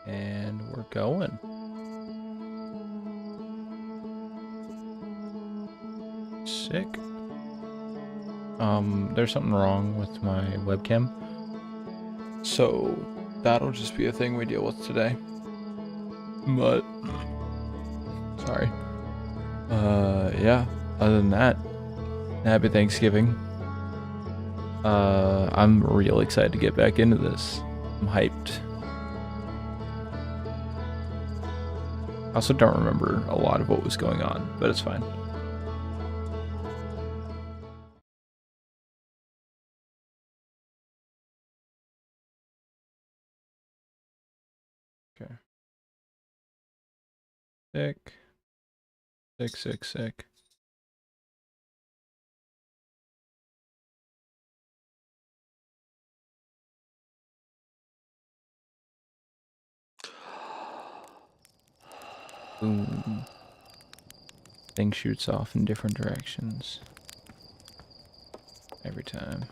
And we're going. Sick. There's something wrong with my webcam. So that'll just be a thing we deal with today. But sorry. Yeah. Other than that, happy Thanksgiving. I'm real excited to get back into this. I'm hyped. I also don't remember a lot of what was going on, but it's fine. Okay. Sick. Sick, sick, sick. Boom. Thing shoots off in different directions. Every time.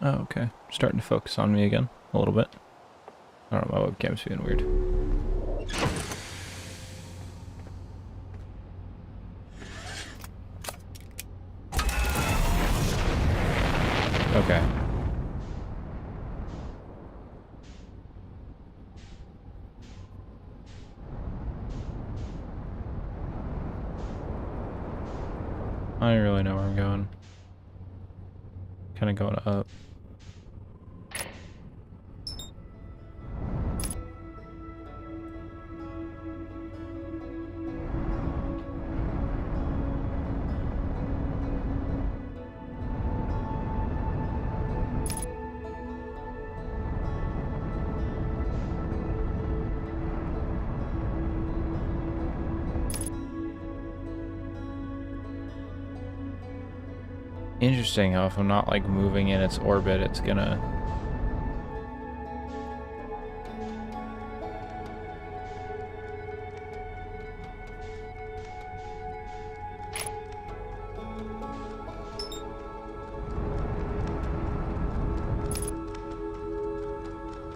Oh, okay. Starting to focus on me again a little bit. I don't know, my webcam's being weird. Okay. I don't really know where I'm going. Kind of going up. Interesting how if I'm not like moving in its orbit, it's gonna...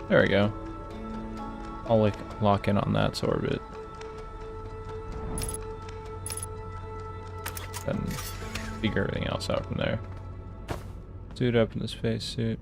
There we go. I'll like lock in on that orbit. Then figure everything else out from there. Suit up in the spacesuit.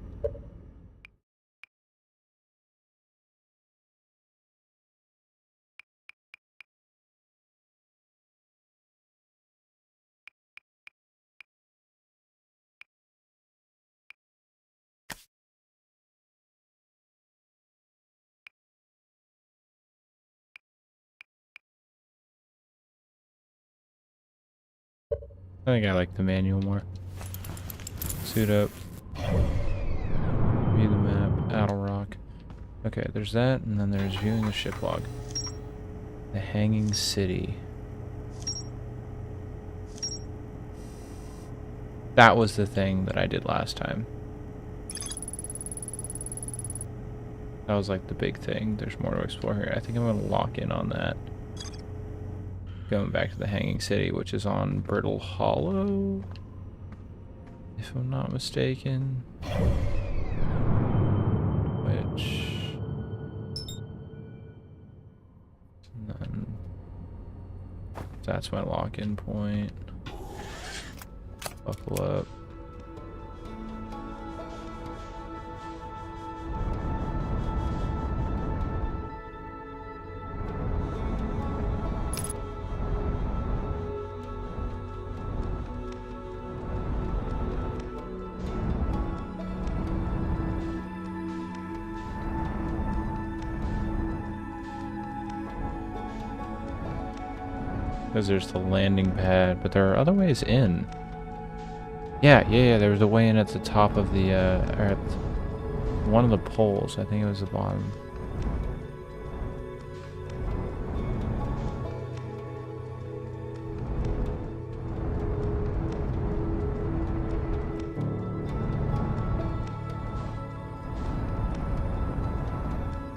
I think I like the manual more. Suit up. View the map. Battle Rock. Okay, there's that, and then there's viewing the ship log. The Hanging City. That was the thing that I did last time. That was like the big thing. There's more to explore here. I think I'm going to lock in on that. Going back to the Hanging City, which is on Brittle Hollow, if I'm not mistaken. Which... And then that's my lock-in point. Buckle up. Because there's the landing pad, but there are other ways in. Yeah, there was a way in at the top of the, or at one of the poles. I think it was the bottom.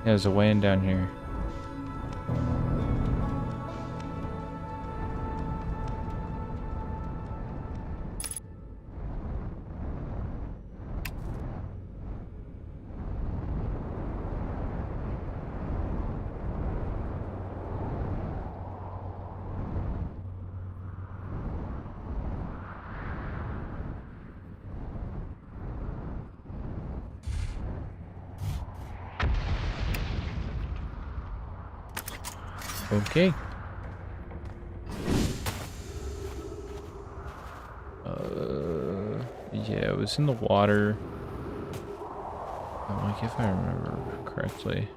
there's a way in down here. Okay. Yeah, it was in the water. Like, if I remember correctly.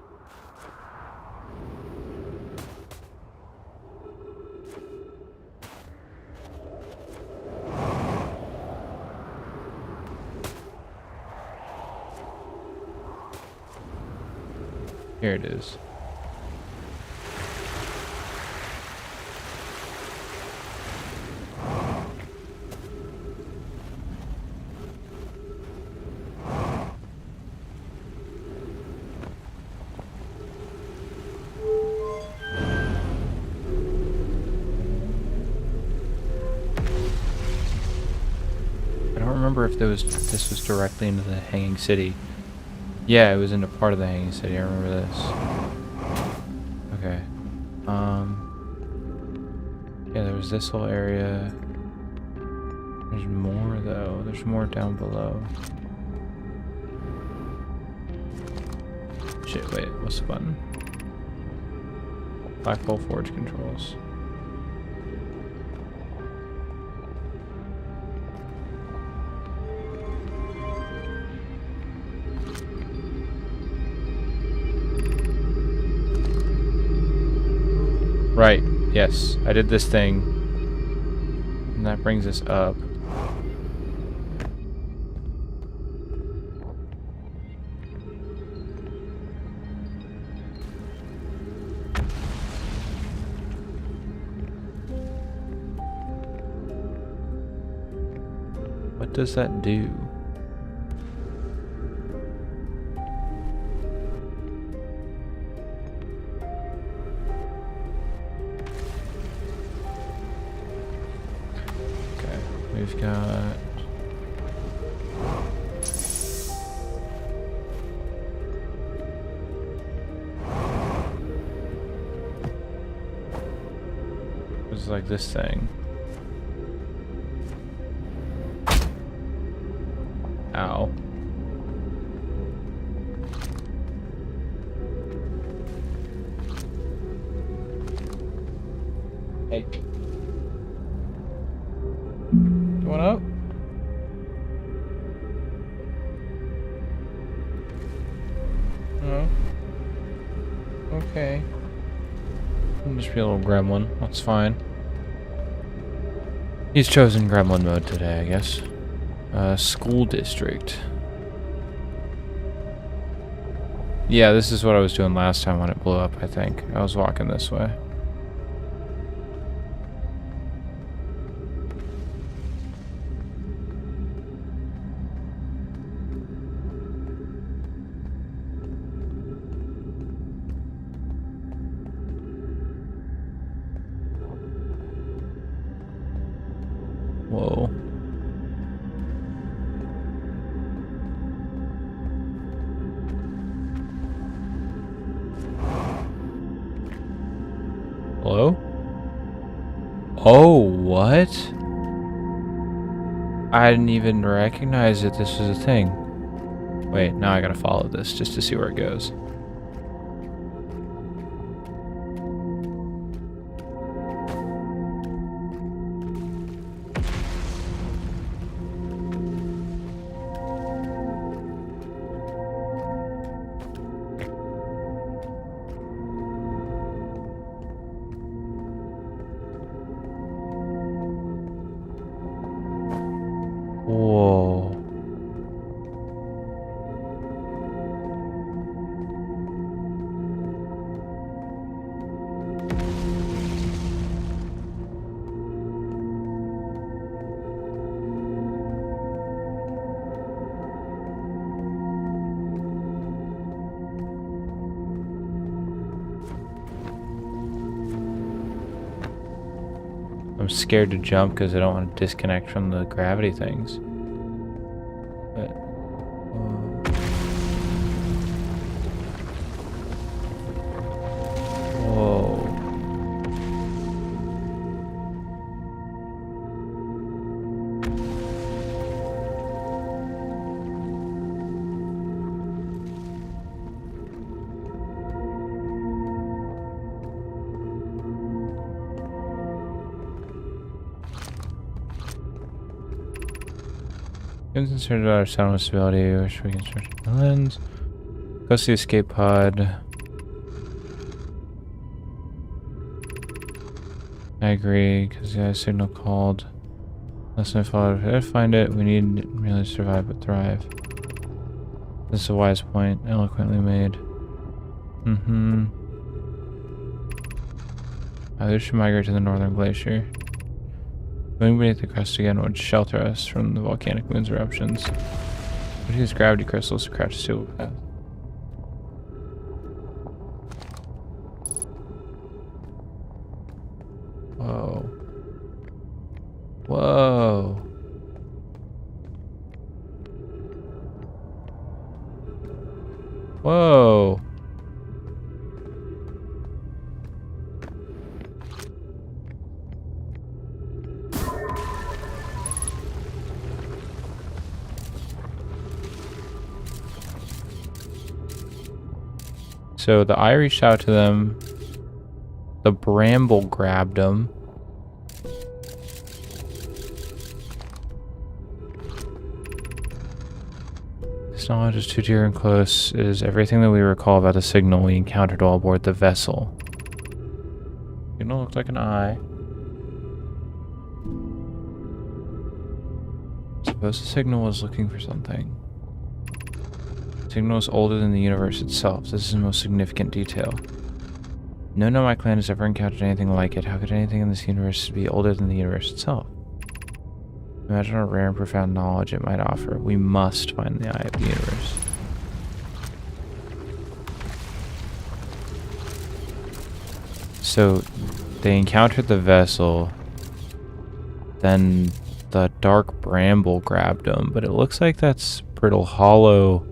Here it is. I don't remember if this was directly into the Hanging City. Yeah, it was into part of the Hanging City. I remember this. Okay. Yeah, there was this whole area. There's more though. There's more down below. Shit, wait, what's the button? Black Hole Forge controls. Right, yes, I did this thing. And that brings us up. What does that do? Okay, we've got... It's like this thing. Ow. Hey. Going up? No. Okay. I'll just be a little gremlin. That's fine. He's chosen gremlin mode today, I guess. School district. Yeah, this is what I was doing last time when it blew up, I think. I was walking this way. Whoa. Hello? Oh, what? I didn't even recognize that this was a thing. Wait, now I gotta follow this just to see where it goes. Whoa. scared to jump because I don't want to disconnect from the gravity things. But, whoa. I'm concerned about our sound stability. Wish we can stretch the lens. Go see escape pod. I agree, because the guy's signal called. Less than I followed. If I find it, we need merely to survive but thrive. This is a wise point, eloquently made. Others should migrate to the northern glacier. Going beneath the crust again would shelter us from the volcanic moon's eruptions. Would use gravity crystals to craft a steel path. Whoa. Whoa. Whoa. So the eye reached out to them. The bramble grabbed them. This knowledge is too dear and close. It is everything that we recall about the signal we encountered while aboard the vessel. Signal looked like an eye. Suppose the signal was looking for something. The signal is older than the universe itself. This is the most significant detail. No Nomad clan has ever encountered anything like it. How could anything in this universe be older than the universe itself? Imagine what rare and profound knowledge it might offer. We must find the eye of the universe. So, they encountered the vessel, then the dark bramble grabbed them, but it looks like that's Brittle Hollow.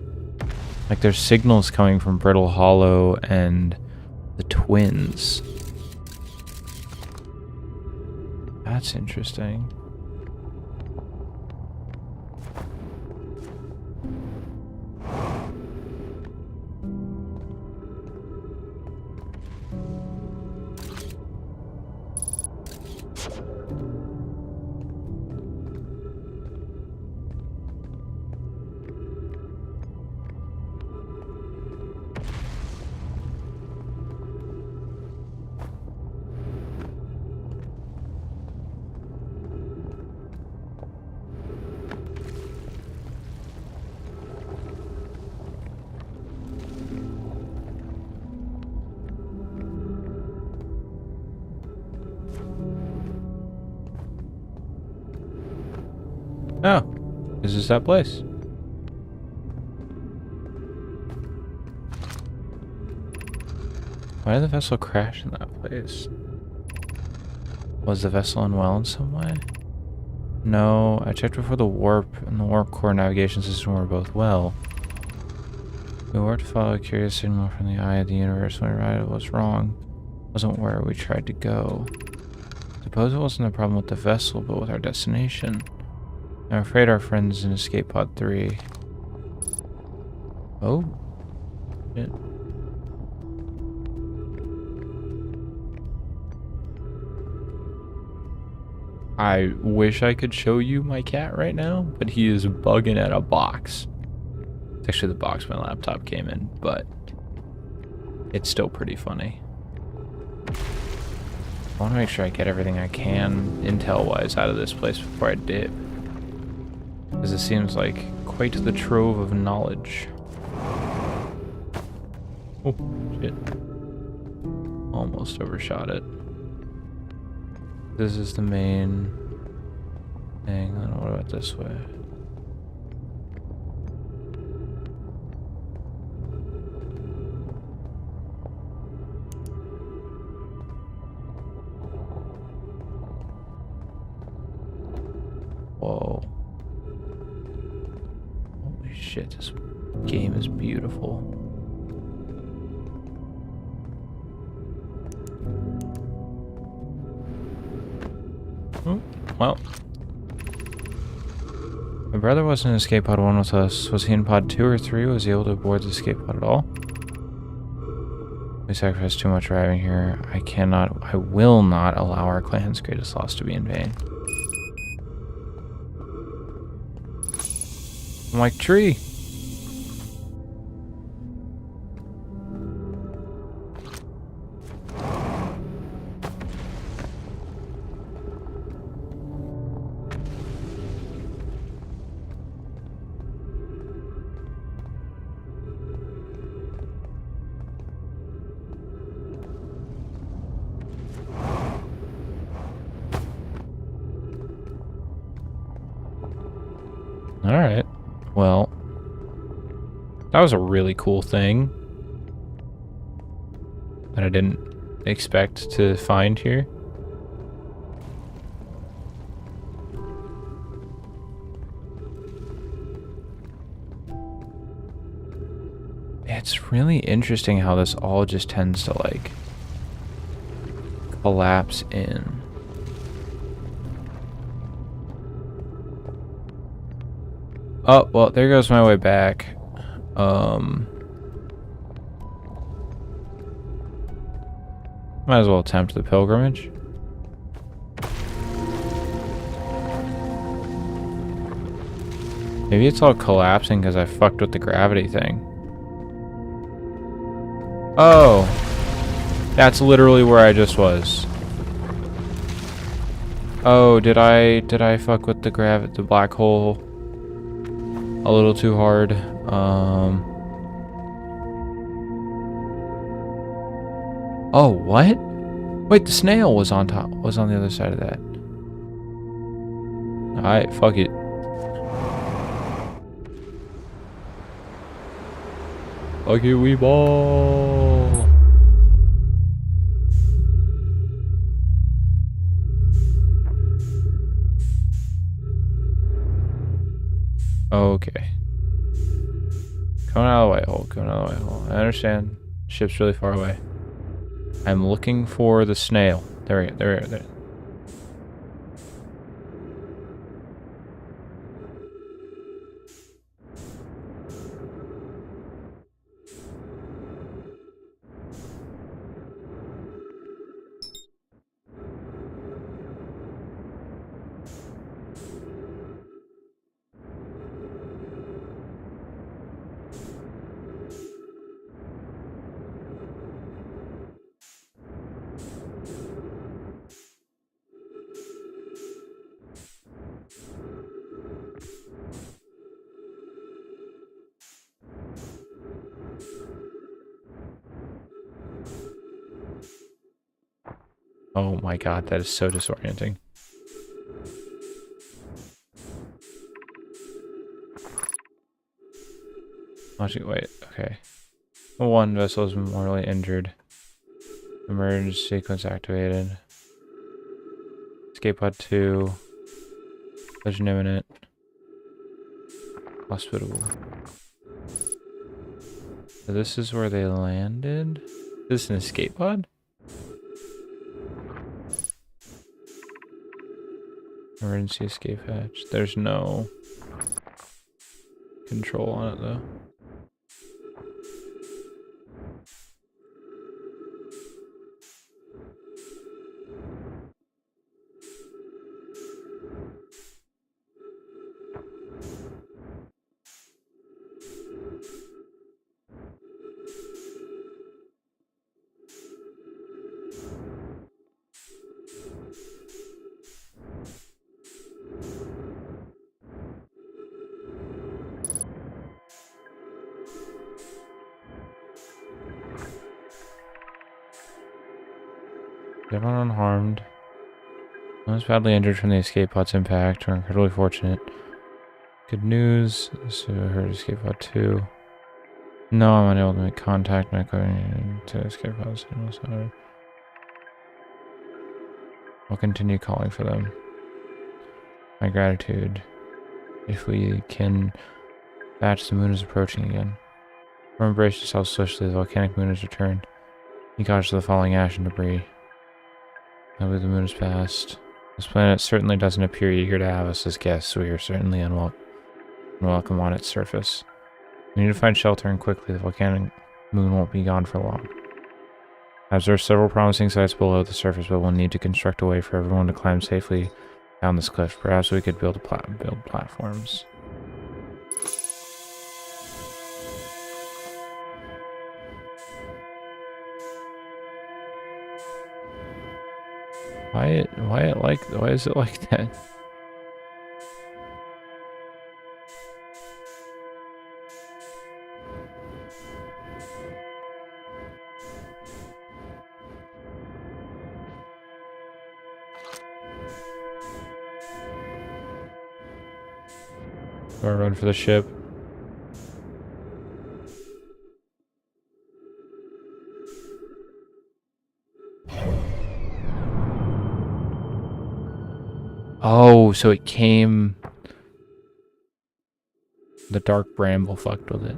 Like there's signals coming from Brittle Hollow and the twins. That's interesting. Oh, this is that place. Why did the vessel crash in that place? Was the vessel unwell in some way? No, I checked before the warp and the warp core navigation system were both well. We were to follow a curious signal from the eye of the universe when we realized it was wrong. It wasn't where we tried to go. Suppose it wasn't a problem with the vessel, but with our destination. I'm afraid our friend's in Escape Pod 3. Oh. Shit. I wish I could show you my cat right now, but he is bugging at a box. It's actually the box my laptop came in, but it's still pretty funny. I want to make sure I get everything I can intel-wise out of this place before I dip. Because it seems like quite the trove of knowledge. Oh, shit. Almost overshot it. This is the main thing. I don't know, what about this way? Whoa. Holy shit, this game is beautiful. Oh, well. My brother wasn't in escape pod 1 with us. Was he in pod 2 or 3? Was he able to board the escape pod at all? We sacrificed too much driving here. I will not allow our clan's greatest loss to be in vain. I'm like, tree. Alright. Well, that was a really cool thing that I didn't expect to find here. It's really interesting how this all just tends to, like, collapse in. Oh, well, there goes my way back. Might as well attempt the pilgrimage. Maybe it's all collapsing because I fucked with the gravity thing. Oh, that's literally where I just was. Oh, did I fuck with the black hole a little too hard? Oh, what? Wait, the snail was on top, was on the other side of that. Alright, fuck it. Fuck it, we ball. Okay. Coming out of the white hole, coming out of the white hole. I understand. Ship's really far away. I'm looking for the snail. There we go, there. Oh my god, that is so disorienting. Wait, okay. One vessel is mortally injured. Emergency sequence activated. Escape pod 2. Collision imminent. Hospitable. So this is where they landed? Is this an escape pod? Emergency escape hatch. There's no control on it though. Everyone unharmed. I was badly injured from the escape pod's impact. We're incredibly fortunate. Good news. So I heard escape pod 2. No, I'm unable to make contact. Not going to escape pods. I'll continue calling for them. My gratitude. If we can batch, the moon is approaching again. Embrace yourself swiftly, the volcanic moon has returned. You dodge the falling ash and debris. I believe the moon has passed. This planet certainly doesn't appear eager to have us as guests, so we are certainly unwelcome on its surface. We need to find shelter, and quickly. The volcanic moon won't be gone for long. I observed several promising sites below the surface, but we'll need to construct a way for everyone to climb safely down this cliff. Perhaps we could build platforms. Why is it like that? Or run for the ship. Oh, so it came... The dark bramble fucked with it.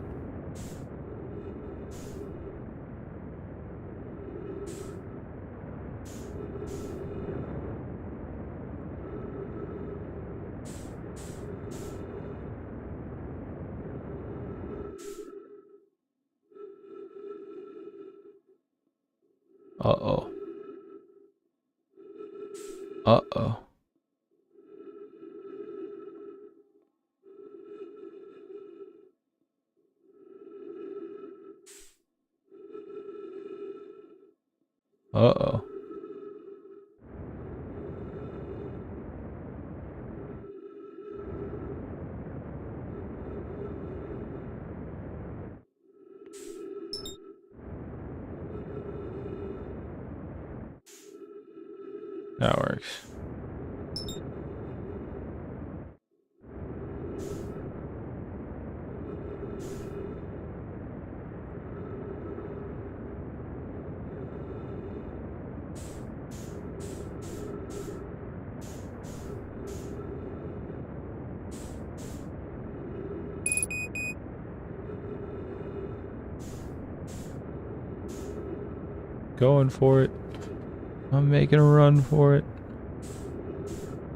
Uh-oh. Uh-oh. Uh-oh. That works. Going for it. I'm making a run for it.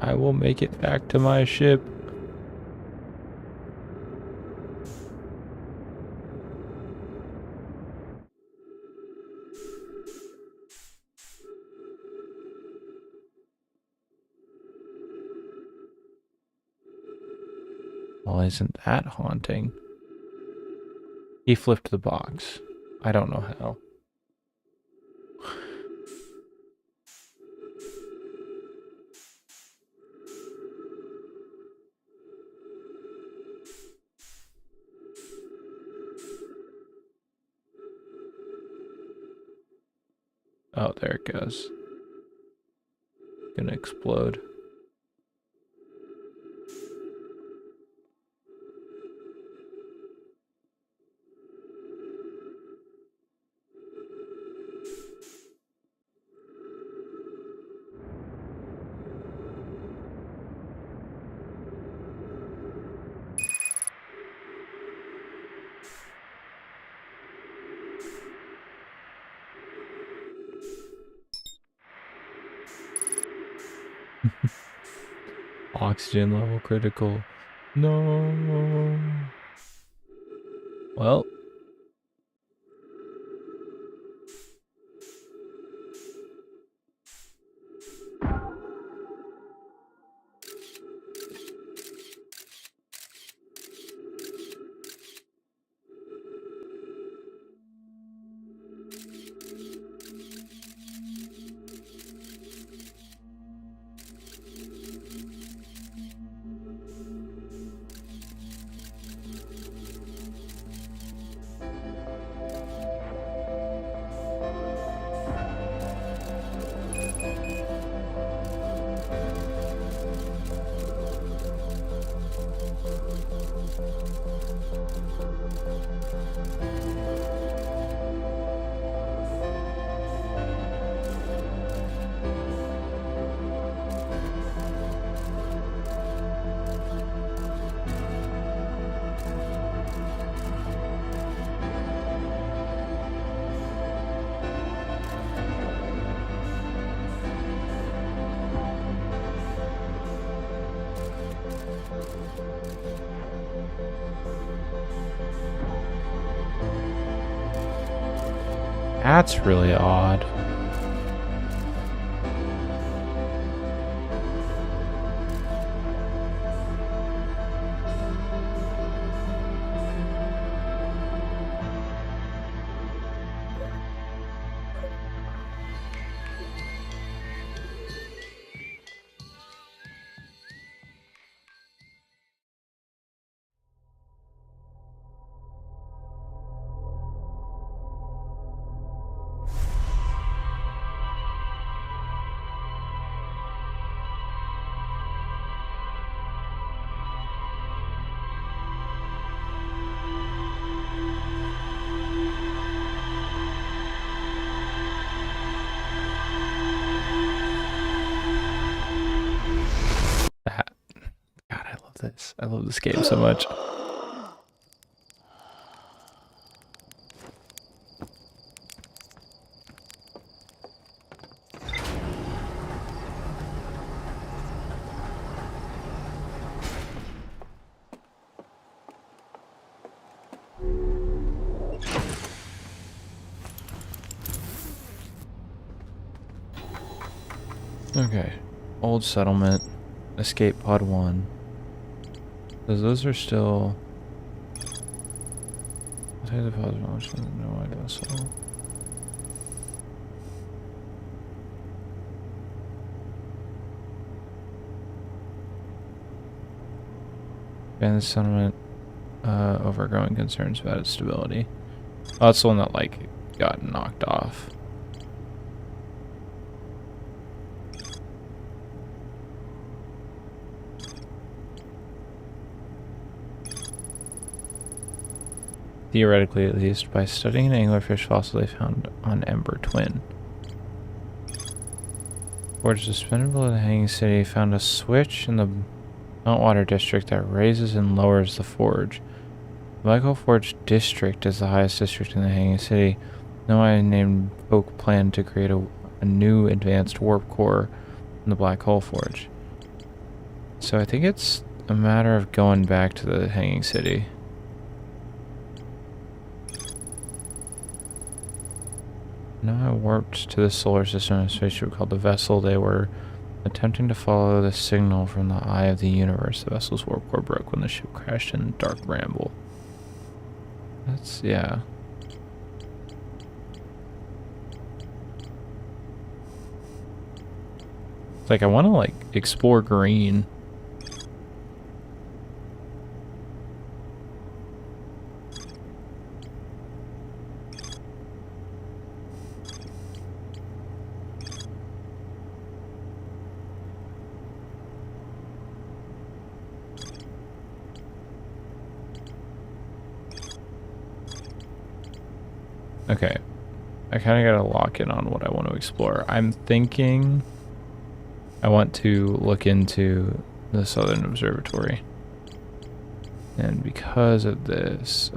I will make it back to my ship. Well, isn't that haunting? He flipped the box. I don't know how. Oh, there it goes. Gonna explode. Oxygen level critical. No. Well. That's really odd. God, I love this. I love this game so much. Okay. Old settlement. Escape pod 1. Because those are still... No vessel. Abandoned settlement. Overgrowing concerns about its stability. Oh, that's the one that, like, got knocked off. Theoretically, at least, by studying an anglerfish fossil they found on Ember Twin. Forge suspended below the Hanging City found a switch in the Meltwater district that raises and lowers the forge. The Black Hole Forge district is the highest district in the Hanging City. No named Oak planned to create a new advanced warp core in the Black Hole Forge. So I think it's a matter of going back to the Hanging City. Now I warped to the solar system in a spaceship called the Vessel. They were attempting to follow the signal from the eye of the universe. The vessel's warp core broke when the ship crashed in Dark Bramble. That's, yeah. It's like, I want to, like, explore green. Okay, I kind of got to lock in on what I want to explore. I'm thinking I want to look into the Southern Observatory. And because of this,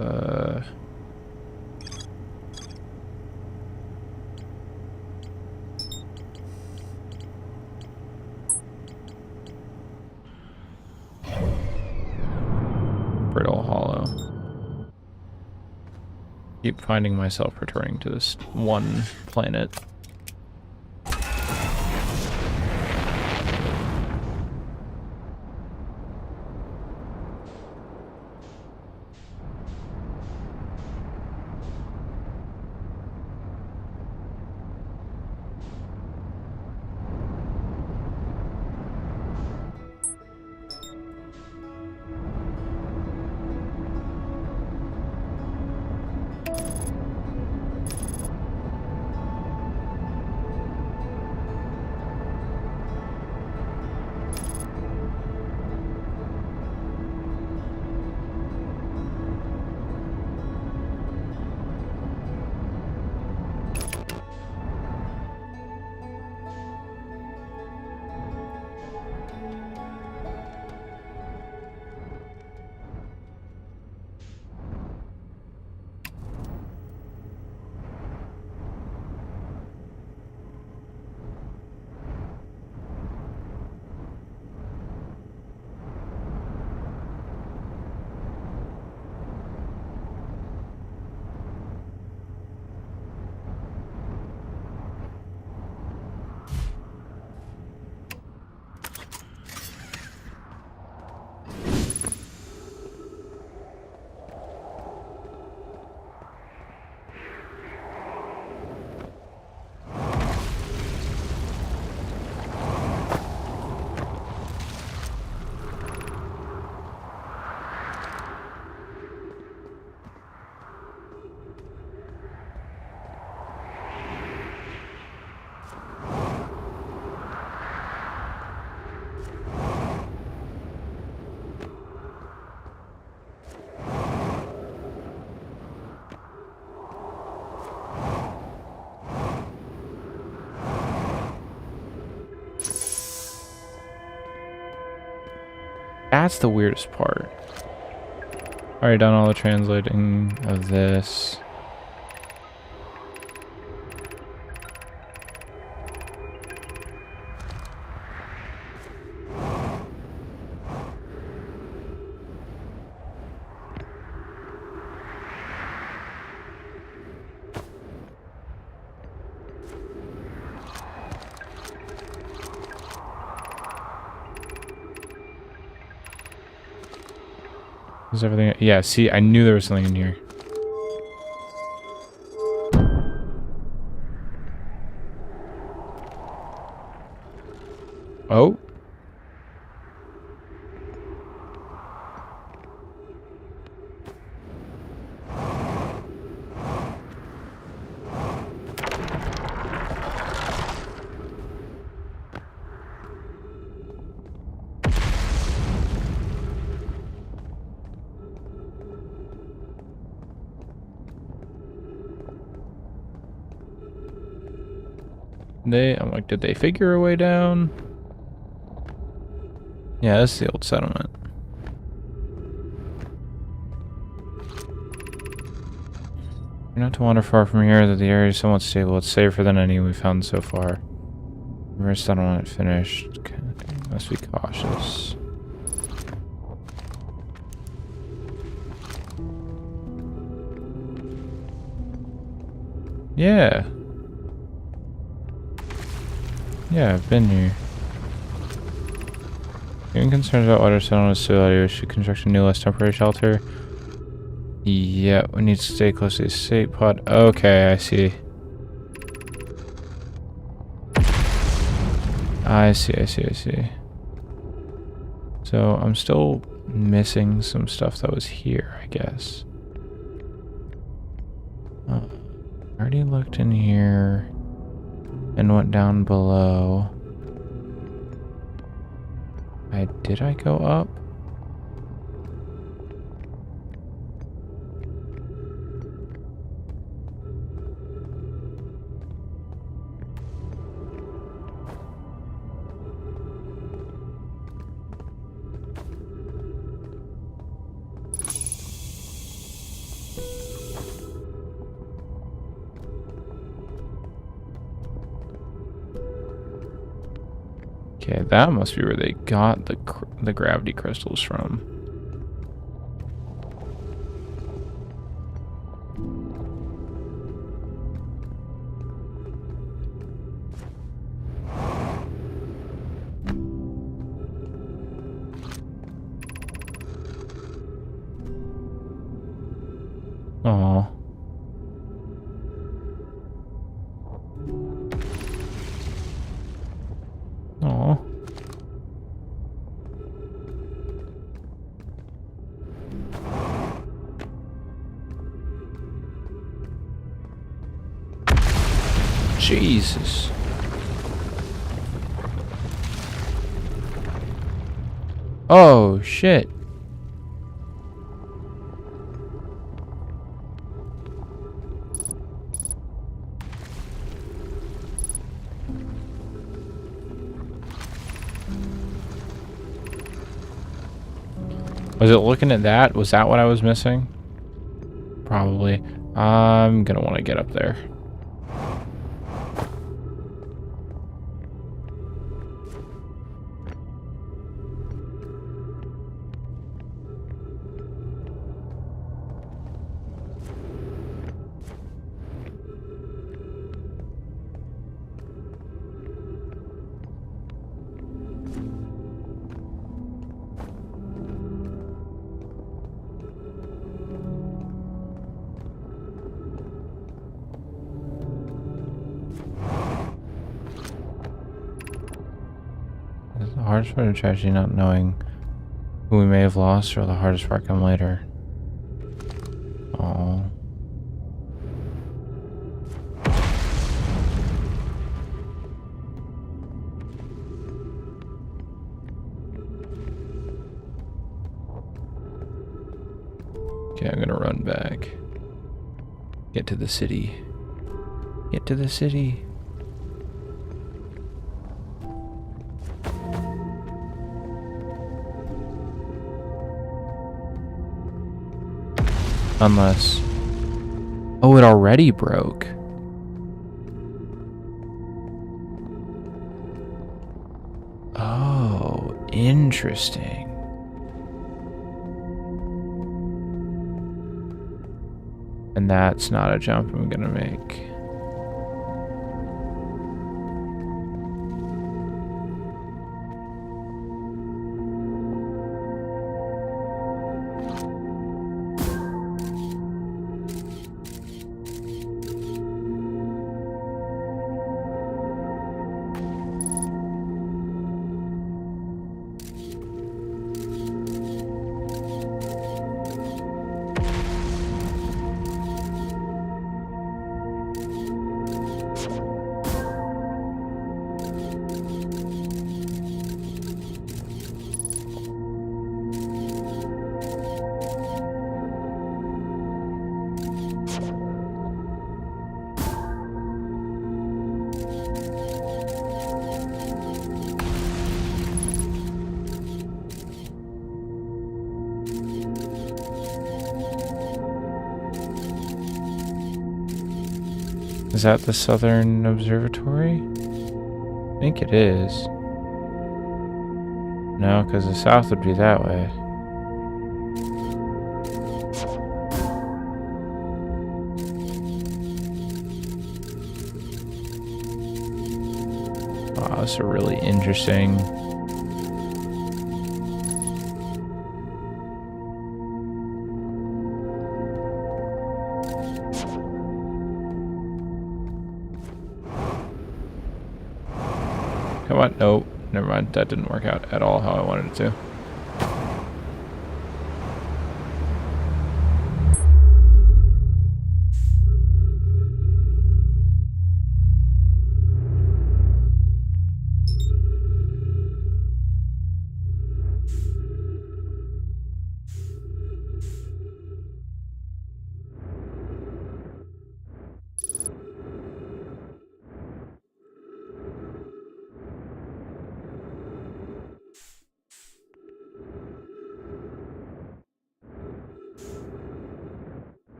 Brittle Hollow. Keep finding myself returning to this one planet. that's the weirdest part. Already done all the translating of this. Is everything? Yeah, see, I knew there was something in here. Oh. I'm like, did they figure a way down? Yeah, this is the old settlement. You're not to wander far from here, that the area is somewhat stable. It's safer than any we've found so far. River settlement finished. Okay, must be cautious. Yeah. Yeah, I've been here. Given concerns about water settlement stability, we should construct a new, less temporary shelter. Yeah, we need to stay close to the escape pod. Okay, I see. I see. So, I'm still missing some stuff that was here, I guess. I already looked in here and went down below. Did I go up? Okay, that must be where they got the gravity crystals from. Oh. Oh. Jesus. Oh, shit. Was it looking at that? Was that what I was missing? Probably. I'm gonna want to get up there. The hardest part of tragedy, not knowing who we may have lost, or the hardest part come later. Oh. Okay, I'm gonna run back. Get to the city. Get to the city. Unless... Oh, it already broke. Oh, interesting. And that's not a jump I'm gonna make. Is that the Southern Observatory? I think it is. No, because the south would be that way. Wow, that's a really interesting... Come on, no, never mind. That didn't work out at all how I wanted it to.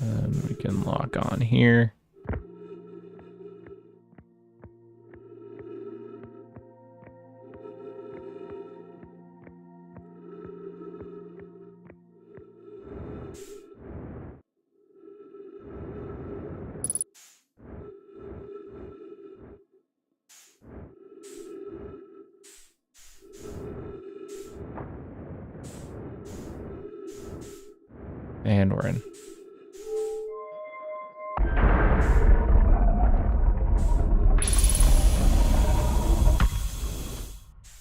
Then we can lock on here. And we're in.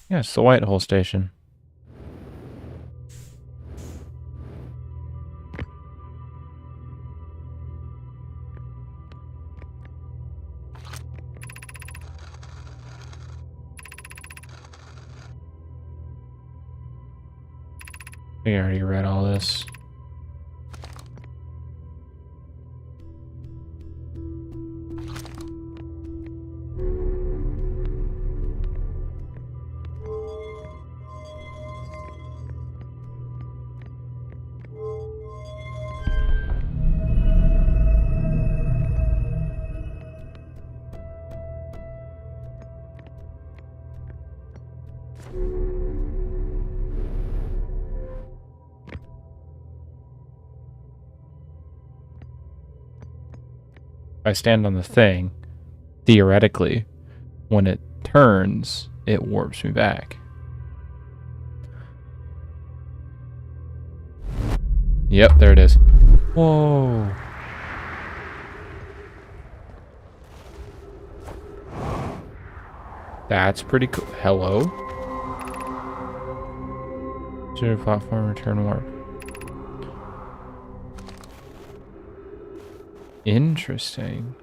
Yeah, it's the Whitehall station. I already read all this. If I stand on the thing, theoretically, when it turns, it warps me back. Yep, there it is. Whoa. That's pretty cool. Hello? Zero platform, return warp. Interesting.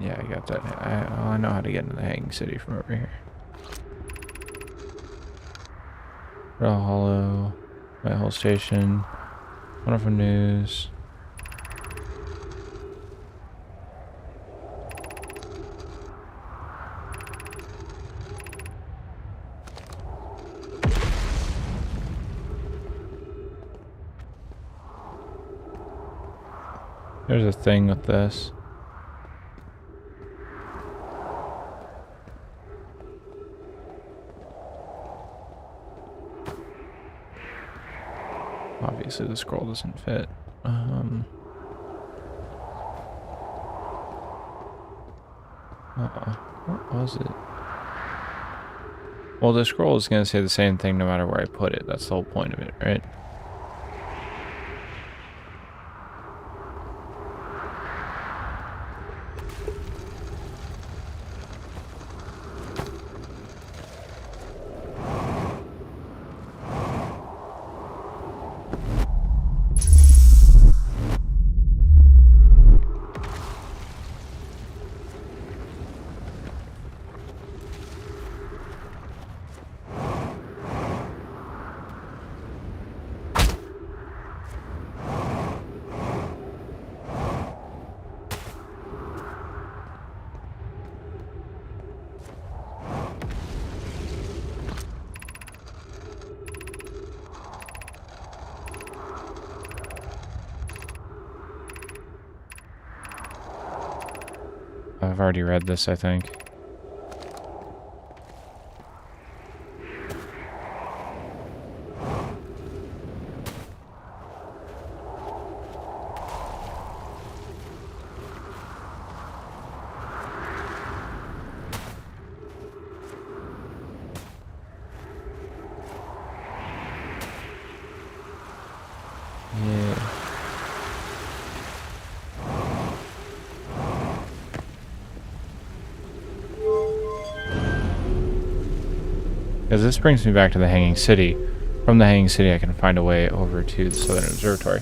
Yeah, I got that. I know how to get into the Hanging City from over here. Rail Hollow, Whitehall Station, Wonderful News. There's a thing with this. Obviously the scroll doesn't fit. What was it? Well, the scroll is going to say the same thing no matter where I put it. That's the whole point of it, right? I've already read this, I think. Yeah. Because this brings me back to the Hanging City. From the Hanging City, I can find a way over to the Southern Observatory.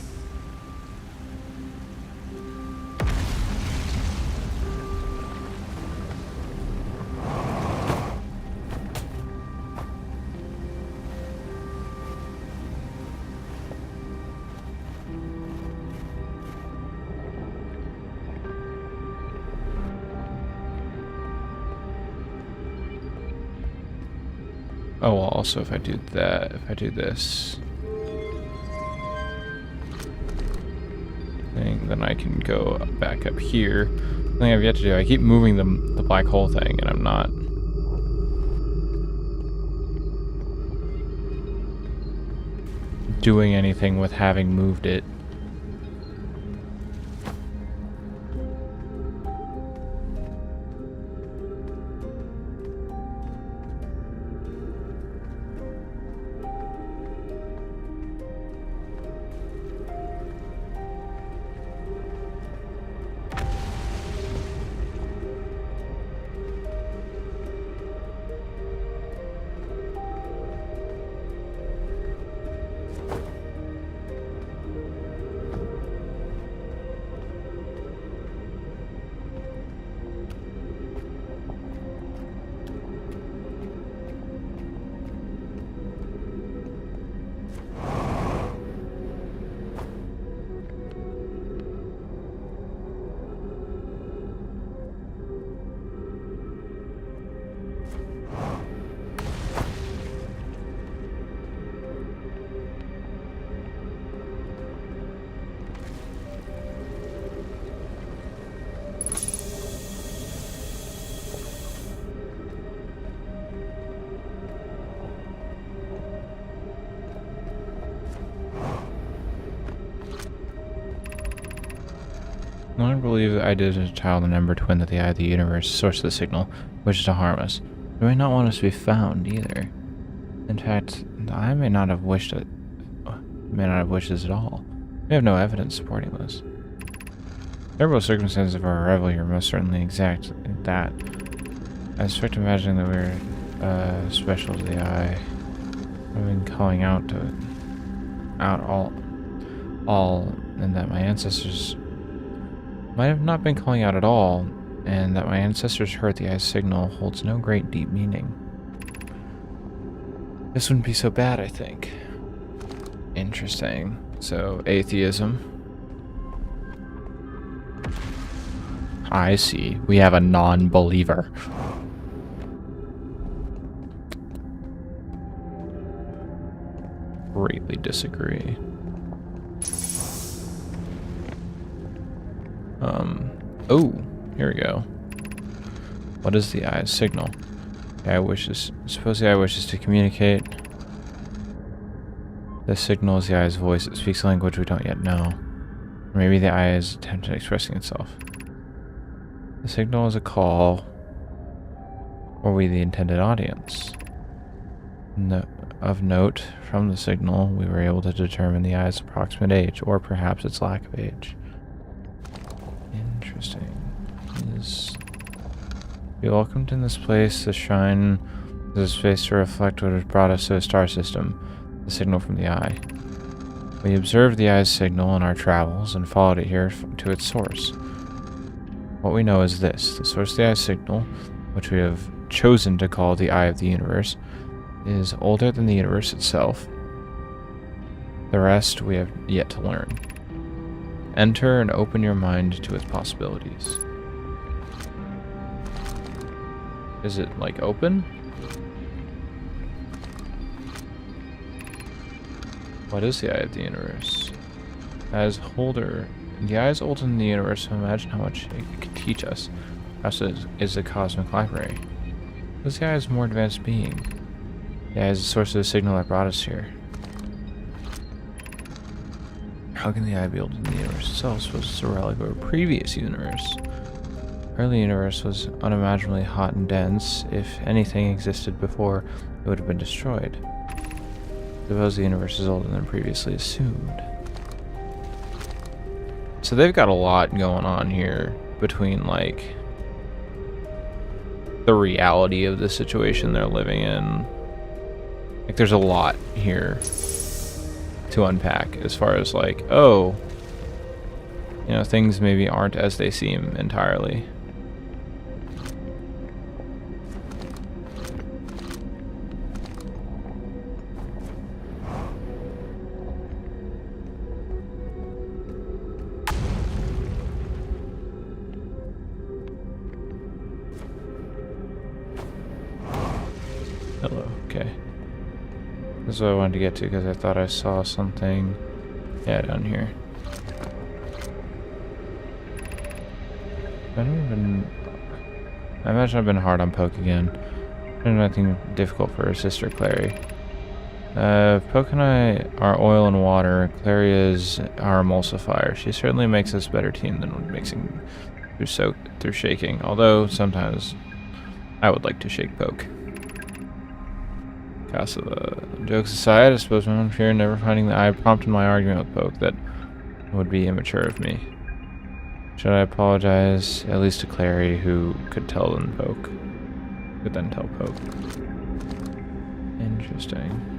Oh, well, also if I do that, if I do this thing, then I can go back up here. The thing I've yet to do, I keep moving the black hole thing, and I'm not doing anything with having moved it. I believe that I did as a child and Ember Twin that the eye of the universe, source of the signal, wishes to harm us. Do I not want us to be found either? In fact, I may not have wished it. May not have wished this at all. We have no evidence supporting this. Several circumstances of our arrival here most certainly exact that. I suspect imagining that we're special to the eye. I've been calling out all, and that my ancestors might have not been calling out at all, and that my ancestors heard the eye's signal holds no great deep meaning. This wouldn't be so bad, I think. Interesting. So, atheism. I see. We have a non-believer. Greatly disagree. Oh, here we go. What is the eye's signal? The eye wishes. Suppose the eye wishes to communicate. The signal is the eye's voice. It speaks a language we don't yet know. Or maybe the eye is attempting expressing itself. The signal is a call. Or we the intended audience. Of note, from the signal, we were able to determine the eye's approximate age, or perhaps its lack of age. Interesting. Be welcomed in this place. The shrine is a space to reflect what has brought us to a star system, the signal from the eye. We observed the eye's signal in our travels and followed it here to its source. What we know is this. The source of the eye's signal, which we have chosen to call the eye of the universe, is older than the universe itself. The rest we have yet to learn. Enter and open your mind to its possibilities. Is it, like, open? What is the eye of the universe? As holder, the eye is older than the universe, so imagine how much it could teach us. Perhaps it is the cosmic library. This eye is a more advanced being. The eye is the source of the signal that brought us here. How can the eye be older than the universe itself? Suppose it's a relic of a previous universe. Early universe was unimaginably hot and dense. If anything existed before, it would have been destroyed. Suppose the universe is older than previously assumed. So they've got a lot going on here between, like, the reality of the situation they're living in. Like, there's a lot here to unpack as far as, like, oh, you know, things maybe aren't as they seem entirely. Hello, okay. This is what I wanted to get to because I thought I saw something, yeah, down here. I imagine I've been hard on Poke again. There's nothing difficult for her sister, Clary. Poke and I are oil and water. Clary is our emulsifier. She certainly makes us a better team than mixing through shaking. Although sometimes I would like to shake Poke. Jokes aside, I suppose my own fear in never finding the eye prompted my argument with Poke. That would be immature of me. Should I apologize, at least to Clary, who could tell them Poke? Could then tell Poke. Interesting.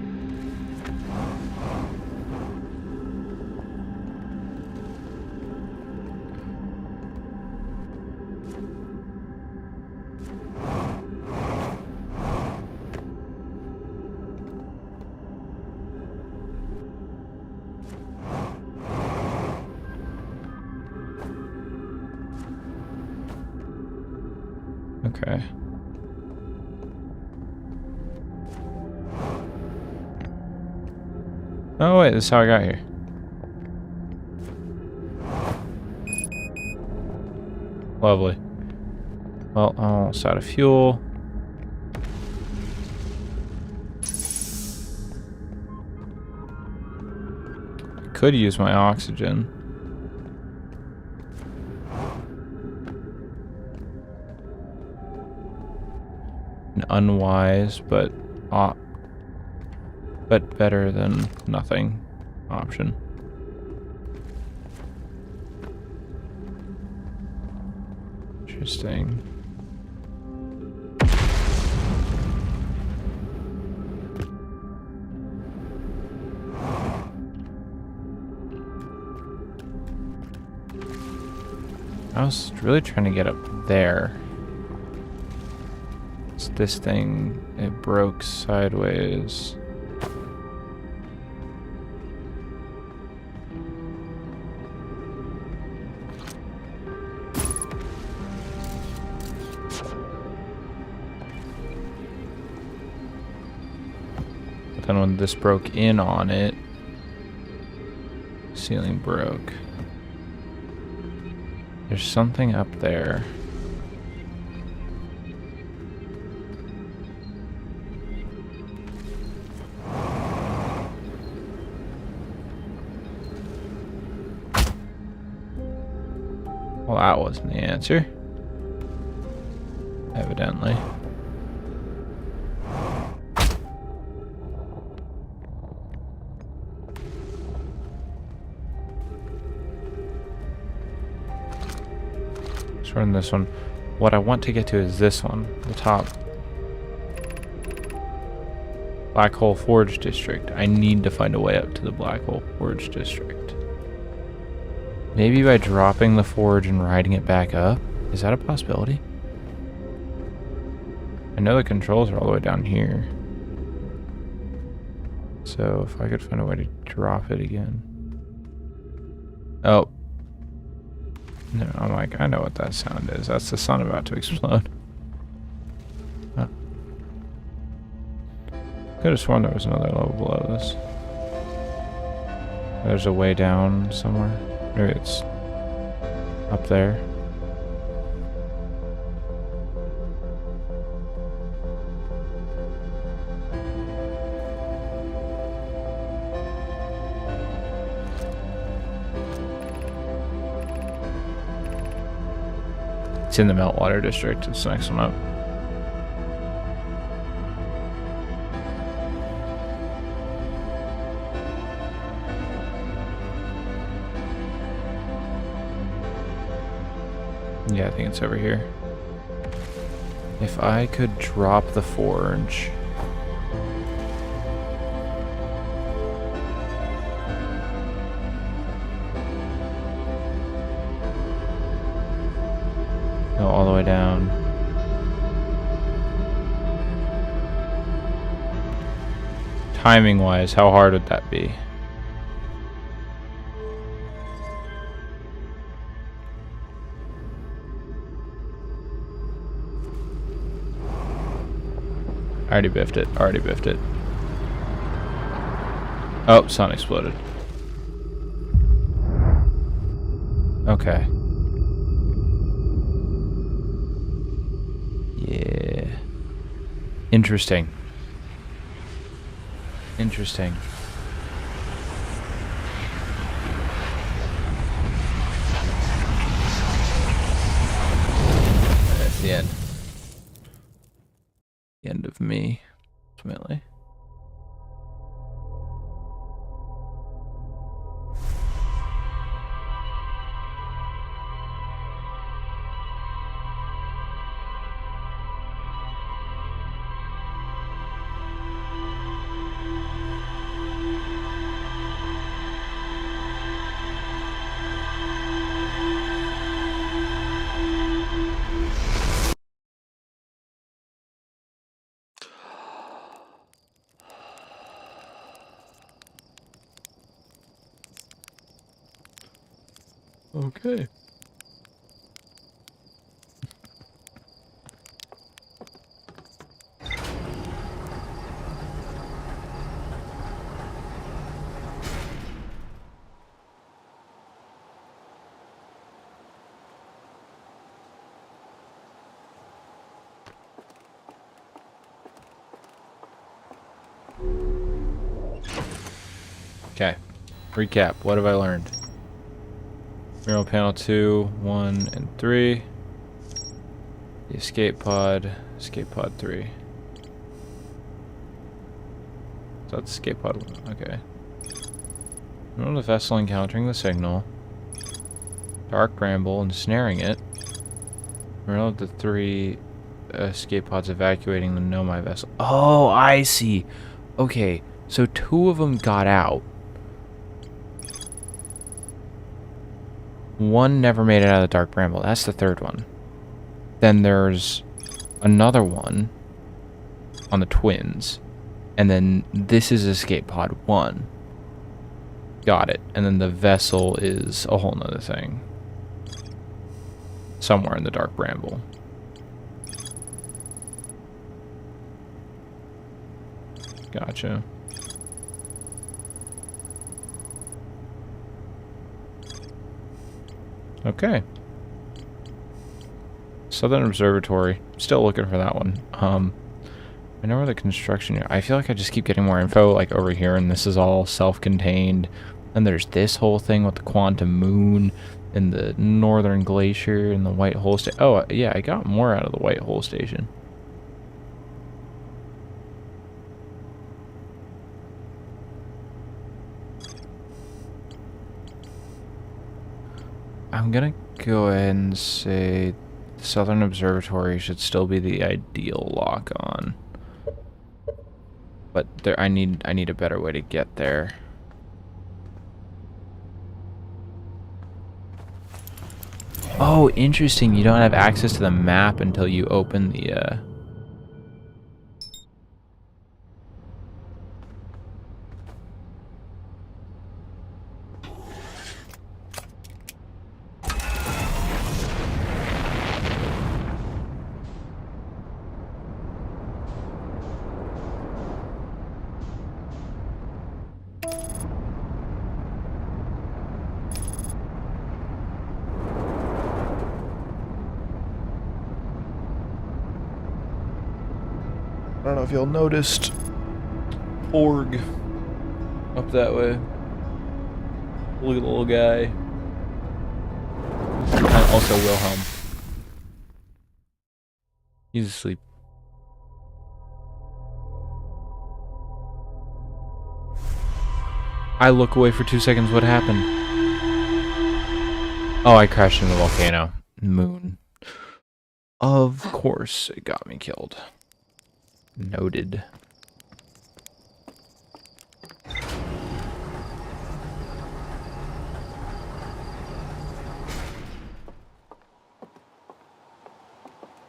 Okay. Oh wait, this is how I got here. Lovely. Well, I'm almost out of fuel. I could use my oxygen. An unwise, but better than nothing option. Interesting. I was really trying to get up there. It's this thing, it broke sideways. But then when this broke in on it, ceiling broke. There's something up there. Well, that wasn't the answer. Evidently. Let's run this one. What I want to get to is this one, the top. Black Hole Forge District. I need to find a way up to the Black Hole Forge District. Maybe by dropping the forge and riding it back up? Is that a possibility? I know the controls are all the way down here. So if I could find a way to drop it again. Oh. No, I'm like, I know what that sound is. That's the sun about to explode. Huh. Could have sworn there was another level below this. There's a way down somewhere. Maybe it's up there. It's in the Meltwater District. It's the next one up. Yeah, I think it's over here. If I could drop the forge. Go all the way down. Timing wise, how hard would that be? Already biffed it. Already biffed it. Oh, sun exploded. Okay. Yeah. Interesting. Interesting. That's the end. The end of me, ultimately. Okay. Okay. Recap. What have I learned? Mural panel 2, 1, and 3. The escape pod 3. So that's escape pod 1. Okay. Mural the vessel encountering the signal. Dark bramble ensnaring it. Mural of the 3 escape pods evacuating the Nomai vessel. Oh, I see. Okay, so 2 of them got out. 1 never made it out of the Dark Bramble. That's the 3rd one. Then there's another one on the twins. And then this is escape pod 1. Got it. And then the vessel is a whole nother thing. Somewhere in the Dark Bramble. Gotcha. Okay. Southern Observatory. Still looking for that one. I know where the construction... I feel like I just keep getting more info, like, over here, and this is all self-contained. And there's this whole thing with the quantum moon, and the northern glacier, and the white hole station. Oh, yeah, I got more out of the white hole station. I'm gonna go ahead and say the Southern Observatory should still be the ideal lock on. But there, I need a better way to get there. Oh, interesting. You don't have access to the map until you open the I don't know if y'all noticed Org up that way. Look at the little guy. And also Wilhelm. He's asleep. I look away for 2 seconds. What happened? Oh, I crashed in the volcano. Moon. Of course, it got me killed. Noted.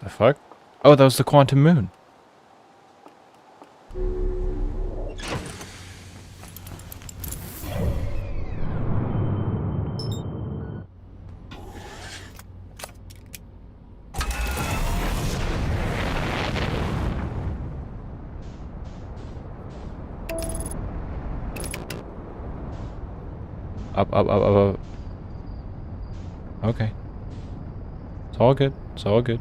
The fuck? Oh, that was the quantum moon. Up, up, up, up, up. Okay. It's all good. It's all good.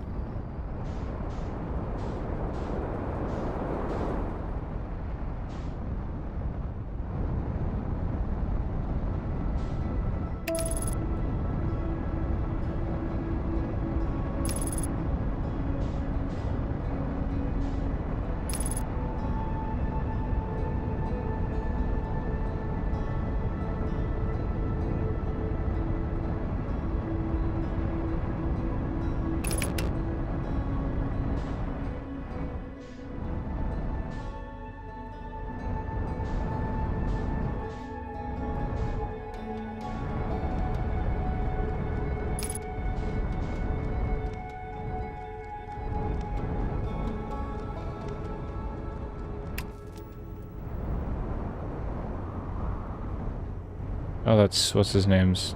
Oh, that's, what's his name's?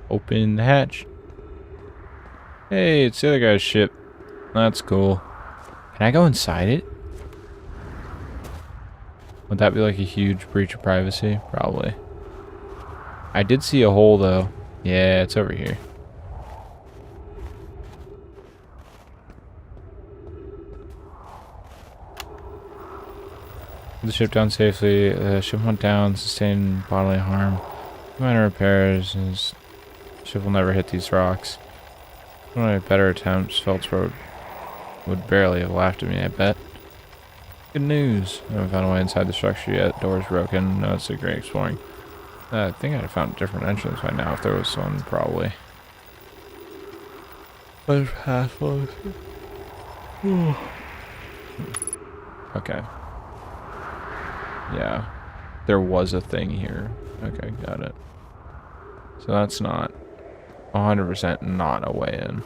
Open the hatch. Hey, it's the other guy's ship. That's cool. Can I go inside it? Would that be like a huge breach of privacy? Probably. I did see a hole though. Yeah, it's over here. The ship down safely. The ship went down, sustained bodily harm. Minor repairs. His ship will never hit these rocks. One of my better attempts, Phelps would barely have laughed at me, I bet. Good news. I haven't found a way inside the structure yet. Door's broken. No, it's a great exploring. I think I'd have found a different entrance by now if there was one, probably. Let's pass one. Okay. Yeah. There was a thing here. Okay, got it. So that's not 100% not a way in.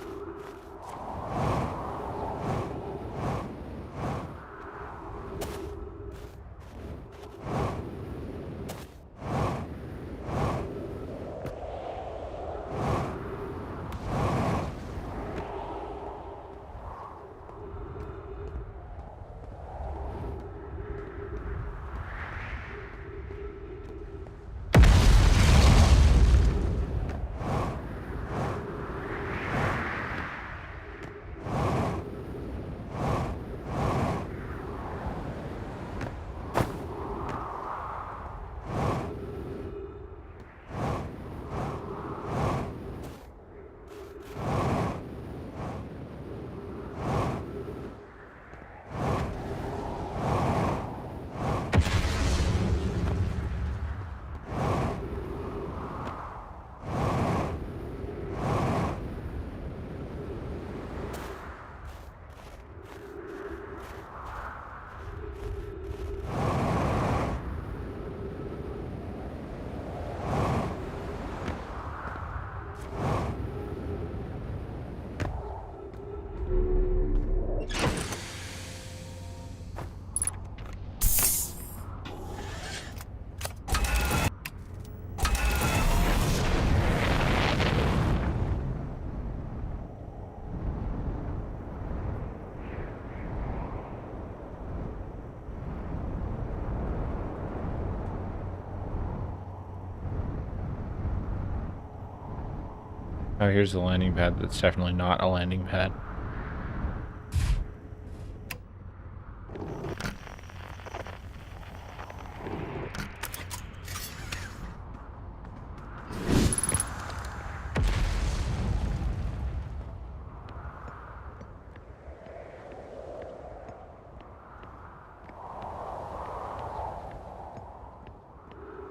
Oh, here's the landing pad. That's definitely not a landing pad.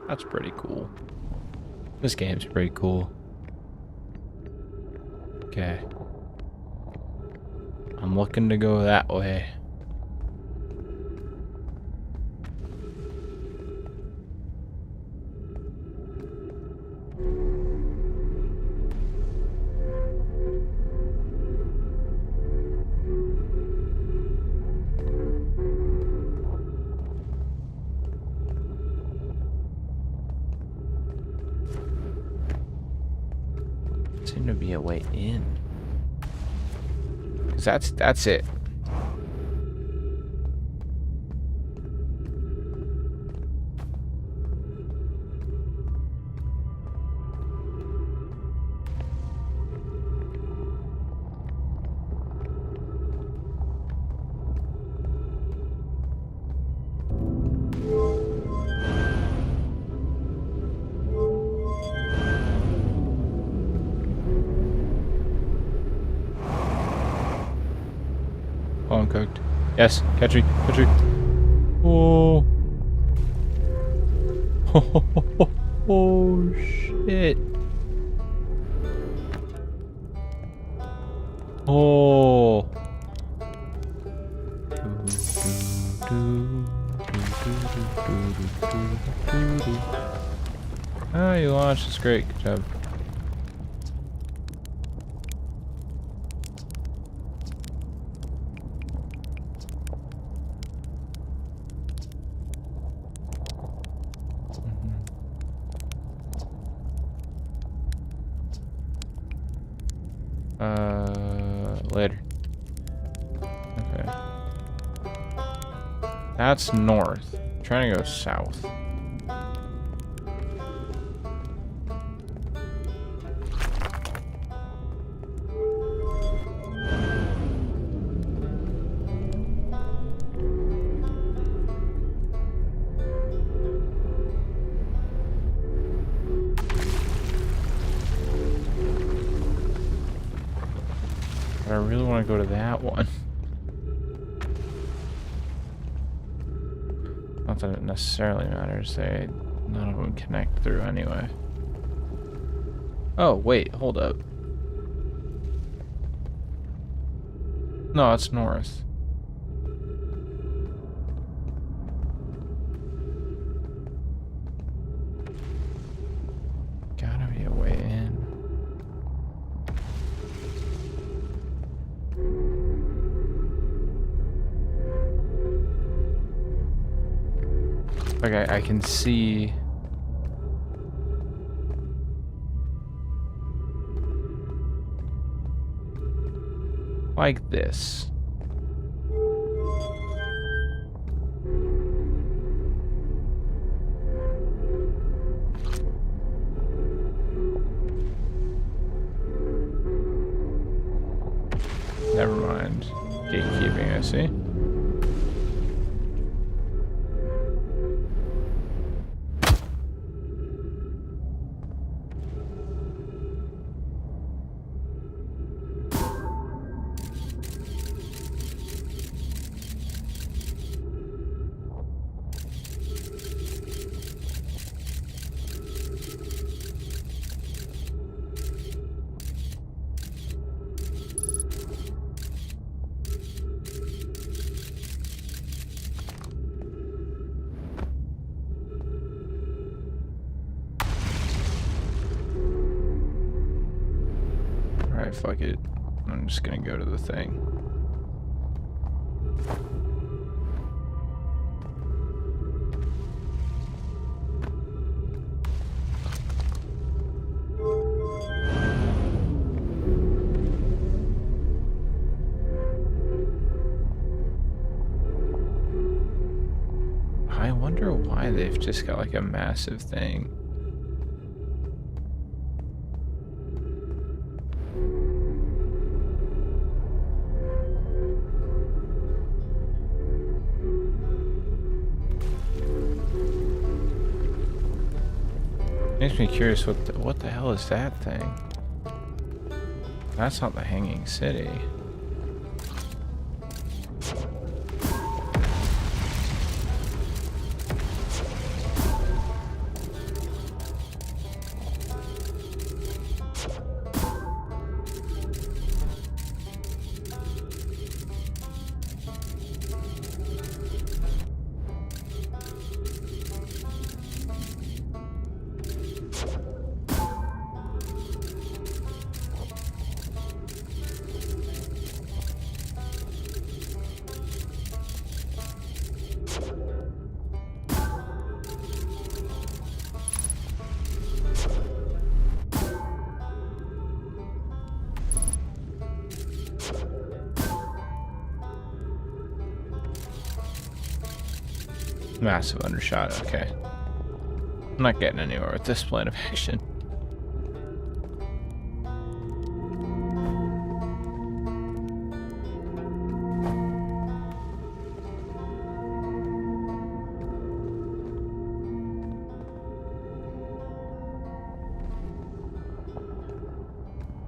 That's pretty cool. This game's pretty cool. Okay. I'm looking to go that way. Seem to be a way in. 'Cause that's it. Oh, I'm cooked. Yes, catch me, catch me. Oh. Oh, shit. Oh. Ah, you launched. It's great. Good job. Later. Okay. That's north. I'm trying to go south. But I really want to go to that one. Not that it necessarily matters. None of them connect through anyway. Oh, wait, hold up. No, it's north. Gotta be a way in. Okay, I can see. Like this. Never mind. Gatekeeping, I see. Alright, fuck it. I'm just gonna go to the thing. I wonder why they've just got like a massive thing. Makes me curious what the hell is that thing? That's not the Hanging City. Massive undershot, okay. I'm not getting anywhere with this plan of action.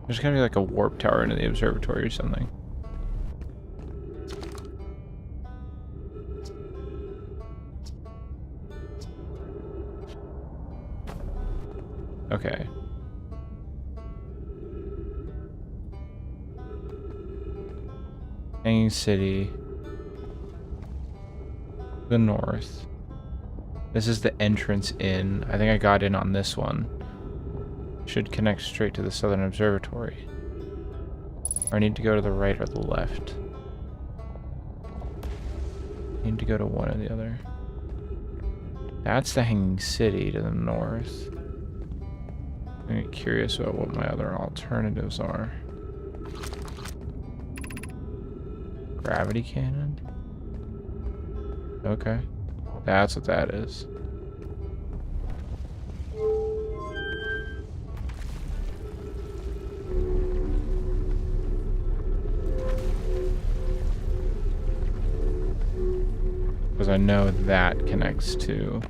There's gotta be like a warp tower into the observatory or something. Okay. Hanging City. The north. This is the entrance in. I think I got in on this one. Should connect straight to the Southern Observatory. Or I need to go to the right or the left. I need to go to one or the other. That's the Hanging City to the north. I'm curious about what my other alternatives are. Gravity cannon? Okay. That's what that is. Because I know that connects to...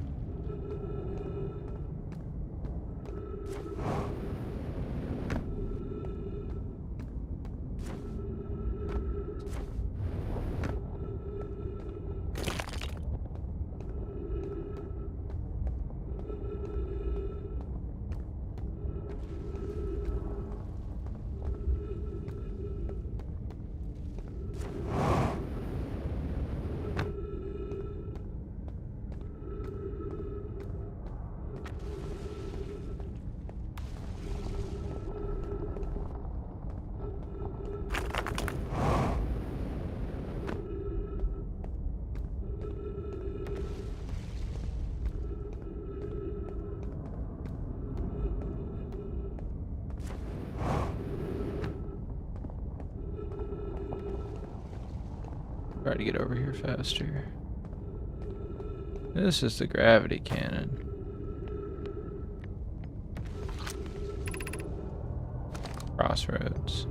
Try to get over here faster. This is the gravity cannon. Crossroads.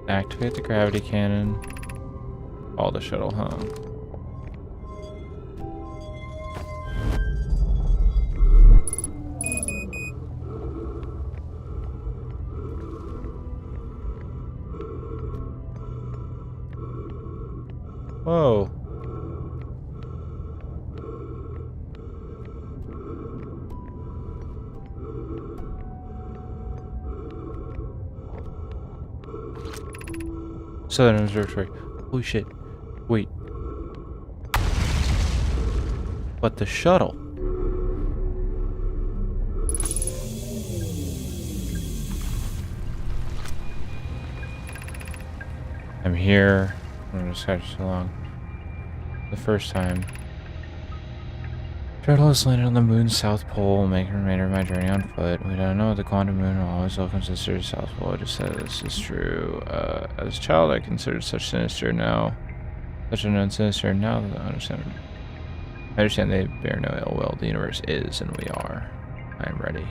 Activate the gravity cannon. Call the shuttle home. Whoa. Southern Observatory. Holy shit. Wait. But the shuttle. I'm here. I'm just catch so long. The first time. Shuttle has landed on the moon's south pole, making the remainder of my journey on foot. We don't know what the quantum moon always welcomes us to the south pole. I just said this is true. As a child, I considered such a known sinister. Now that I understand they bear no ill will. The universe is, and we are. I am ready.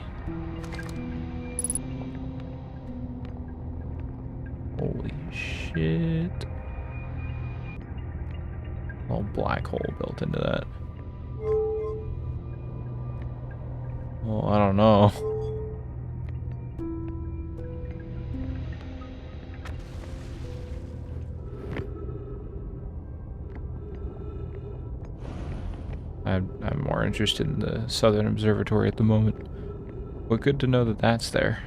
Holy shit. Little black hole built into that. Well, I don't know. I'm more interested in the Southern Observatory at the moment. But good to know that that's there.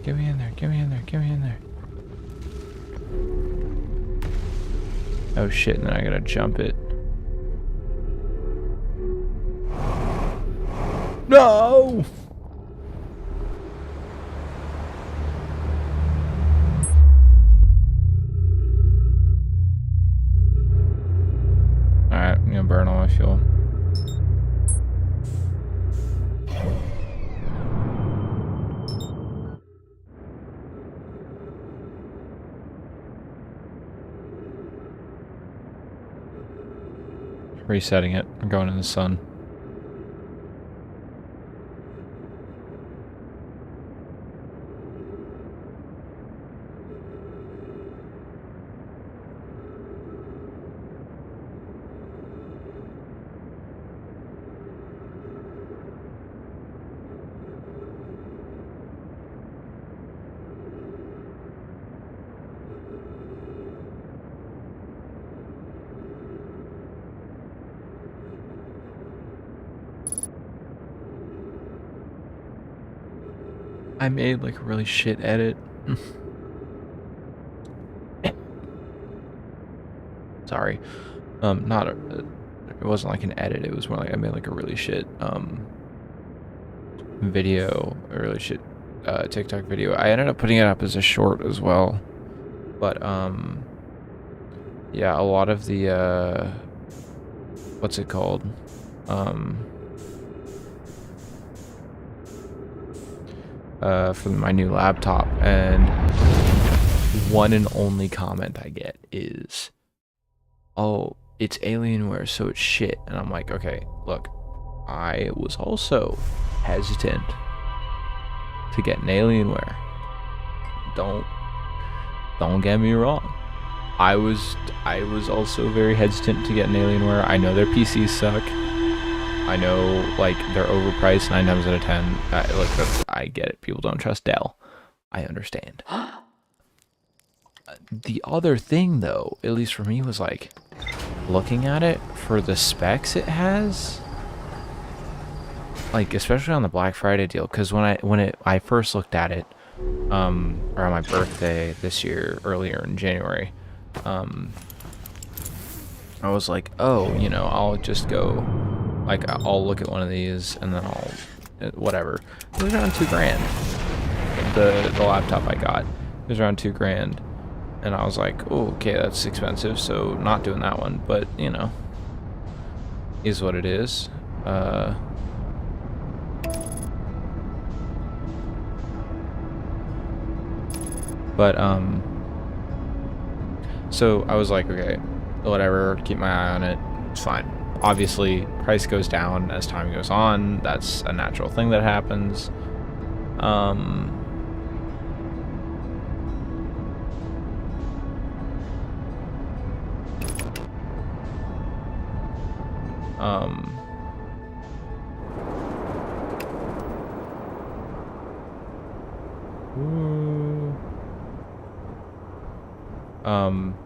Get me in there, get me in there, get me in there. Oh shit, and then I gotta jump it. No! Alright, I'm gonna burn all my fuel. Resetting it. We're going in the sun. I made like a really shit edit. Sorry. Not a, it wasn't like an edit, it was more like I made like a really shit video, a really shit TikTok video. I ended up putting it up as a short as well. But yeah, a lot of the what's it called? For my new laptop, and one and only comment I get is, oh, it's Alienware, so it's shit. And I'm like, okay, look, I was also hesitant to get an Alienware. Don't get me wrong. I was also very hesitant to get an Alienware. I know their PCs suck. I know, like, they're overpriced 9 times out of 10. Look, I get it. People don't trust Dell. I understand. The other thing, though, at least for me, was, like, looking at it for the specs it has. Like, especially on the Black Friday deal. Because when I first looked at it, around my birthday this year, earlier in January, I was like, oh, you know, I'll just go... Like, I'll look at one of these, and then I'll... Whatever. It was around $2,000. The laptop I got. It was around $2,000. And I was like, oh, okay, that's expensive, so not doing that one. But, you know, is what it is. So I was like, okay, whatever, keep my eye on it. It's fine. Obviously, price goes down as time goes on. That's a natural thing that happens.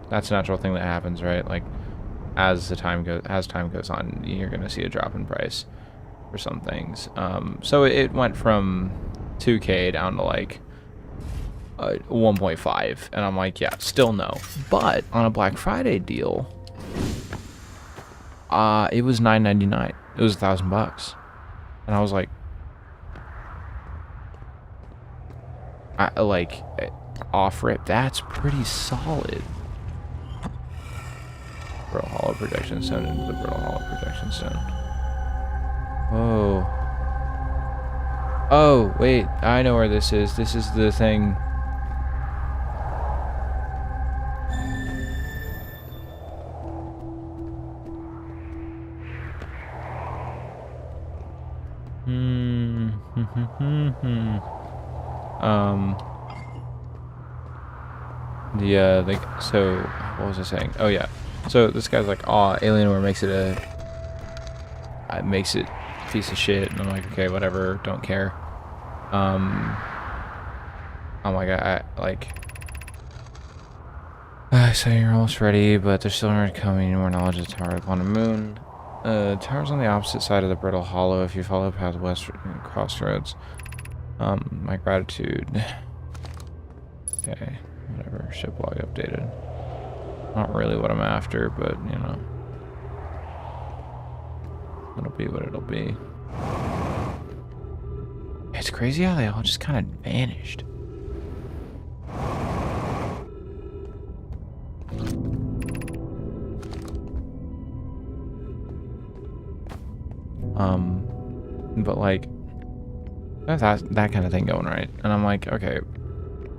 That's a natural thing that happens, right? Like, as time goes on, you're gonna see a drop in price for some things. So it went from $2K down to like 1.5, and I'm like, yeah, still no. But on a Black Friday deal, it was $9.99. It was $1,000, and I was like, off rip, that's pretty solid. Brittle Hollow Projection Stone into the Brittle Hollow Projection Stone. Oh. Oh, wait, I know where this is. This is the thing. So, what was I saying? Oh, yeah. So, this guy's like, oh, Alienware makes it a piece of shit. And I'm like, okay, whatever, don't care. I'm like, I say you're almost ready, but they're still not coming. More knowledge of the Tower of Quantum Moon. Tower's on the opposite side of the Brittle Hollow if you follow the path west crossroads. My gratitude. Okay, whatever. Ship log updated. Not really what I'm after, but you know, it'll be what it'll be. It's crazy how they all just kind of vanished. But like, that kind of thing going right, and I'm like, okay,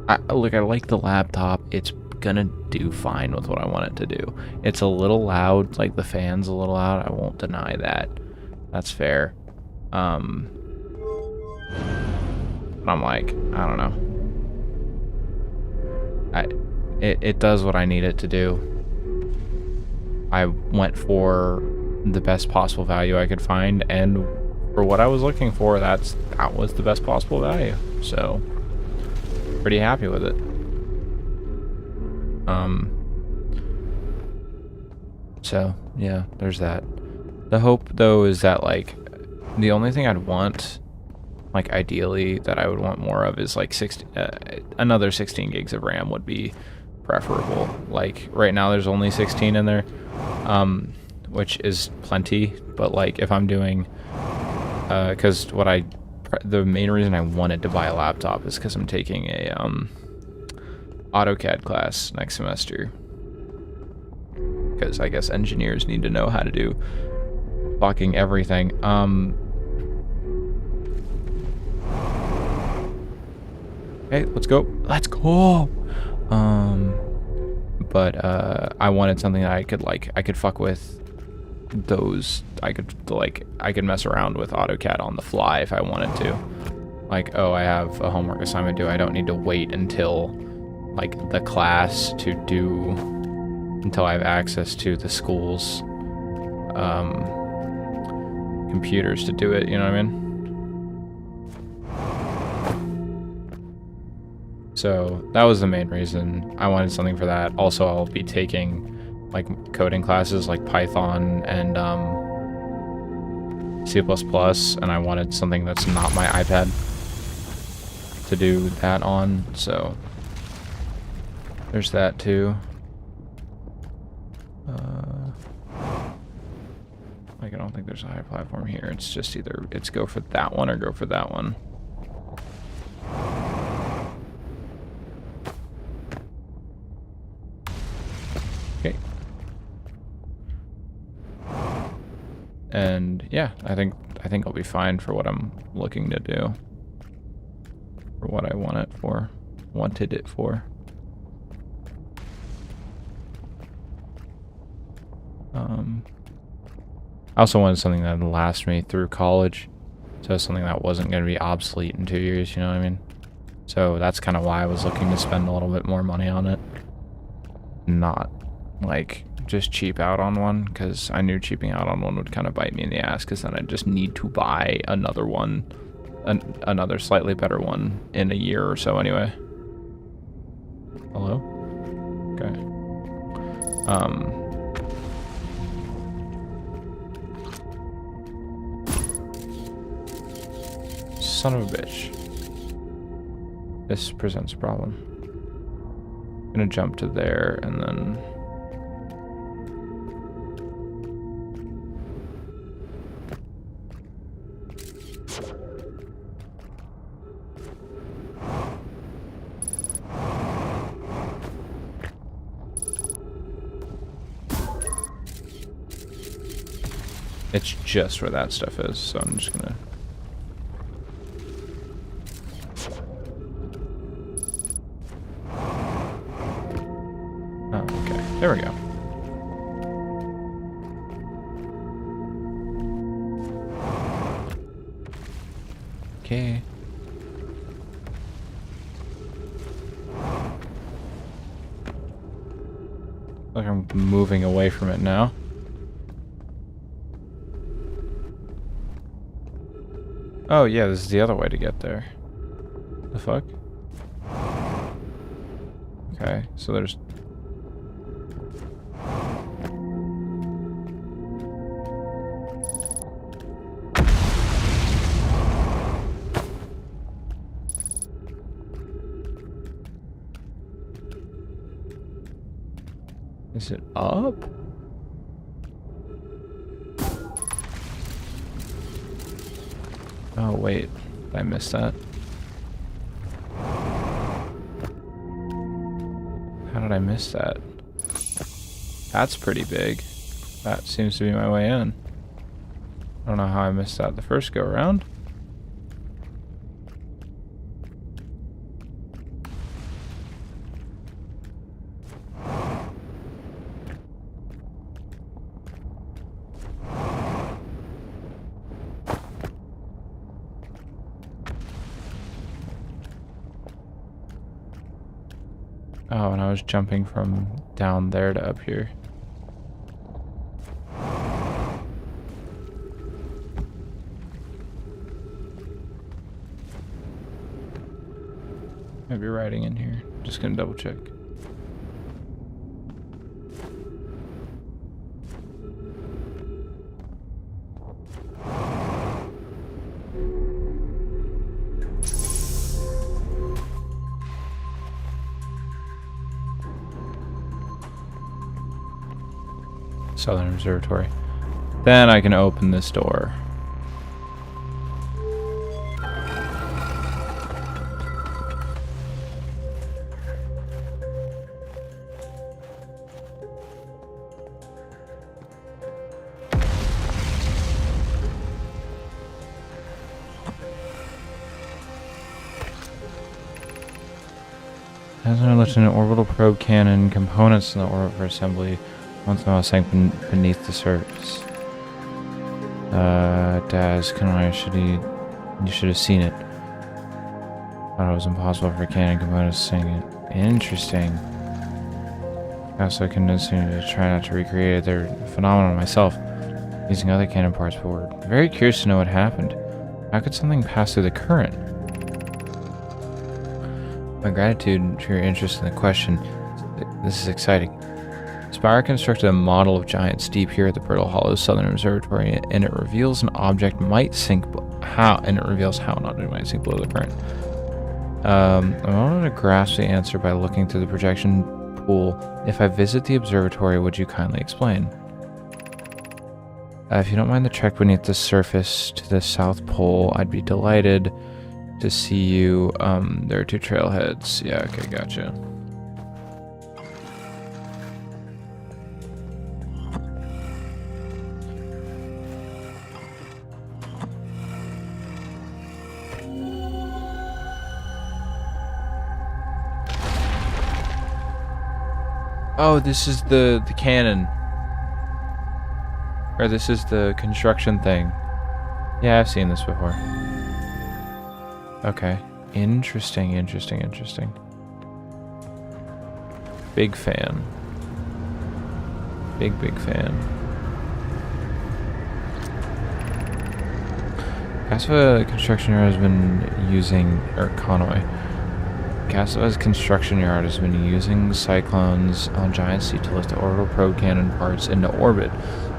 I like the laptop. It's gonna do fine with what I want it to do. It's a little loud, like the fan's a little loud. I won't deny that. That's fair. But I'm like, I don't know. It does what I need it to do. I went for the best possible value I could find, and for what I was looking for, that was the best possible value. So, pretty happy with it. So yeah, there's that. The hope though is that like the only thing I'd want, like ideally that I would want more of, is like another 16 gigs of RAM would be preferable. Like right now there's only 16 in there, which is plenty, but like if I'm doing because the main reason I wanted to buy a laptop is because I'm taking a AutoCAD class next semester, because I guess engineers need to know how to do fucking everything. Okay, let's go. But I wanted something that I could fuck with those. I could mess around with AutoCAD on the fly if I wanted to. Like, oh, I have a homework assignment due. I don't need to wait until like the class to do, until I have access to the school's computers to do it, you know what I mean? So that was the main reason I wanted something for that. Also, I'll be taking like coding classes like Python and C++, and I wanted something that's not my iPad to do that on, so there's that too. Like I don't think there's a high platform here. It's just either it's go for that one or go for that one. Okay. And yeah, I think I'll be fine for what I'm looking to do. For what I wanted it for. I also wanted something that would last me through college, so something that wasn't going to be obsolete in 2 years, you know what I mean? So that's kind of why I was looking to spend a little bit more money on it. Not, like, just cheap out on one, because I knew cheaping out on one would kind of bite me in the ass, because then I'd just need to buy another one, another slightly better one in a year or so anyway. Hello? Okay. Son of a bitch. this presents a problem. I'm gonna jump to there and then... It's just where that stuff is, so I'm just gonna... Oh, okay. There we go. Okay. Like I'm moving away from it now. Oh yeah, this is the other way to get there. The fuck? Okay, so there's... Is it up? Oh wait, I missed that. How did I miss that? That's pretty big. That seems to be my way in. I don't know how I missed that the first go around. Oh, and I was jumping from down there to up here. Maybe writing in here. Just gonna double check. Southern Observatory. Then I can open this door. As I looked in an orbital probe cannon, components in the orbit for assembly once in a while sank beneath the surface. Daz, you should have seen it. Thought it was impossible for cannon components to sink it. Interesting. Also convinced me to try not to recreate their phenomenon myself, using other cannon parts, but we're very curious to know what happened. How could something pass through the current? My gratitude for your interest in the question. This is exciting. Spire constructed a model of giants deep here at the Brittle Hollow Southern Observatory, and it reveals an object might sink how an object might sink below the current. I wanted to grasp the answer by looking through the projection pool. If I visit the observatory, would you kindly explain? If you don't mind the trek beneath the surface to the South Pole, I'd be delighted to see you. There are two trailheads. Yeah, okay, gotcha. Oh, this is the cannon. Or this is the construction thing. Yeah, I've seen this before. Okay. Interesting. Big fan. Big fan. Cassava Construction Yard has been using, or Conway. Cassava's construction yard has been using cyclones on Giant Sea to lift the orbital probe cannon parts into orbit,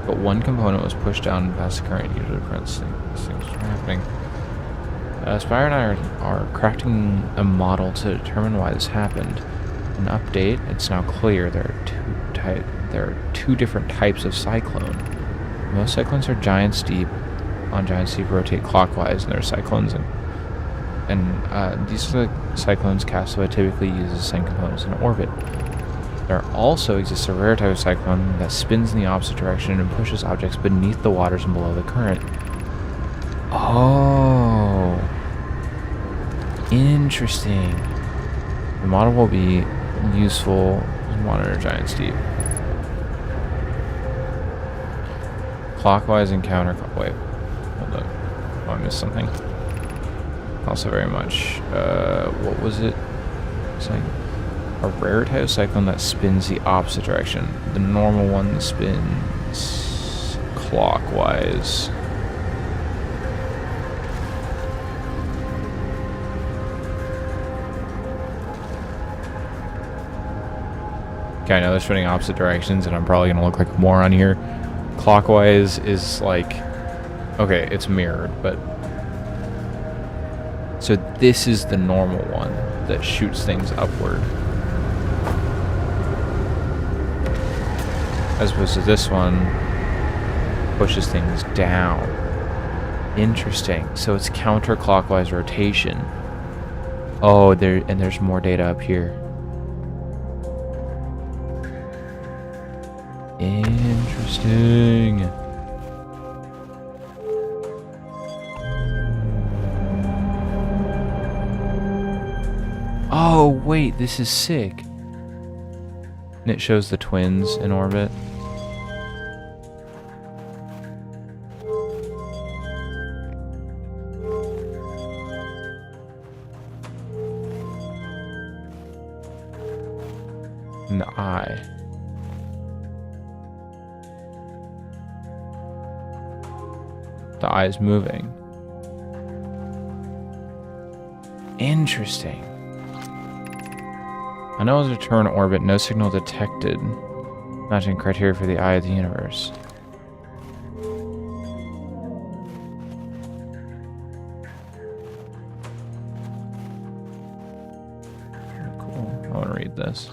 but one component was pushed down past the current due to the current things happening. Spire and I are crafting a model to determine why this happened. An update, it's now clear there are two different types of cyclone. Most cyclones are giant steep. On giant steep rotate clockwise, and there are cyclones and these are the cyclones Castaway typically uses the same components in orbit. There also exists a rare type of cyclone that spins in the opposite direction and pushes objects beneath the waters and below the current. Oh, interesting. The model will be useful to monitor giant steep. Clockwise and counterclockwise. Wait, hold up. Oh, I missed something. Also very much. What was it? It's like a rare type of cyclone that spins the opposite direction. The normal one spins clockwise. Okay, I know they're spinning opposite directions, and I'm probably going to look like a moron here. Clockwise is like... Okay, it's mirrored, but... So this is the normal one that shoots things upward. As opposed to this one, pushes things down. Interesting. So it's counterclockwise rotation. Oh, there's more data up here. Interesting. Oh, wait, this is sick. And it shows the twins in orbit. And the eye. The eye is moving. Interesting. I know as a return orbit, no signal detected, matching criteria for the eye of the universe. Cool. I want to read this.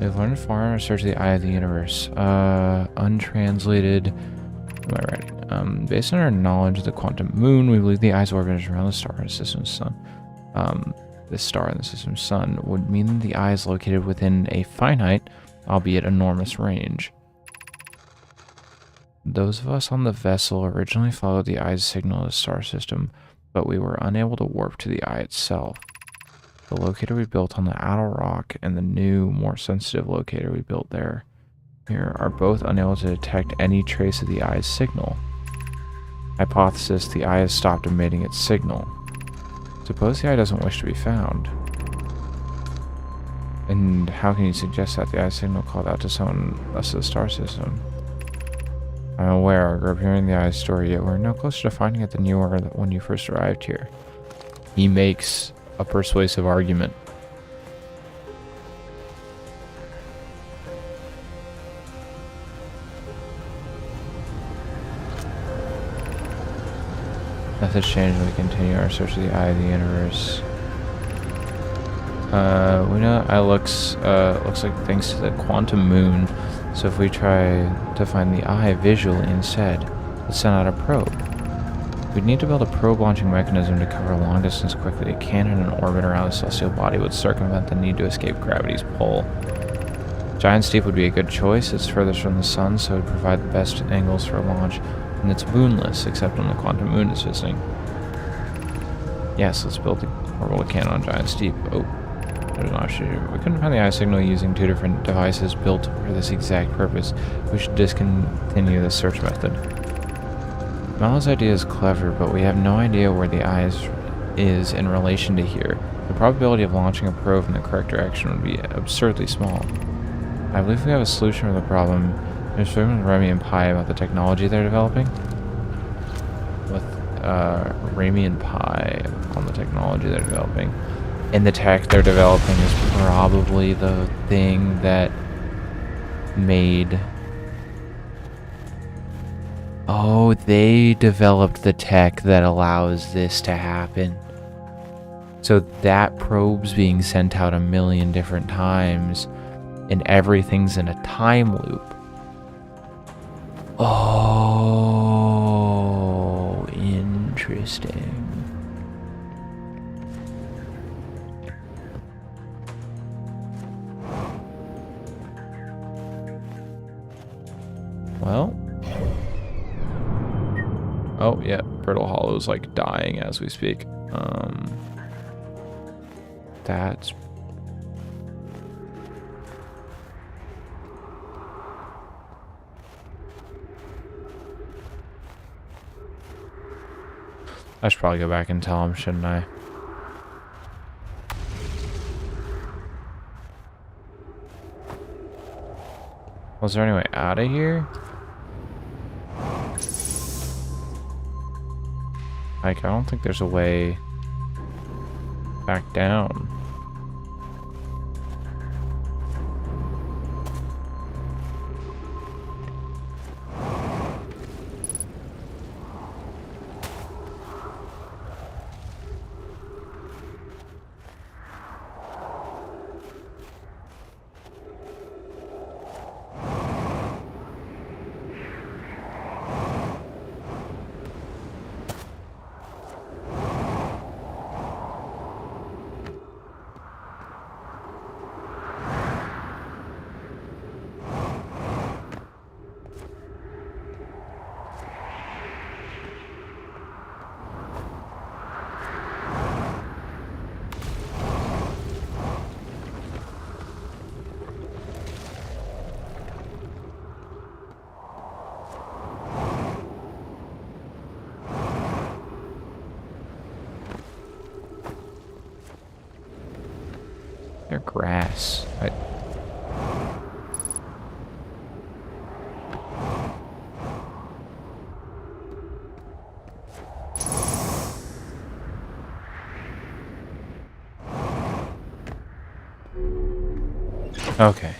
We've learned far in our search of the eye of the universe. Untranslated. What am I writing? Based on our knowledge of the quantum moon, we believe the eye's orbit is around the star in the system's sun. This star in the system's sun would mean that the eye is located within a finite, albeit enormous, range. Those of us on the vessel originally followed the eye's signal to the star system, but we were unable to warp to the eye itself. The locator we built on the Adel Rock and the new, more sensitive locator we built there here are both unable to detect any trace of the eye's signal. Hypothesis: the eye has stopped emitting its signal. Suppose the eye doesn't wish to be found. And how can you suggest that the eye signal called out to someone else of the star system? I'm aware I grew up hearing the eye's story, yet we're no closer to finding it than you were when you first arrived here. He makes a persuasive argument. Nothing's changed when we continue our search of the eye of the universe. We know eye looks like thanks to the quantum moon. So if we try to find the eye visually instead, let's send out a probe. We'd need to build a probe launching mechanism to cover a long distance quickly. A cannon in orbit around a celestial body would circumvent the need to escape gravity's pull. Giant Steep would be a good choice. It's furthest from the sun, so it would provide the best angles for launch. And it's moonless, except when the quantum moon is visiting. Yes, let's build the orbital cannon on Giant Steep. Oh, there's an option here. We couldn't find the eye signal using two different devices built for this exact purpose. We should discontinue the search method. Mal's idea is clever, but we have no idea where the eye is in relation to here. The probability of launching a probe in the correct direction would be absurdly small. I believe we have a solution for the problem. There's spoken with Remy and Pi about the technology they're developing. With Remy and Pi on the technology they're developing. And the tech they're developing is probably the thing that made Oh, they developed the tech that allows this to happen. So that probe's being sent out a million different times, and everything's in a time loop. Oh, interesting. Well. Oh, yeah, Brittle Hollow's like dying as we speak. That's... I should probably go back and tell him, shouldn't I? Was there any way out of here? Like, I don't think there's a way back down. They're grass. Okay.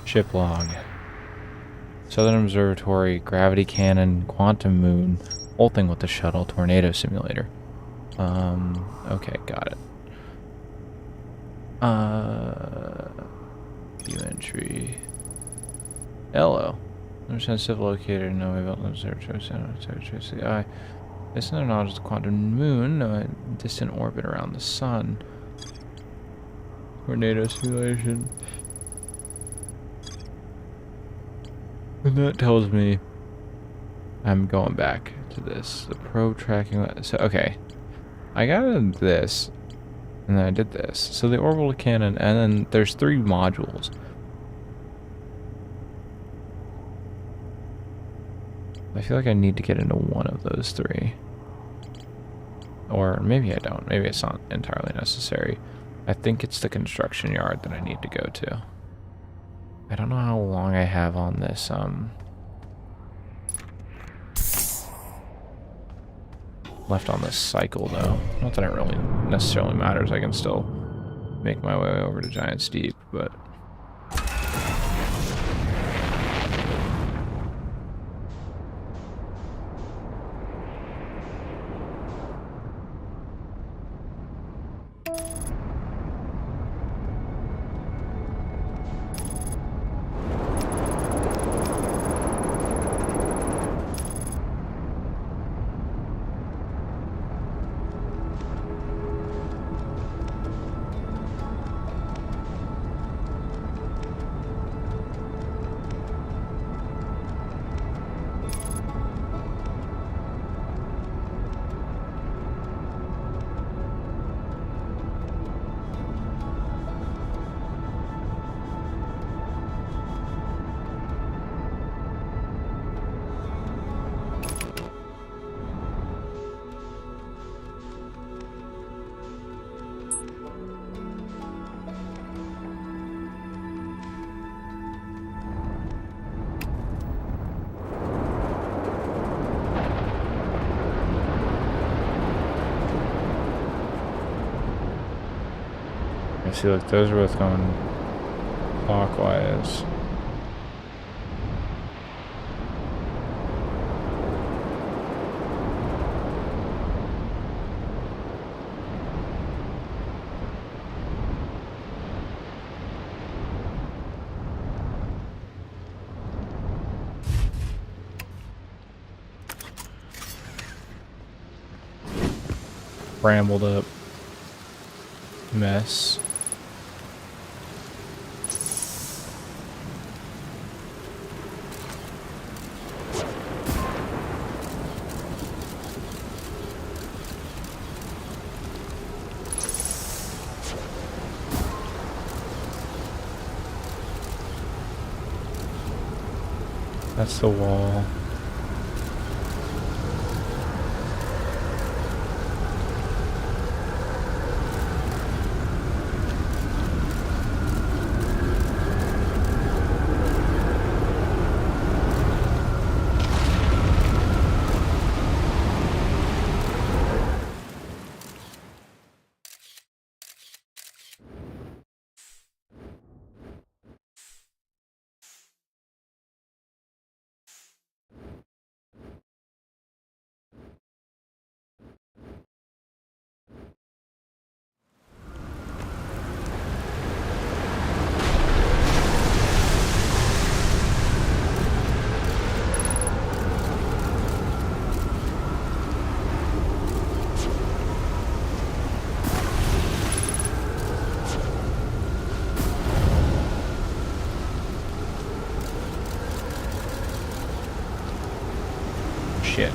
Ship log. Southern Observatory, gravity cannon, quantum moon, whole thing with the shuttle, tornado simulator. Okay, got it. View entry. Hello. Understand civil locator, no way about observatory center, trace the eye. This another knowledge of the quantum moon, no distant orbit around the sun. Tornado simulation. And that tells me I'm going back to this. The probe tracking. So, okay. I got this. And then I did this. So the orbital cannon, and then there's 3 modules. I feel like I need to get into one of those 3. Or maybe I don't. Maybe it's not entirely necessary. I think it's the construction yard that I need to go to. I don't know how long I have on this, left on this cycle, though. Not that it really necessarily matters. I can still make my way over to Giant's Deep, but... See, look, those are both going clockwise. brambled up mess. That's the wall. Shit.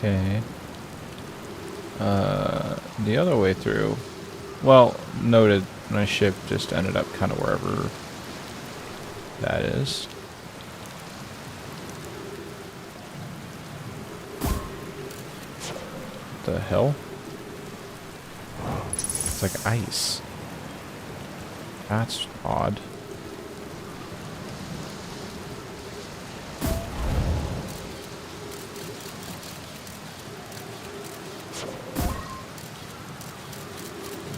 Okay. The other way through. Well, noted, my ship just ended up kind of wherever that is. What the hell? It's like ice. That's odd.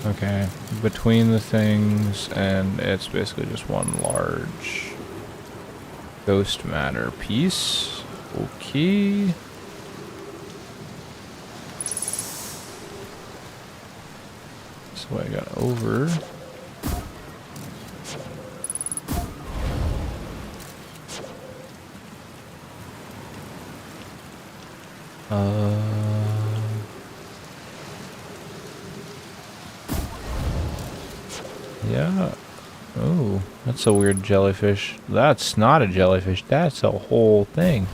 Okay, between the things, and it's basically just one large ghost matter piece. Okay. So I got over. Yeah. Oh, that's a weird jellyfish. That's not a jellyfish. That's a whole thing.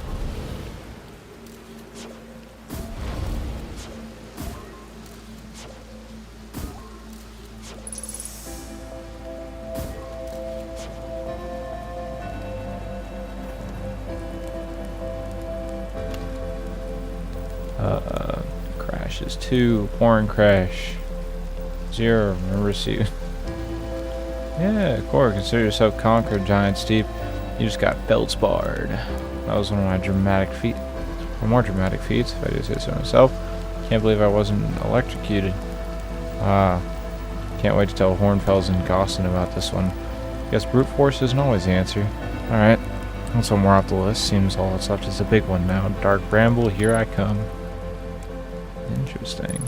Crashes 2. Pouring crash. 0. Remember see. Yeah, Cora, consider yourself conquered, Giant Steep. You just got feldsparred. That was one of my dramatic feats. One more dramatic feats, if I do say so myself. Can't believe I wasn't electrocuted. Can't wait to tell Hornfels and Gostin about this one. Guess brute force isn't always the answer. Alright, that's one more off the list. Seems all that's left is a big one now. Dark Bramble, here I come. Interesting.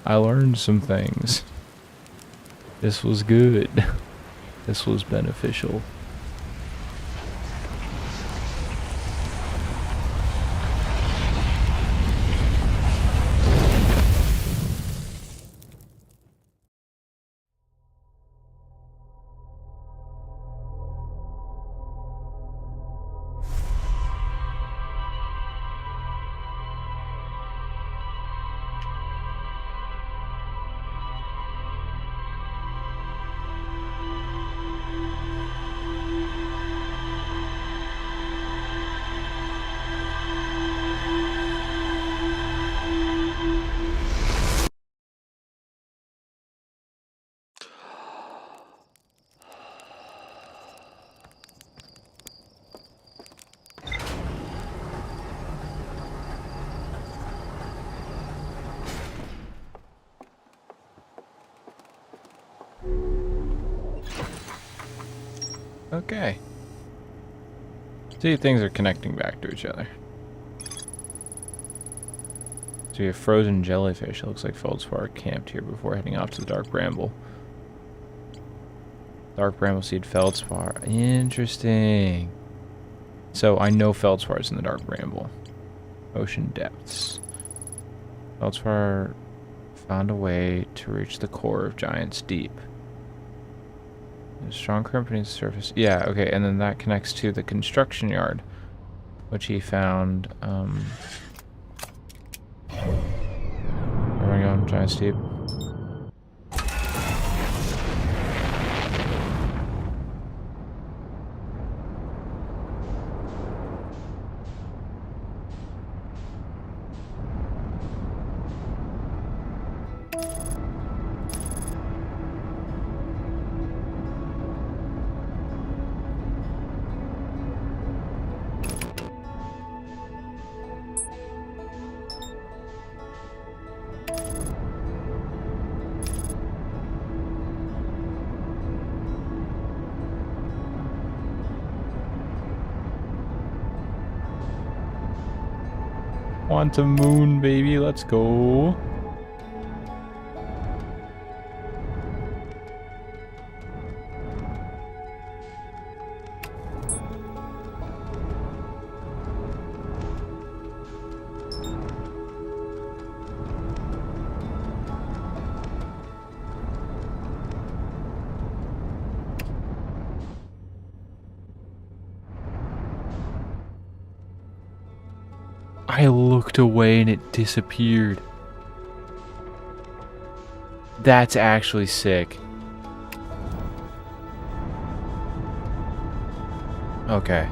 I learned some things. This was good. This was beneficial. Okay. See, things are connecting back to each other. So you have frozen jellyfish. It looks like Feldspar camped here before heading off to the Dark Bramble. Dark Bramble seed Feldspar. Interesting. So I know Feldspar is in the Dark Bramble. Ocean depths. Feldspar found a way to reach the core of Giant's Deep. There's strong current beneath the surface. Yeah, okay, and then that connects to the construction yard, which he found. Where are we going? Giant's Deep. Quantum Moon, baby, let's go. I looked away and it disappeared. That's actually sick. Okay.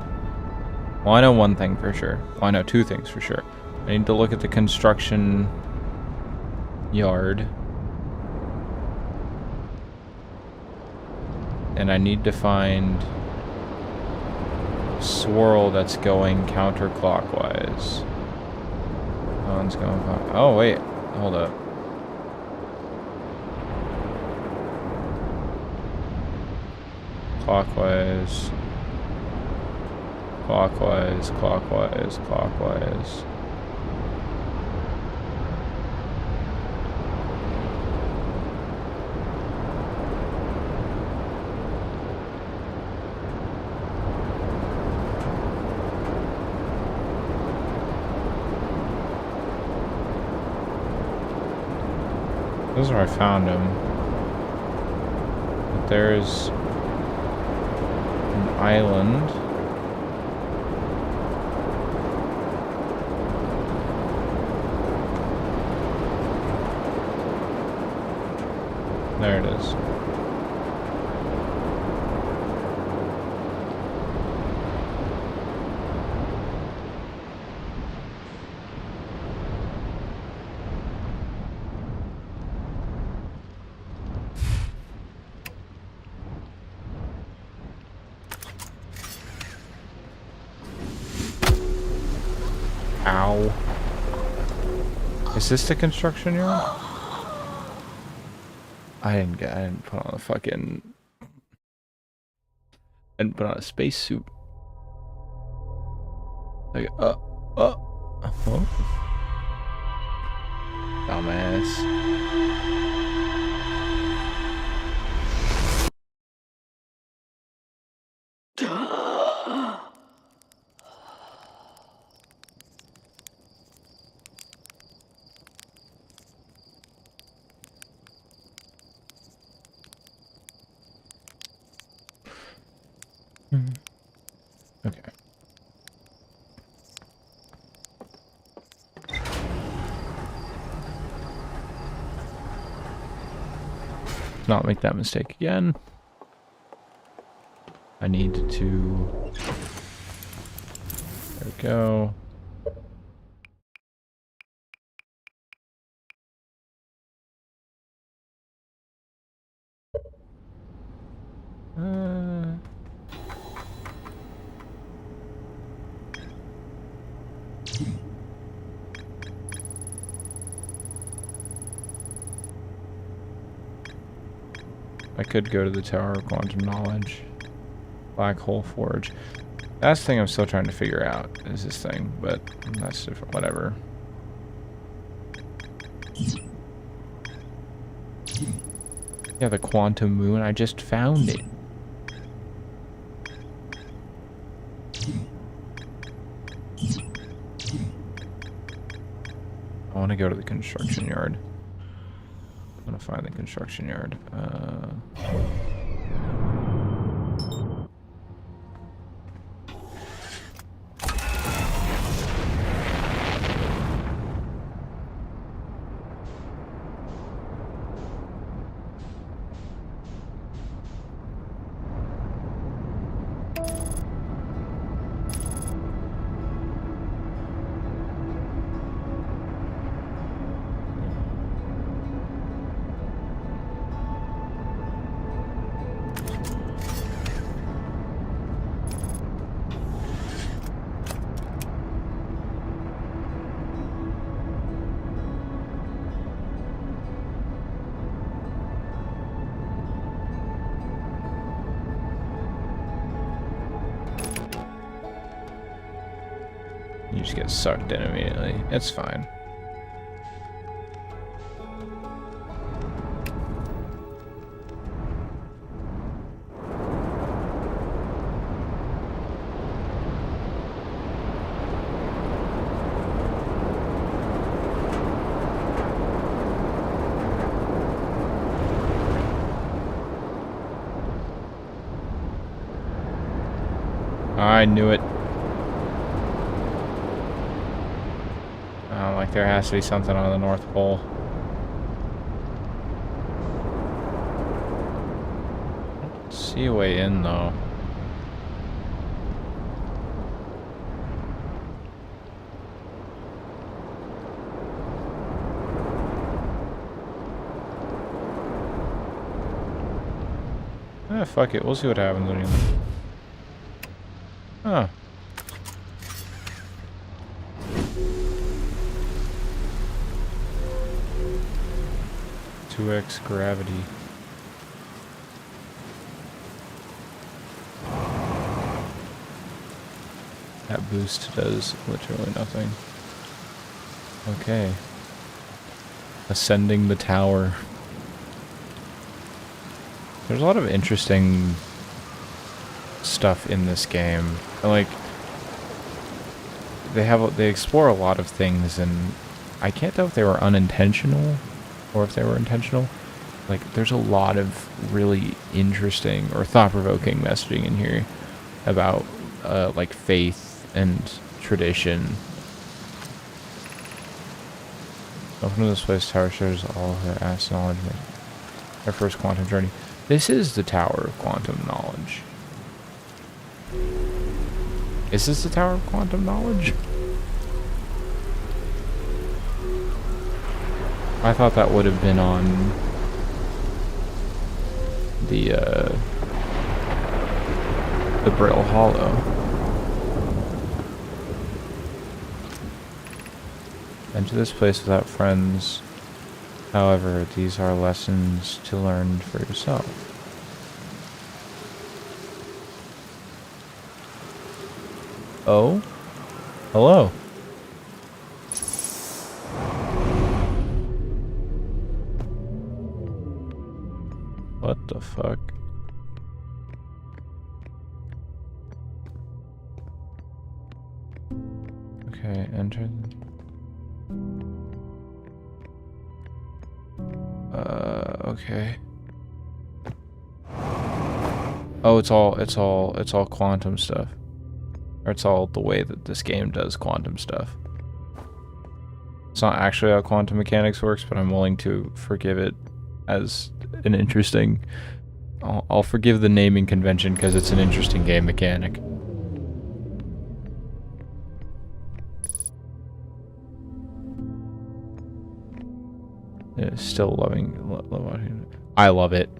Well, I know one thing for sure. Well, I know two things for sure. I need to look at the construction yard. And I need to find swirl that's going counterclockwise. That one's going. Oh wait, hold up. Clockwise. Clockwise, clockwise, clockwise. This is where I found him. But there's an island. There it is. Ow. Is this the construction yard? I didn't put on a fucking... I didn't put on a spacesuit. Like, oh. Dumbass. Okay. Not make that mistake again. I need to... There we go. I could go to the Tower of Quantum Knowledge. Black Hole Forge. That's the thing I'm still trying to figure out, is this thing, but that's different, whatever. Yeah, the Quantum Moon, I just found it. I want to go to the construction yard. I want to find the construction yard. You just get sucked in immediately. It's fine. I knew it. Like there has to be something on the North Pole. See a way in though. Fuck it. We'll see what happens anyway. Huh. 2x gravity. That boost does literally nothing. Okay. Ascending the tower. There's a lot of interesting stuff in this game. Like, they explore a lot of things, and I can't tell if they were unintentional or if they were intentional. Like, there's a lot of really interesting or thought-provoking messaging in here about like faith and tradition. Welcome to this place. Tower shares all her ass knowledge. Our first quantum journey. This is the Tower of Quantum Knowledge. Is this the Tower of Quantum Knowledge? I thought that would have been on the Brittle Hollow. Enter this place without friends. However, these are lessons to learn for yourself. Oh? Hello. What the fuck? Okay, enter. Okay. Oh, it's all quantum stuff. Or it's all the way that this game does quantum stuff. It's not actually how quantum mechanics works, but I'm willing to forgive it as an interesting... I'll forgive the naming convention because it's an interesting game mechanic. Yeah, still loving... I love it.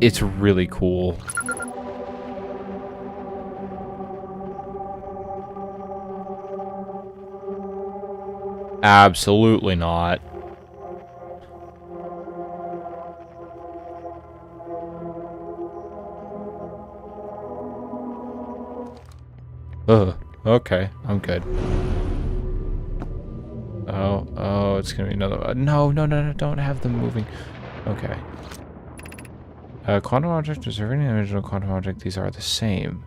It's really cool. Absolutely not. Ugh. Okay, I'm good. Oh, it's gonna be another... No, don't have them moving. Okay. Quantum object, observing the original quantum object, these are the same.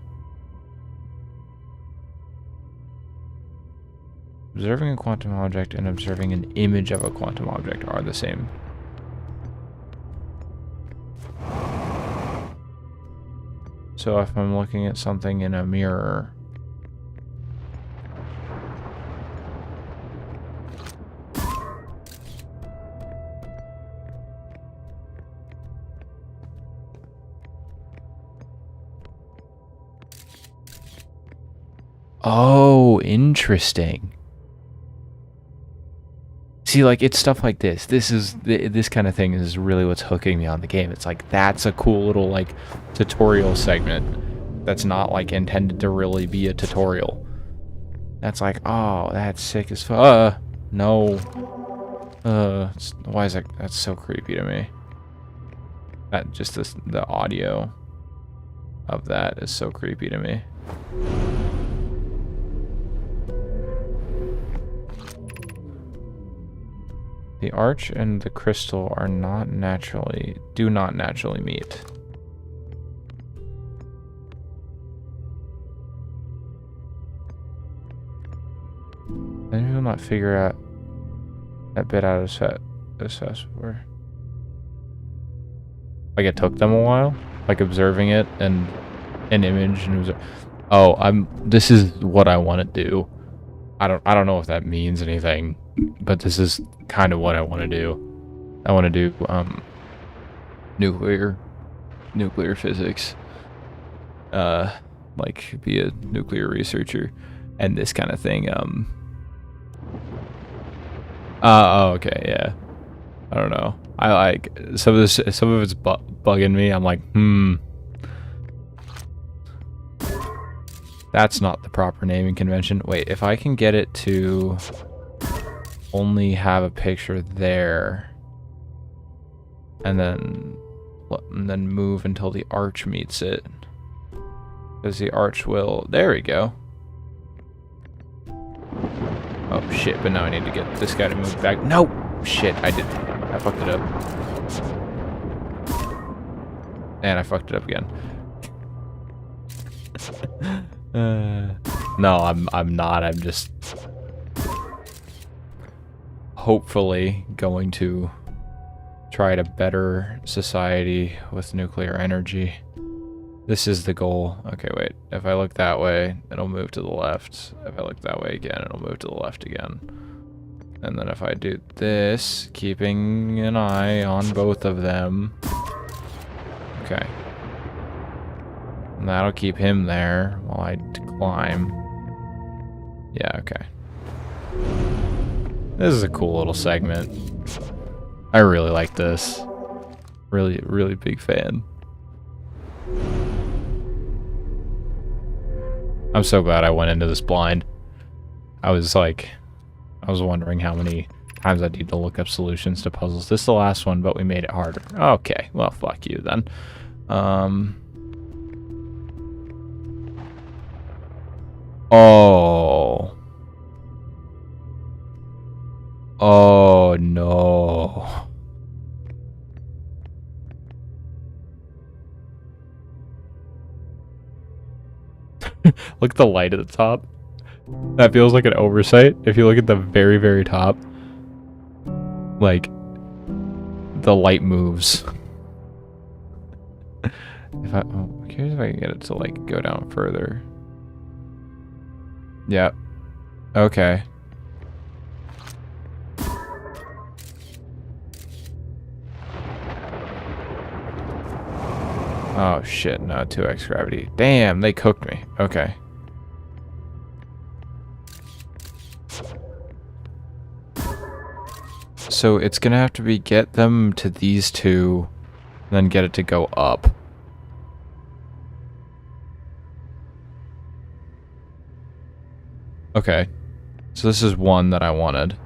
Observing a quantum object and observing an image of a quantum object are the same. So if I'm looking at something in a mirror... Oh, interesting. See, like, it's stuff like this. This kind of thing is really what's hooking me on the game. It's like, that's a cool little, like, tutorial segment that's not, like, intended to really be a tutorial. That's like, oh, that's sick as fuck. No. Why is that? That's so creepy to me. That, just the audio of that is so creepy to me. The arch and the crystal are do not naturally meet. I will not figure out that bit out of assess before. Like it took them a while, like observing it and an image and this is what I want to do. I don't know if that means anything, but this is kind of what I want to do. I want to do nuclear physics. Like be a nuclear researcher and this kind of thing. Oh, okay, yeah. I don't know. I like some of it's bugging me. I'm like, That's not the proper naming convention. Wait, if I can get it to only have a picture there, and then move until the arch meets it, because the arch will. There we go. Oh shit! But now I need to get this guy to move back. No, shit! I fucked it up, and I fucked it up again. No, I'm not. I'm just hopefully going to try to better society with nuclear energy. This is the goal. Okay, wait. If I look that way, it'll move to the left. If I look that way again, it'll move to the left again. And then if I do this, keeping an eye on both of them. Okay. And that'll keep him there while I climb. Yeah, okay. This is a cool little segment. I really like this. Really, really big fan. I'm so glad I went into this blind. I was wondering how many times I'd need to look up solutions to puzzles. This is the last one, but we made it harder. Okay, well, fuck you then. Oh. Oh no. Look at the light at the top. That feels like an oversight. If you look at the very, very top, like, the light moves. I'm curious if I can get it to, like, go down further. Yep. Okay. Oh shit, no, 2x gravity. Damn, they cooked me. Okay. So it's gonna have to be get them to these two, and then get it to go up. Okay. So this is one that I wanted.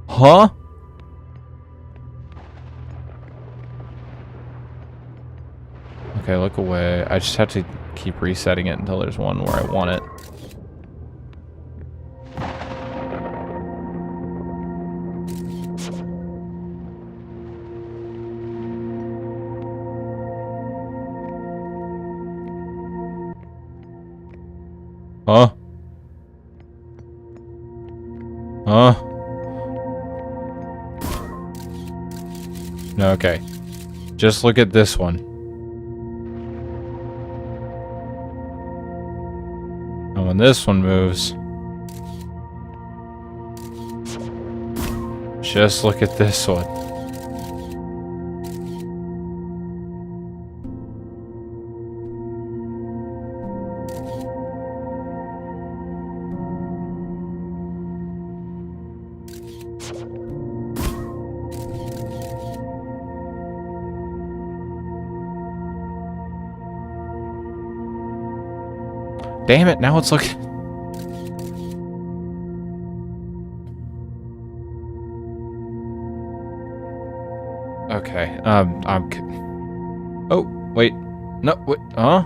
Huh? Okay, look away. I just have to keep resetting it until there's one where I want it. Huh? Huh? No, okay. Just look at this one. And when this one moves, just look at this one. Damn it, now it's looking... Okay, oh, wait. No, wait, huh?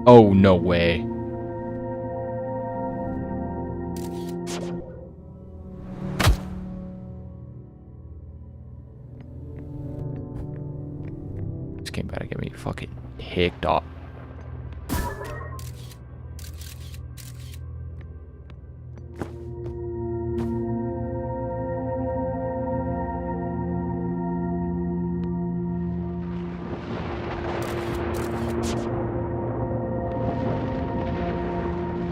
Oh, no way. This game better get me fucking hicked off.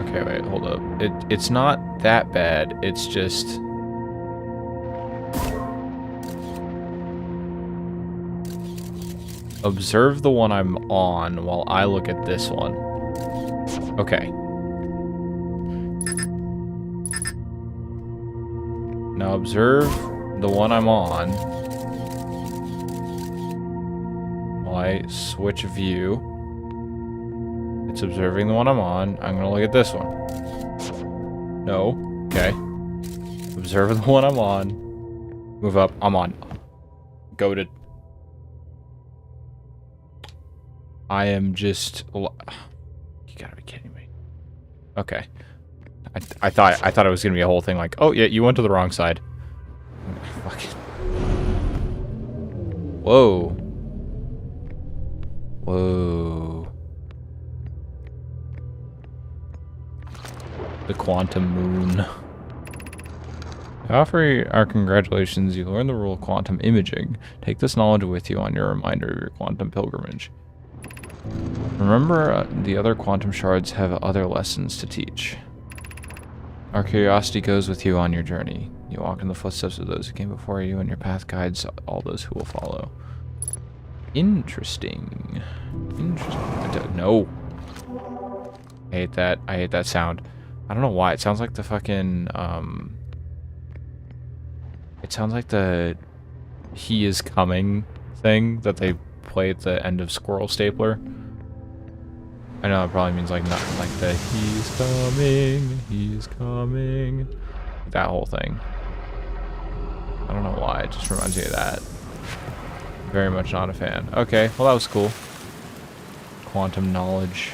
Okay, wait, hold up. It's not that bad. It's just... Observe the one I'm on while I look at this one. Okay. Now observe the one I'm on while I switch view. It's observing the one I'm on. I'm gonna look at this one. No. Okay. Observe the one I'm on. Move up. I'm on. Go to... I am just... You gotta be kidding me. Okay. I thought it was gonna be a whole thing like, oh yeah, you went to the wrong side. Fucking... Whoa. Whoa. The quantum moon. I offer our congratulations. You learned the rule of quantum imaging. Take this knowledge with you on your reminder of your quantum pilgrimage. Remember, the other quantum shards have other lessons to teach. Our curiosity goes with you on your journey. You walk in the footsteps of those who came before you, and your path guides all those who will follow. Interesting. Interesting. No. I hate that. I hate that sound. I don't know why. It sounds like the fucking, it sounds like the "He is coming" thing that they play at the end of Squirrel Stapler. I know it probably means like nothing like the he's coming, that whole thing. I don't know why, it just reminds me of that. Very much not a fan. Okay, well that was cool. Quantum knowledge.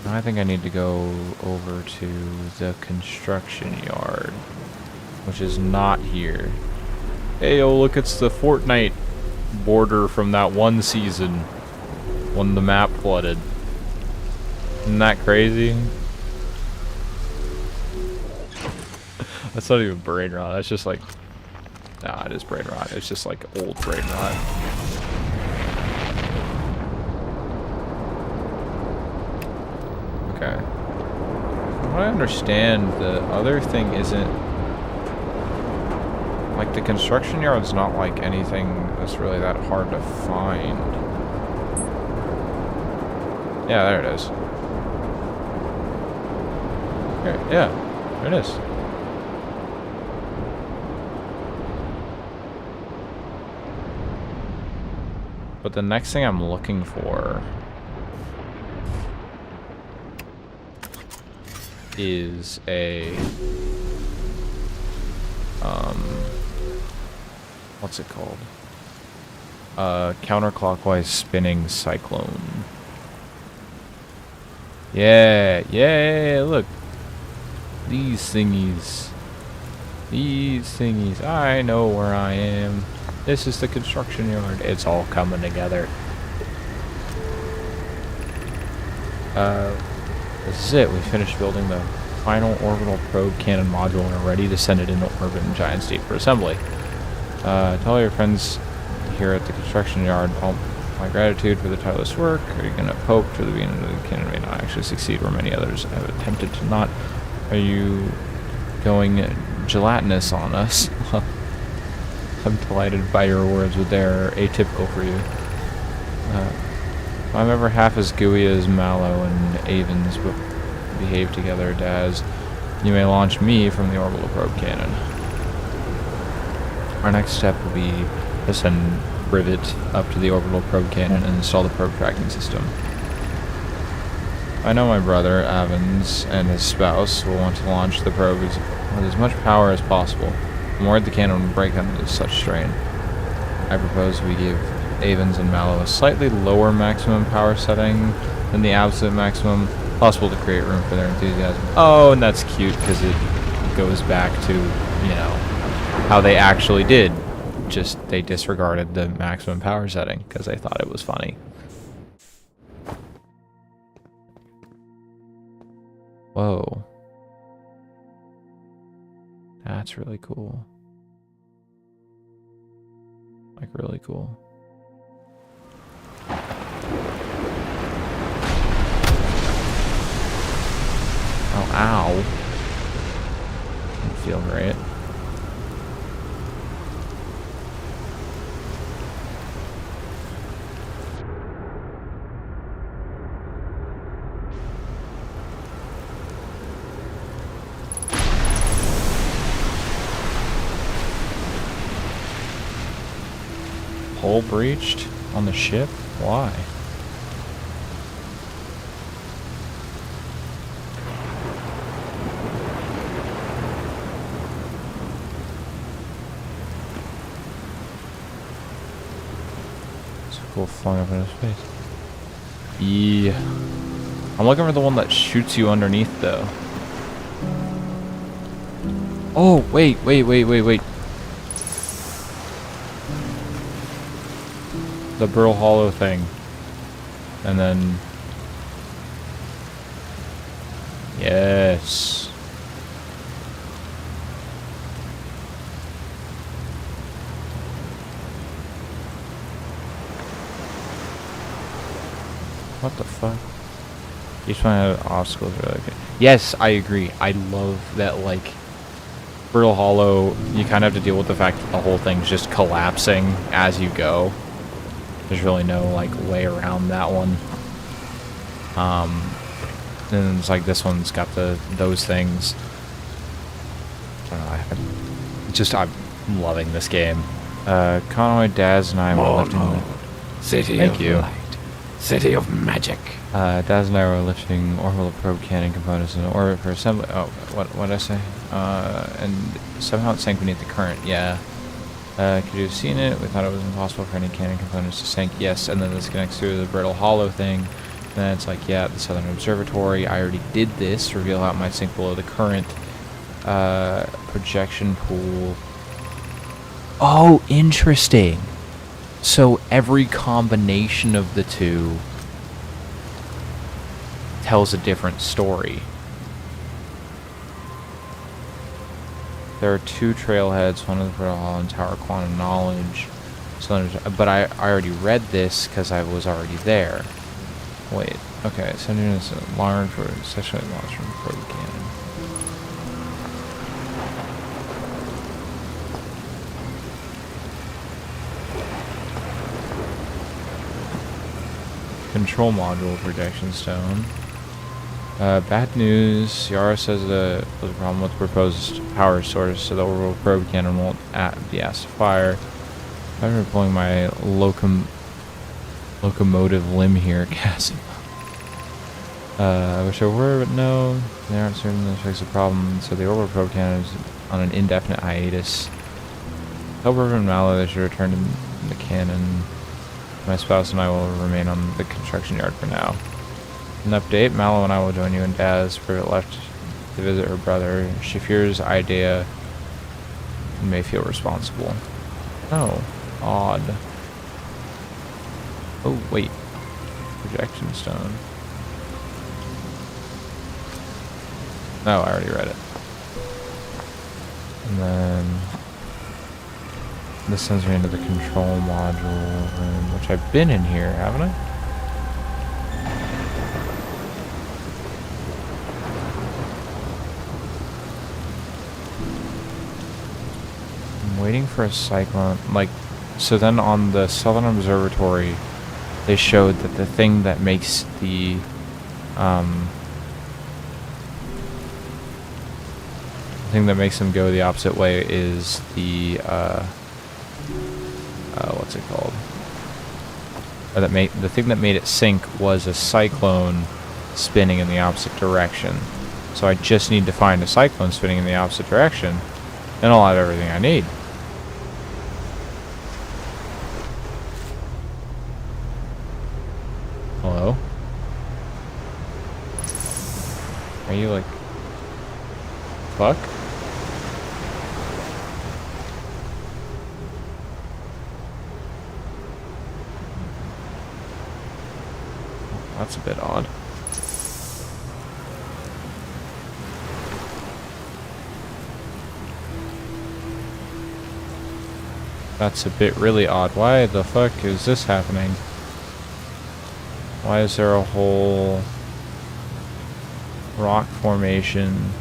I think I need to go over to the construction yard, which is not here. Hey, oh look, it's the Fortnite border from that one season when the map flooded. Isn't that crazy? That's not even brain rot. That's just like, nah, it is brain rot. It's just like old brain rot. Okay. From what I understand, the other thing isn't like the construction yard's not like anything that's really that hard to find. Yeah, there it is. Okay, yeah, there it is. But the next thing I'm looking for is a what's it called? Counterclockwise spinning cyclone. Yeah, yeah, look. These thingies. These thingies. I know where I am. This is the construction yard. It's all coming together. This is it. We finished building the final orbital probe cannon module and are ready to send it into orbit in Giant Steep for assembly. Tell all your friends here at the construction yard all my gratitude for the tireless work. Are you going to poke to the beginning of the cannon may not actually succeed where many others have attempted to not? Are you going gelatinous on us? I'm delighted by your words, but they're atypical for you. If I'm ever half as gooey as Mallow and Avens behave together, Daz, you may launch me from the orbital probe cannon. Our next step will be to send Rivet up to the orbital probe cannon and install the probe tracking system. I know my brother, Avens, and his spouse will want to launch the probe with as much power as possible. I'm worried the cannon will break under such strain. I propose we give Avens and Mallow a slightly lower maximum power setting than the absolute maximum, possible to create room for their enthusiasm. Oh, and that's cute because it goes back to, you know, how they actually did. Just they disregarded the maximum power setting because they thought it was funny. Whoa. That's really cool. Like, really cool. Oh, ow. Didn't feel great. Hole breached on the ship? Why? It's cool flung up into space. Yeah. I'm looking for the one that shoots you underneath though. Oh, wait. The Burl Hollow thing. And then... Yes. What the fuck? Each one had obstacles really good. Yes, I agree. I love that, like, Burl Hollow, you kind of have to deal with the fact that the whole thing's just collapsing as you go. There's really no, like, way around that one. And it's like this one's got those things. I don't know, I'm loving this game. Conway, Daz, and I were lifting the... City of light. City of magic. Daz and I were lifting orbital probe cannon components in orbit for assembly. Oh, what did I say? And somehow it sank beneath the current. Yeah. Could you have seen it? We thought it was impossible for any cannon components to sink. Yes, and then this connects through the Brittle Hollow thing. Then it's like, yeah, the Southern Observatory. I already did this. Reveal how it might sink below the current. Projection pool. Oh, interesting. So every combination of the two tells a different story. There are 2 trailheads, one of the Hall and Tower Quantum Knowledge. So, but I already read this because I was already there. Wait, okay, sending us a large or sexually launched from probe cannon. Control module projection stone. Bad news. Yara says there's a problem with the proposed power source, so the orbital probe cannon won't be asked to fire. I'm pulling my locomotive limb here, Cassie. I wish I were, but no. They aren't certain this fixes the problem, so the orbital probe cannon is on an indefinite hiatus. Helper and Mallow, they should return to the cannon. My spouse and I will remain on the construction yard for now. An update, Mallow and I will join you and Daz. Privet left to visit her brother. She fears Idea and may feel responsible. Oh, odd. Oh, wait. Projection stone. No, I already read it. And then this sends me into the control module room, which I've been in here, haven't I? I'm waiting for a cyclone. Like, so then on the Southern Observatory, they showed that the thing that makes the thing that makes them go the opposite way is the what's it called? Or the thing that made it sink was a cyclone spinning in the opposite direction. So I just need to find a cyclone spinning in the opposite direction, and I'll have everything I need. Hello? Are you like... fuck? That's a bit odd. That's a bit really odd. Why the fuck is this happening? Why is there a whole rock formation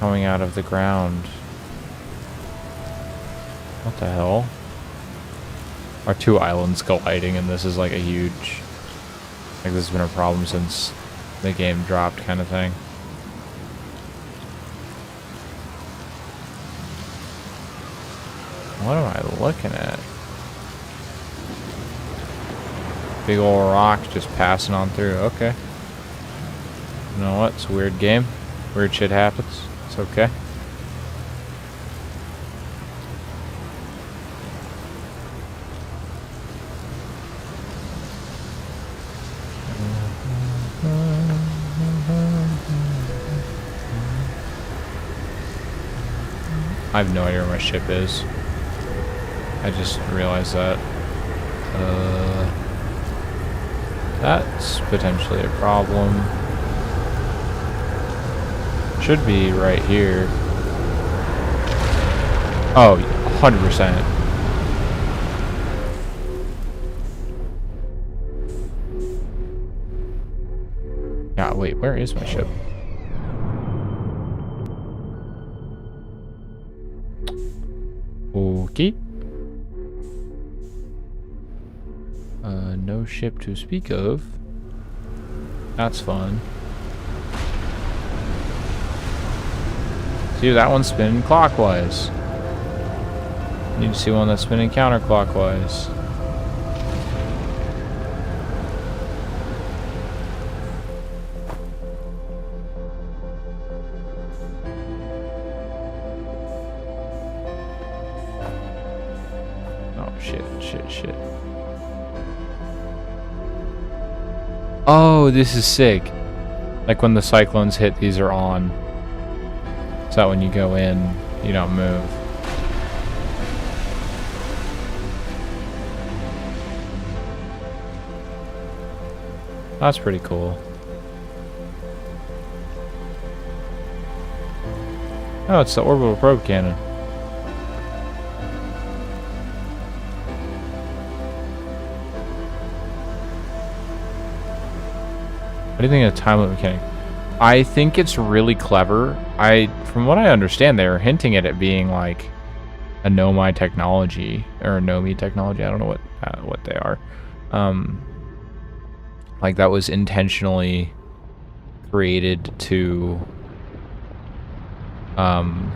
coming out of the ground? What the hell? Are 2 islands colliding and this is like a huge... like this has been a problem since the game dropped kind of thing. What am I looking at? Big ol' rock just passing on through. Okay. You know what? It's a weird game. Weird shit happens. It's okay. I have no idea where my ship is. I just realized that. That's potentially a problem. Should be right here. Oh, 100%. Yeah, wait, where is my ship? Okay. No ship to speak of. That's fun. See, that one's spinning clockwise. Need to see one that's spinning counterclockwise. Oh, shit. Oh, this is sick. Like when the cyclones hit, these are on. So that when you go in, you don't move. That's pretty cool. Oh, it's the orbital probe cannon. What do you think of the time limit mechanic? I think it's really clever. From what I understand, they're hinting at it being like a Nomai technology or a Nomi technology. I don't know what they are. Like that was intentionally created to oh,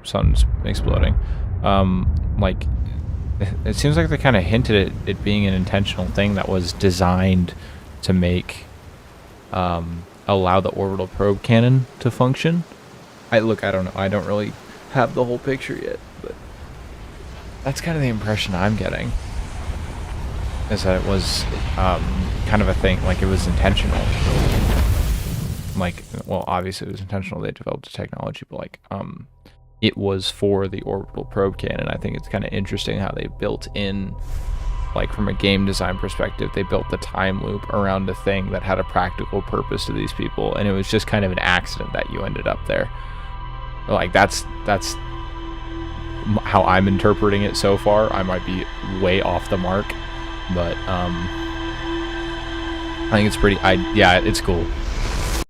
sun's exploding. Like it seems like they kind of hinted at it being an intentional thing that was designed to make allow the orbital probe cannon to function. I don't know. I don't really have the whole picture yet, but that's kind of the impression I'm getting. Is that it was kind of a thing, like it was intentional. Like, well, obviously it was intentional. They developed the technology, but like, it was for the orbital probe cannon. I think it's kind of interesting how they built in, like from a game design perspective, they built the time loop around a thing that had a practical purpose to these people, and it was just kind of an accident that you ended up there. Like that's how I'm interpreting it so far. I might be way off the mark, but I think it's pretty. Yeah, it's cool.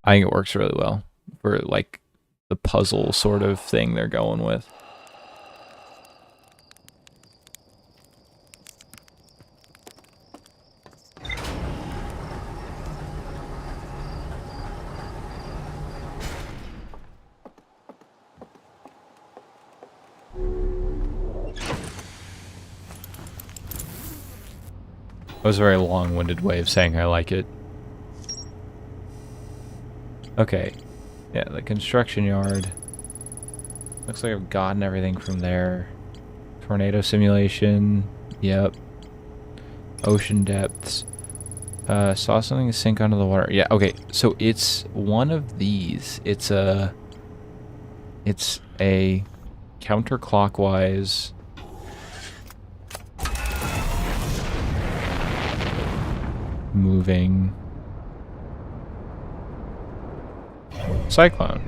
I think it works really well for like the puzzle sort of thing they're going with. That was a very long-winded way of saying I like it. Okay. Yeah, the construction yard. Looks like I've gotten everything from there. Tornado simulation. Yep. Ocean depths. Saw something sink under the water. Yeah, okay. So it's one of these. It's a counterclockwise moving cyclone.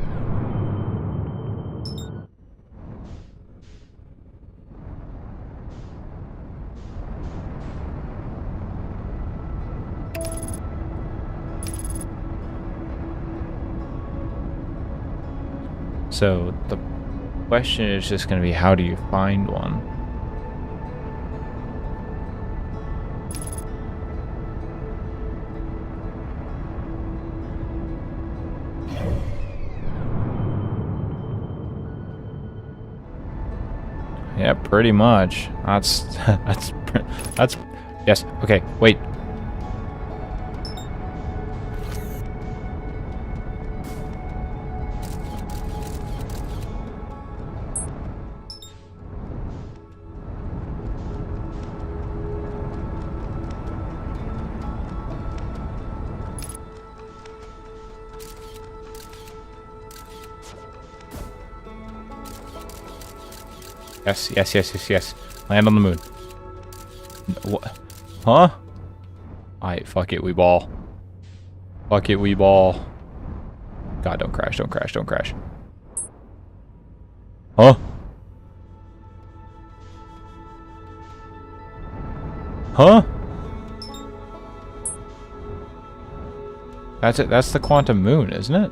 So the question is just going to be, how do you find one? Yeah, pretty much. That's yes. Okay, wait. Yes, yes, yes, yes, yes. Land on the moon. What? Huh? Alright, fuck it, we ball. Fuck it, we ball. God, don't crash, don't crash, don't crash. Huh? Huh? That's it, that's the quantum moon, isn't it?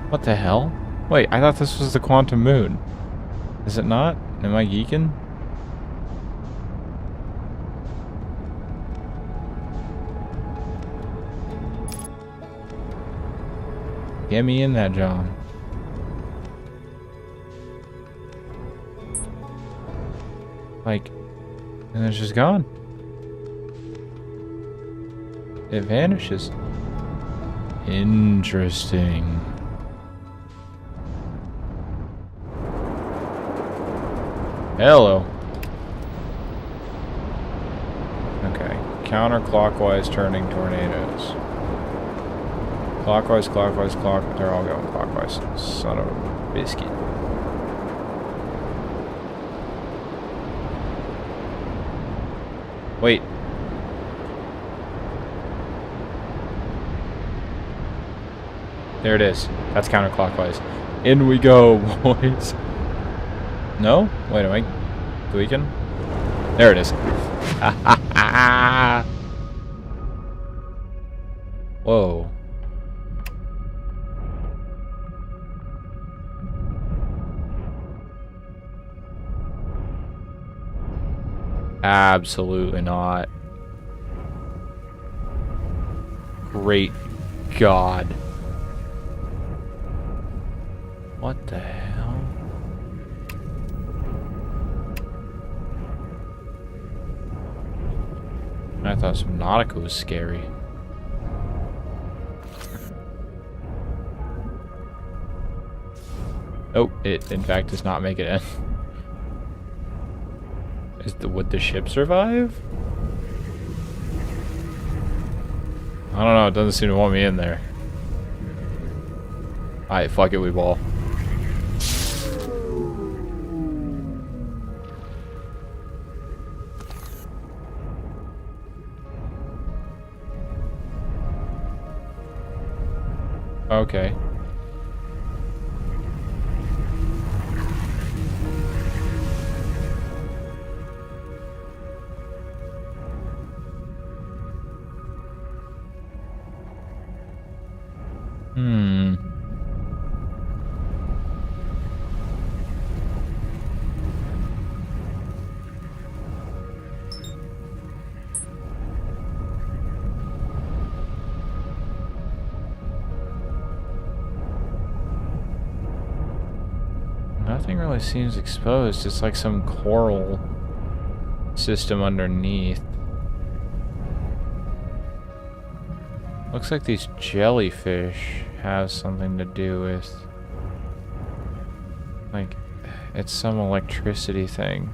What the hell? Wait, I thought this was the quantum moon. Is it not? Am I geeking? Get me in that, John. Like, and it's just gone. It vanishes. Interesting. Hello. Okay. Counterclockwise turning tornadoes. Clockwise, clockwise, clock. They're all going clockwise. Son of a biscuit. Wait. There it is. That's counterclockwise. In we go, boys. No? Wait, am I tweaking? There it is. Whoa. Absolutely not. Great God. What the hell? I thought Subnautica was scary. Oh, it in fact does not make it in. Would the ship survive? I don't know, it doesn't seem to want me in there. Alright, fuck it, we ball. Okay. Nothing really seems exposed. It's like some coral system underneath. Looks like these jellyfish have something to do with, like, it's some electricity thing.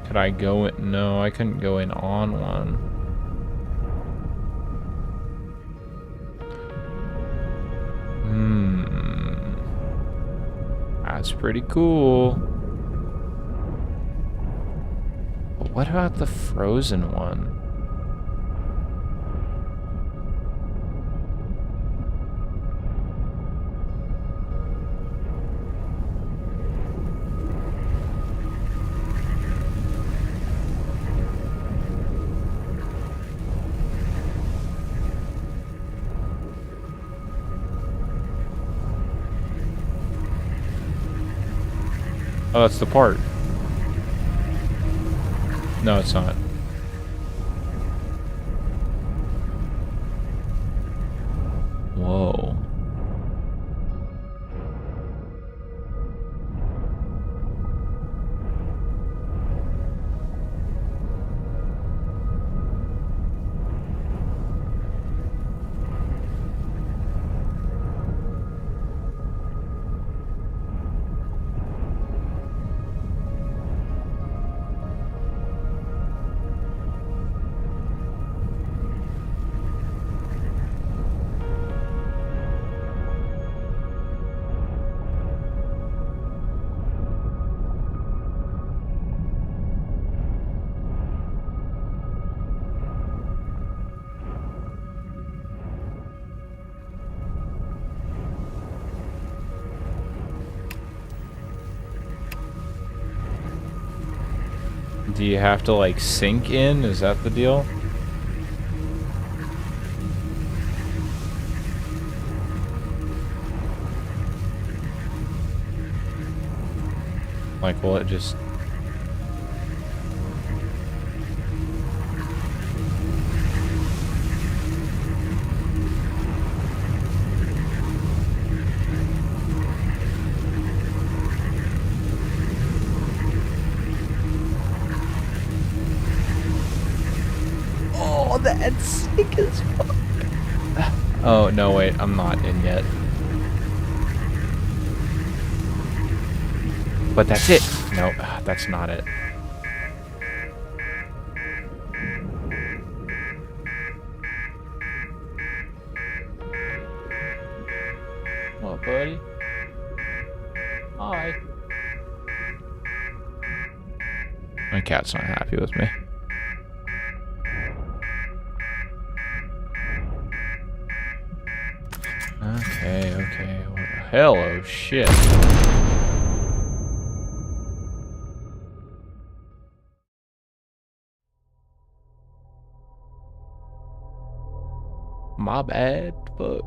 Could I go in? No, I couldn't go in on one. That's pretty cool. But what about the frozen one? Oh, that's the part. No, it's not. Whoa. Do you have to, like, sink in? Is that the deal? Like, will it just... Oh, that's sick as fuck. Oh, no, wait, I'm not in yet. But that's it. No, that's not it. What, buddy? Hi. My cat's not happy with me. Okay, okay. What the hell? Oh, shit. My bad, but...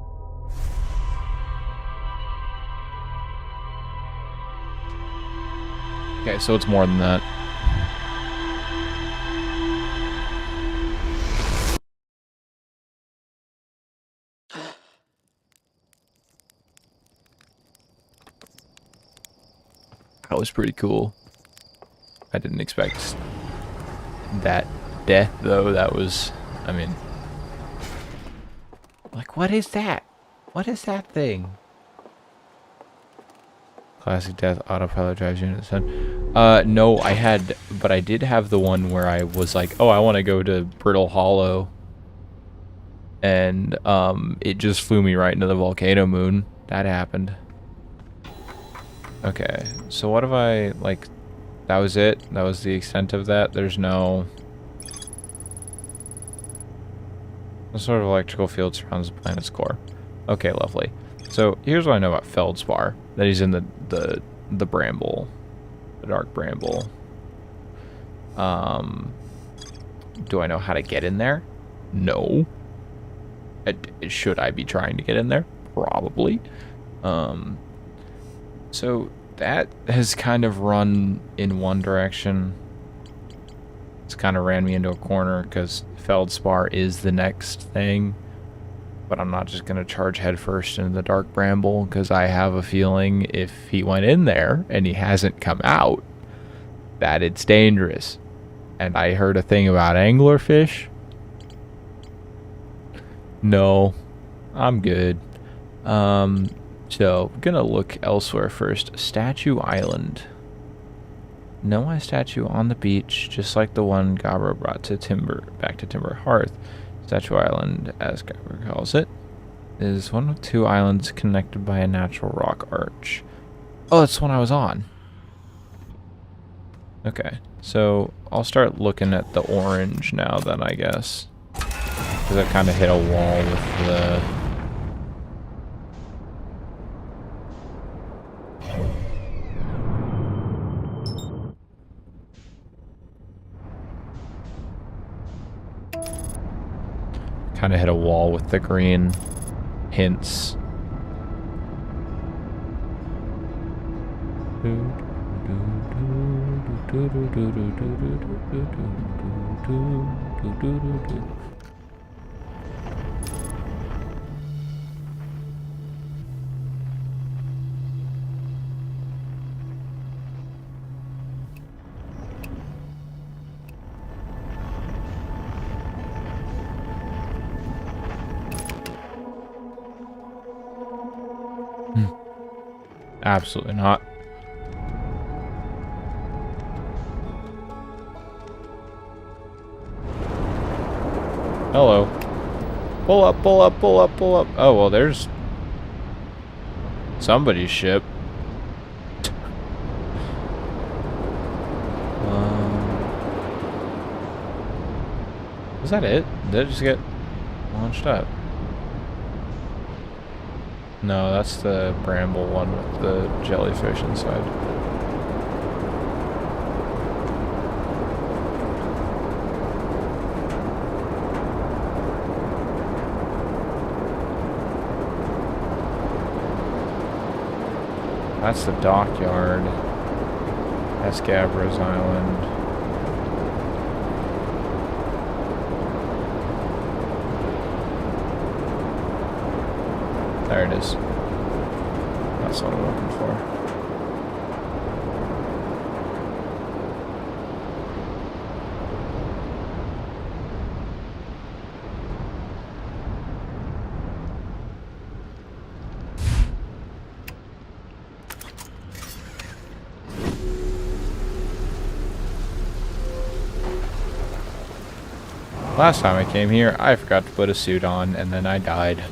Okay, so it's more than that. That was pretty cool. I didn't expect that death, though. That was, I mean... Like, what is that? What is that thing? Classic death, autopilot drives you into the sun. No, I had... But I did have the one where I was like, oh, I want to go to Brittle Hollow. And, it just flew me right into the volcano moon. That happened. Okay, so what if I, like, that was it? That was the extent of that? There's no... Some sort of electrical field surrounds the planet's core. Okay, lovely. So, here's what I know about Feldspar. That he's in the bramble. The dark bramble. Do I know how to get in there? No. Should I be trying to get in there? Probably. So that has kind of run in one direction. It's kind of ran me into a corner because Feldspar is the next thing. But I'm not just going to charge headfirst into the Dark Bramble because I have a feeling if he went in there and he hasn't come out, that it's dangerous. And I heard a thing about anglerfish. No, I'm good. So, I'm gonna look elsewhere first. Statue Island. Know my statue on the beach, just like the one Gabra brought to back to Timber Hearth. Statue Island, as Gabra calls it, is one of two islands connected by a natural rock arch. Oh, that's the one I was on. Okay, so I'll start looking at the orange now then, I guess. Because I've kind of hit a wall with the... Kind of hit a wall with the green hints. Absolutely not. Hello. Pull up, pull up, pull up, pull up. Oh, well, there's somebody's ship. Was that it? Did it just get launched up? No, that's the bramble one with the jellyfish inside. That's the dockyard. That's Gabra's Island. There it is. That's what I'm looking for. Last time I came here, I forgot to put a suit on, and then I died.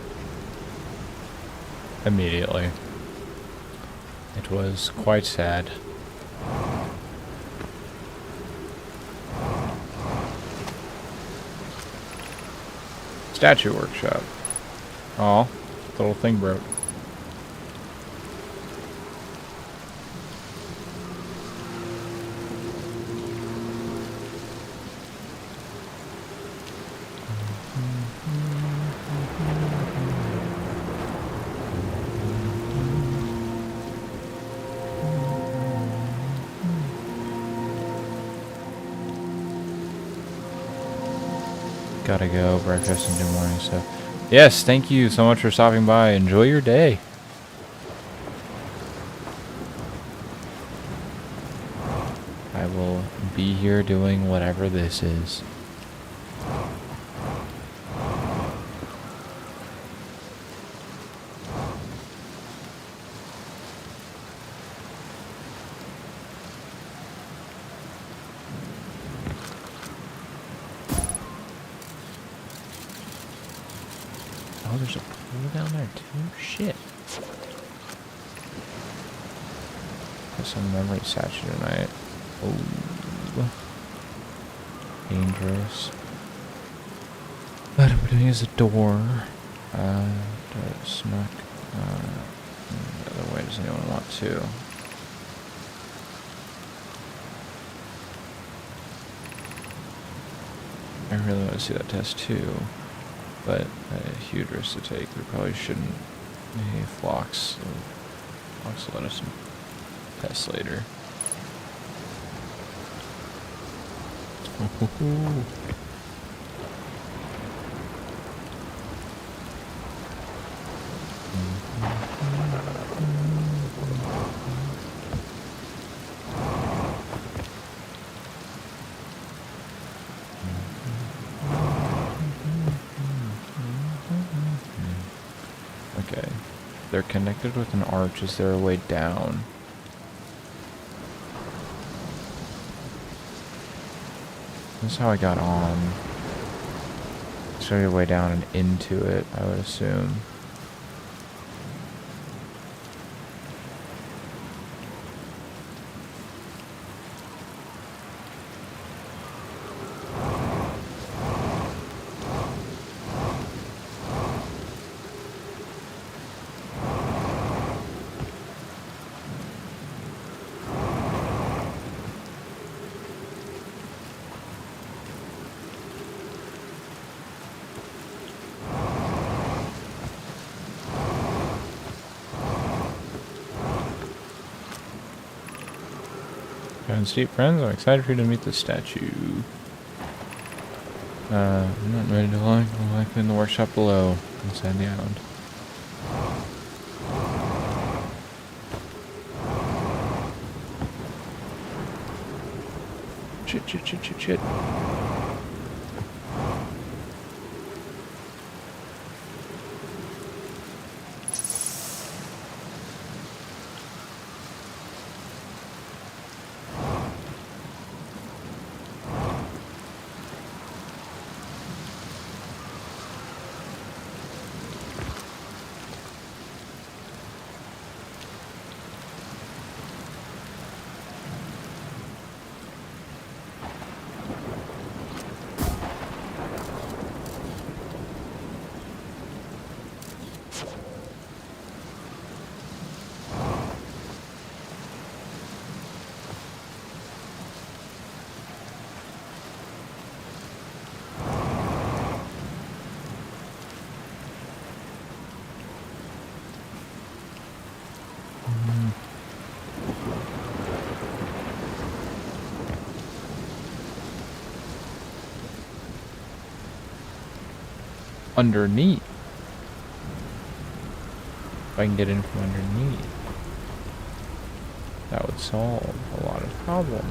Immediately. It was quite sad. Statue workshop. Oh, little thing broke. Gotta go, breakfast and do morning stuff. Yes, thank you so much for stopping by. Enjoy your day. I will be here doing whatever this is. Oh, there's a pool down there too? Shit. Got some memory statue tonight. Oh. Dangerous. What I'm doing is a door. Snuck. The other way does anyone want to? I really want to see that test too. But a huge risk to take. We probably shouldn't. Hey, Phlox. Phlox will let us test later. Okay. They're connected with an arch. Is there a way down? This is how I got on. Show your way down and into it, I would assume. And Steve friends, I'm excited for you to meet the statue. I'm not ready to log. I'm likely in the workshop below, inside the island. Shit. Underneath. If I can get in from underneath, that would solve a lot of problems.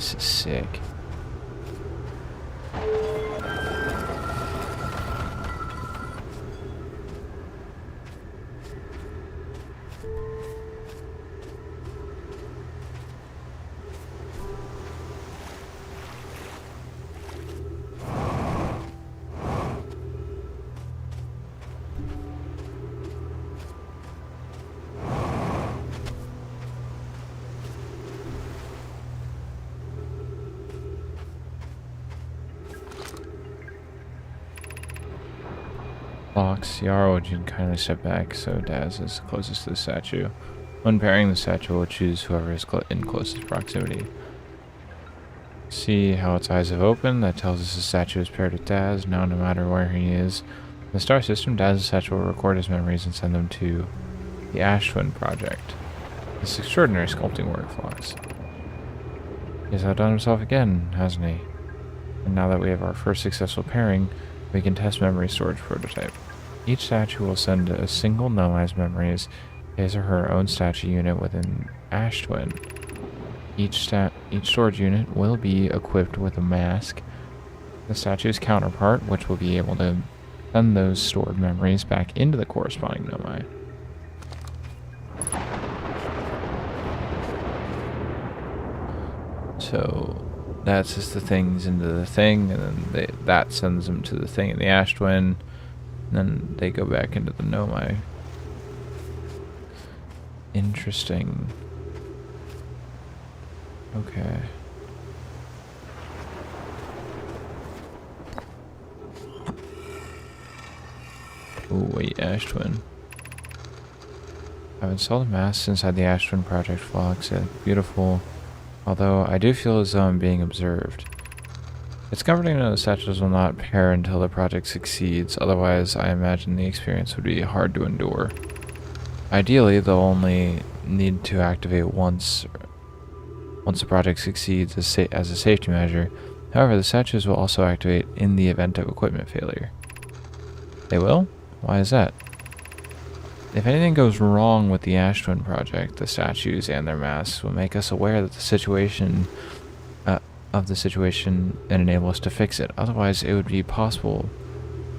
This is sick. Fox, Yarrow would kindly step back so Daz is closest to the statue. When pairing, the statue will choose whoever is in closest proximity. See how its eyes have opened? That tells us the statue is paired with Daz. Now, no matter where he is in the star system, Daz's statue will record his memories and send them to the Ash Twin Project. This extraordinary sculpting work, Fox. He has outdone himself again, hasn't he? And now that we have our first successful pairing, we can test memory storage prototype. Each statue will send a single Nomai's memories, his or her own statue unit within Ash Twin. Each storage unit will be equipped with a mask, the statue's counterpart, which will be able to send those stored memories back into the corresponding Nomai. So that's just the things into the thing, and then that sends them to the thing in the Ash Twin, and then they go back into the Nomai. Interesting. Okay. Oh wait, Ash Twin. I've installed a mask inside the Ash Twin Project Fox. Beautiful. Although I do feel as though I'm being observed. It's comforting to know the statues will not pair until the project succeeds, otherwise I imagine the experience would be hard to endure. Ideally, they'll only need to activate once the project succeeds as a safety measure. However, the statues will also activate in the event of equipment failure. They will? Why is that? If anything goes wrong with the Ash Twin Project, the statues and their masks will make us aware that the situation and enable us to fix it. Otherwise, it would be possible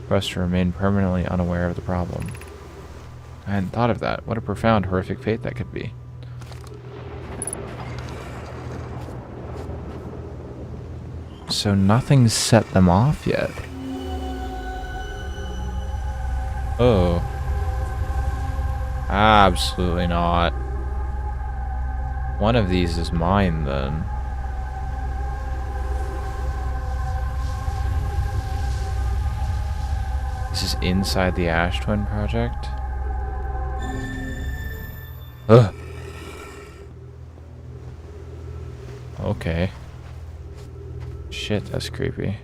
for us to remain permanently unaware of the problem. I hadn't thought of that. What a profound, horrific fate that could be. So nothing's set them off yet. Oh. Absolutely not. One of these is mine, then. This is inside the Ash Twin Project? Ugh. Okay. Shit, that's creepy.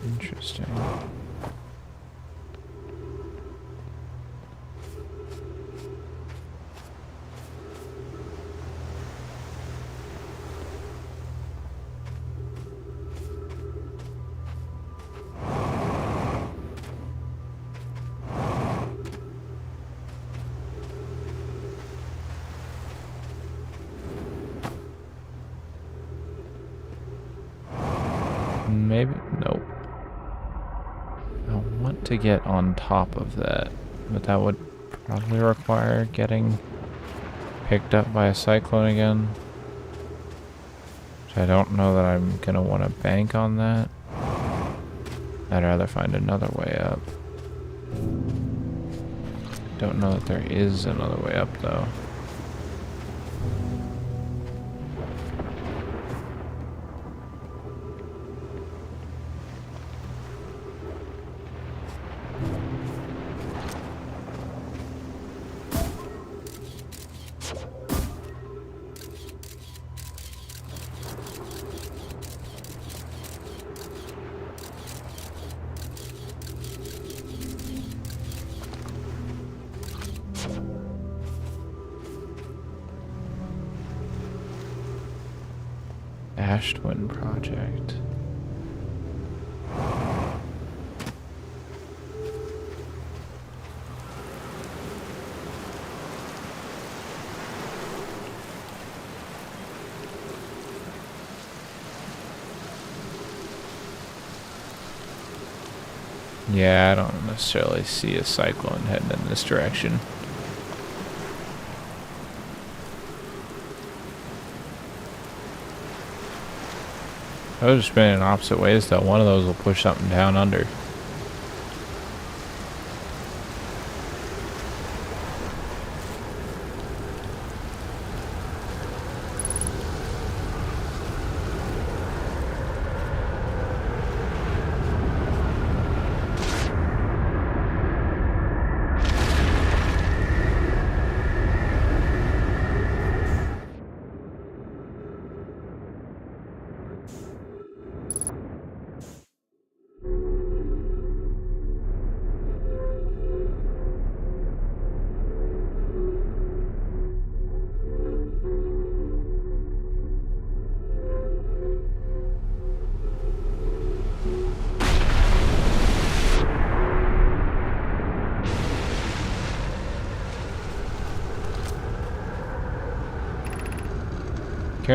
Interesting. Maybe, nope. I want to get on top of that, but that would probably require getting picked up by a cyclone again. Which I don't know that I'm gonna want to bank on that. I'd rather find another way up. Don't know that there is another way up though. Ash Twin Project. Yeah, I don't necessarily see a cyclone heading in this direction. Those are spinning in opposite ways, though. One of those will push something down under.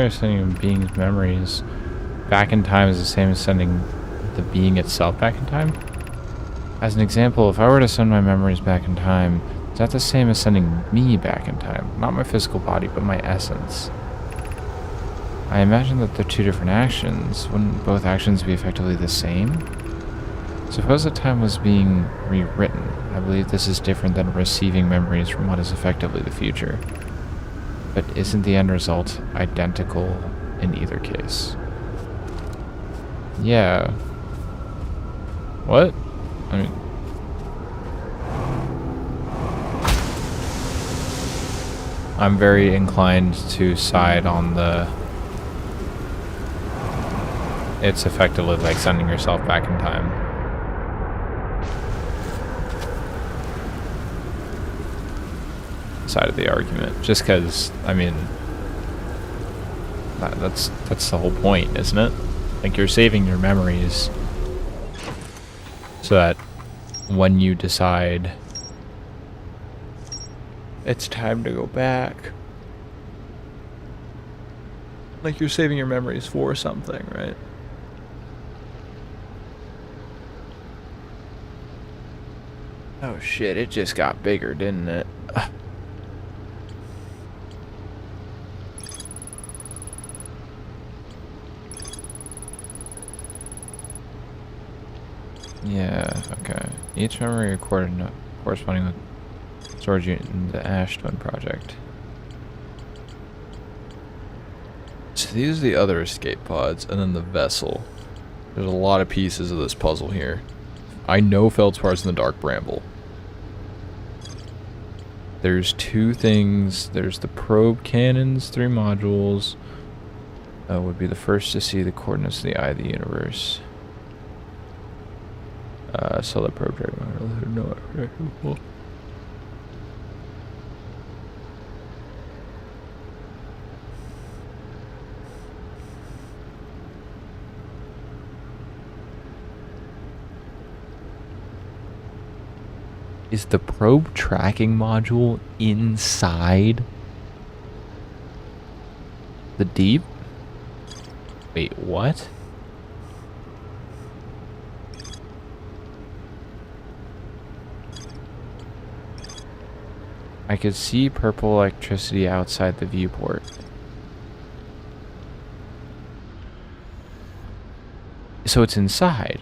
Sending a being's memories back in time is the same as sending the being itself back in time. As an example, if I were to send my memories back in time, is that the same as sending me back in time? Not my physical body, but my essence. I imagine that they're two different actions. Wouldn't both actions be effectively the same? Suppose that time was being rewritten. I believe this is different than receiving memories from what is effectively the future. But isn't the end result identical in either case? Yeah. What? I mean... I'm very inclined to side on the... It's effectively like sending yourself back in time. Side of the argument, just because I mean that's the whole point, isn't it? Like, you're saving your memories so that when you decide it's time to go back, like, you're saving your memories for something, right? Oh shit, it just got bigger, didn't it? Yeah, okay. Each memory recorded corresponding with storage unit in the Ash Twin project. So these are the other escape pods, and then the vessel. There's a lot of pieces of this puzzle here. I know Feldspar's in the Dark Bramble. There's two things. There's the probe cannons, 3 modules. Would be the first to see the coordinates of the eye of the universe. Solar probe dragon. No. Is the probe tracking module inside the deep? Wait, what? I could see purple electricity outside the viewport. So it's inside.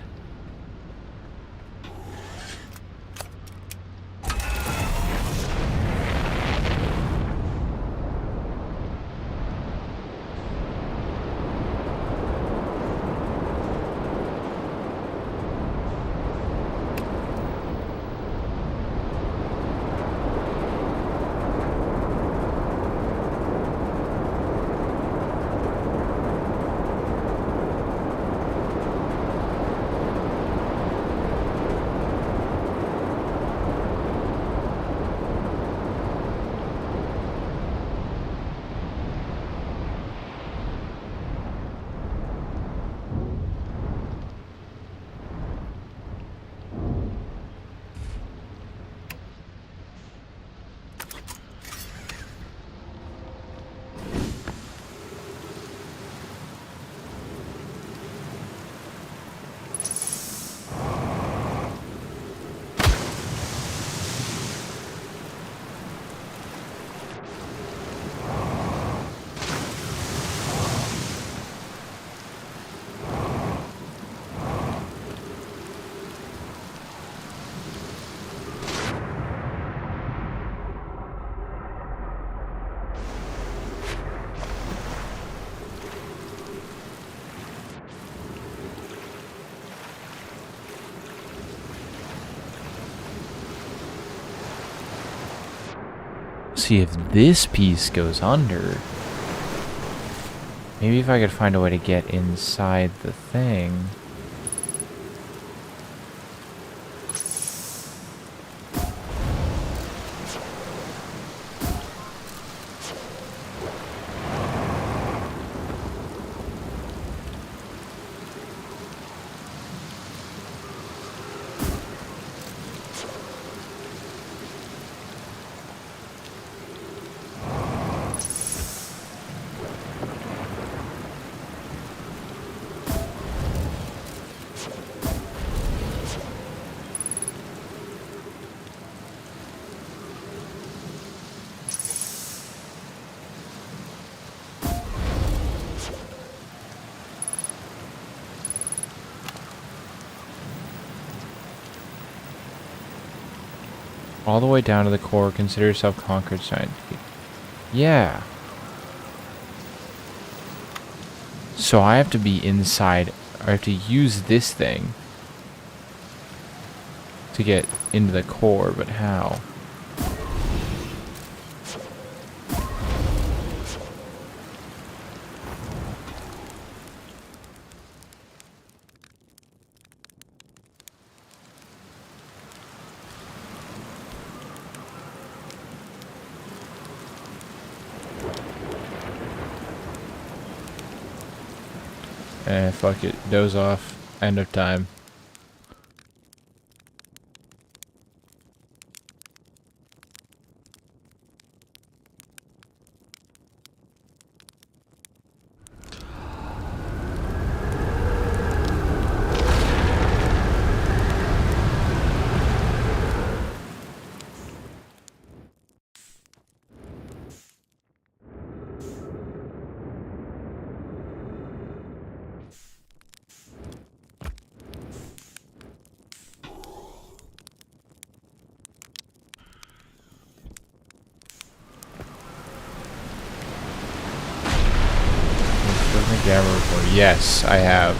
see if this piece goes under. Maybe if I could find a way to get inside the thing. All the way down to the core, consider yourself conquered, scientific. Yeah. So I have to be inside, I have to use this thing to get into the core, but how? Fuck it. Doze off. End of time. Gamma report. Yes, I have.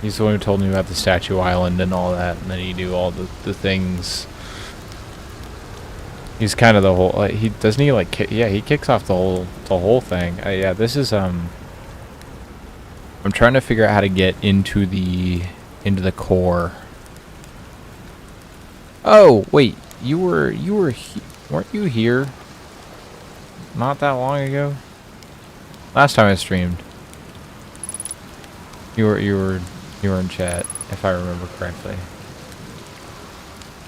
He's the one who told me about the Statue Island and all that, and then you do all the things. He's kind of the whole. Like, he doesn't he like. Yeah, he kicks off the whole thing. Yeah, this is I'm trying to figure out how to get into the core. Oh wait, weren't you here? Not that long ago. Last time I streamed, you were in chat, if I remember correctly.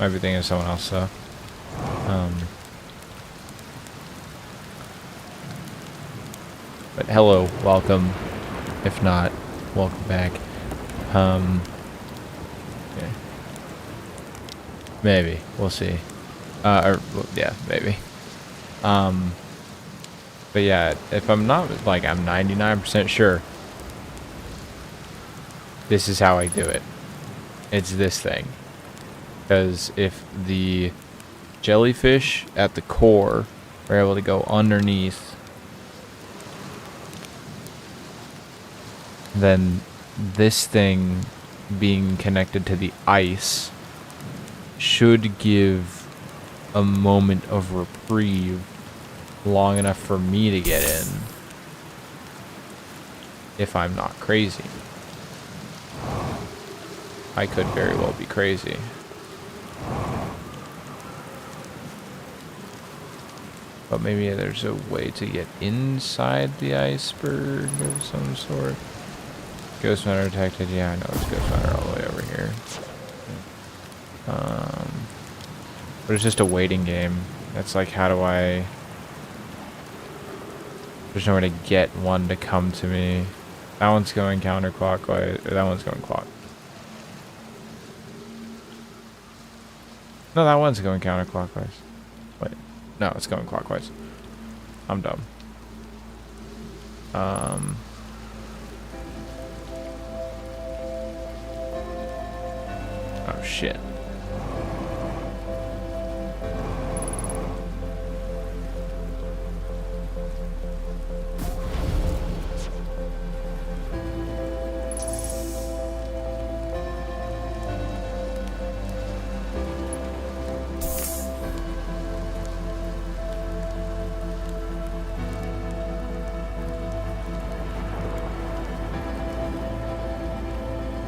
Might be thinking of someone else though. But hello, welcome. If not, welcome back. Yeah. Maybe we'll see. Yeah, maybe. But yeah, if I'm not, like, I'm 99% sure this is how I do it. It's this thing. Because if the jellyfish at the core are able to go underneath, then this thing being connected to the ice should give a moment of reprieve long enough for me to get in, if I'm not crazy. I could very well be crazy. But maybe there's a way to get inside the iceberg of some sort. Ghost Runner detected. Yeah, I know it's Ghost Runner all the way over here. But it's just a waiting game. That's like, how do I... There's nowhere to get one to come to me. That one's going counterclockwise. Or that one's going clock. No, that one's going counterclockwise. Wait. No, it's going clockwise. I'm dumb. Oh, shit.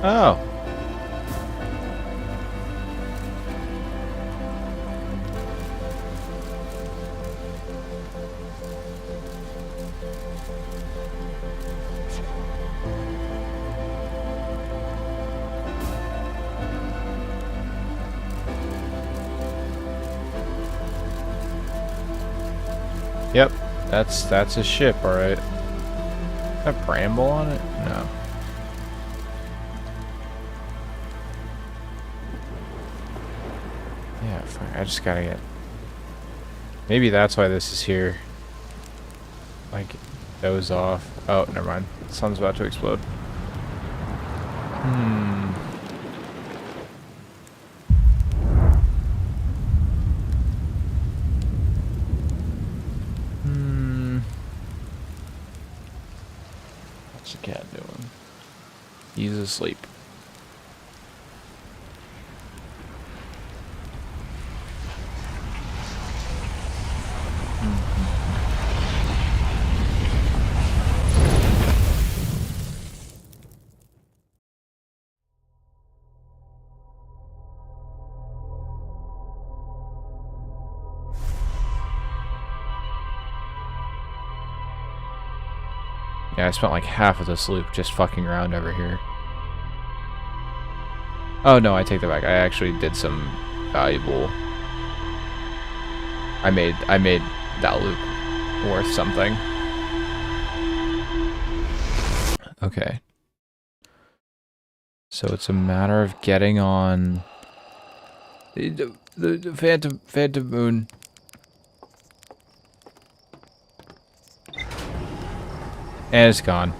Oh. Yep, that's a ship, all right. A bramble on it? No. Yeah, fuck, I just gotta get... Maybe that's why this is here. Like, doze off. Oh, never mind. The sun's about to explode. What's the cat doing? He's asleep. Yeah, I spent like half of this loop just fucking around over here. Oh no, I take that back. I actually did some valuable... I made that loop worth something. Okay. So it's a matter of getting on the Phantom Moon. And it's gone.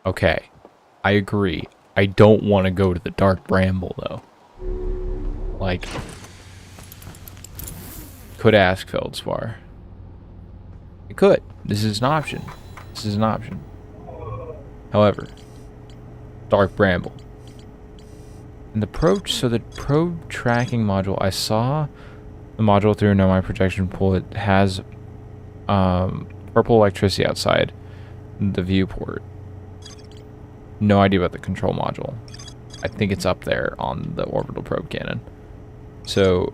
Okay. I agree. I don't want to go to the Dark Bramble, though. Like... Could ask Feldspar. I could. This is an option. This is an option. However... Dark Bramble. And the probe... So the probe tracking module, I saw... The module through Nomai projection pool, it has purple electricity outside the viewport. No idea about the control module. I think it's up there on the orbital probe cannon. So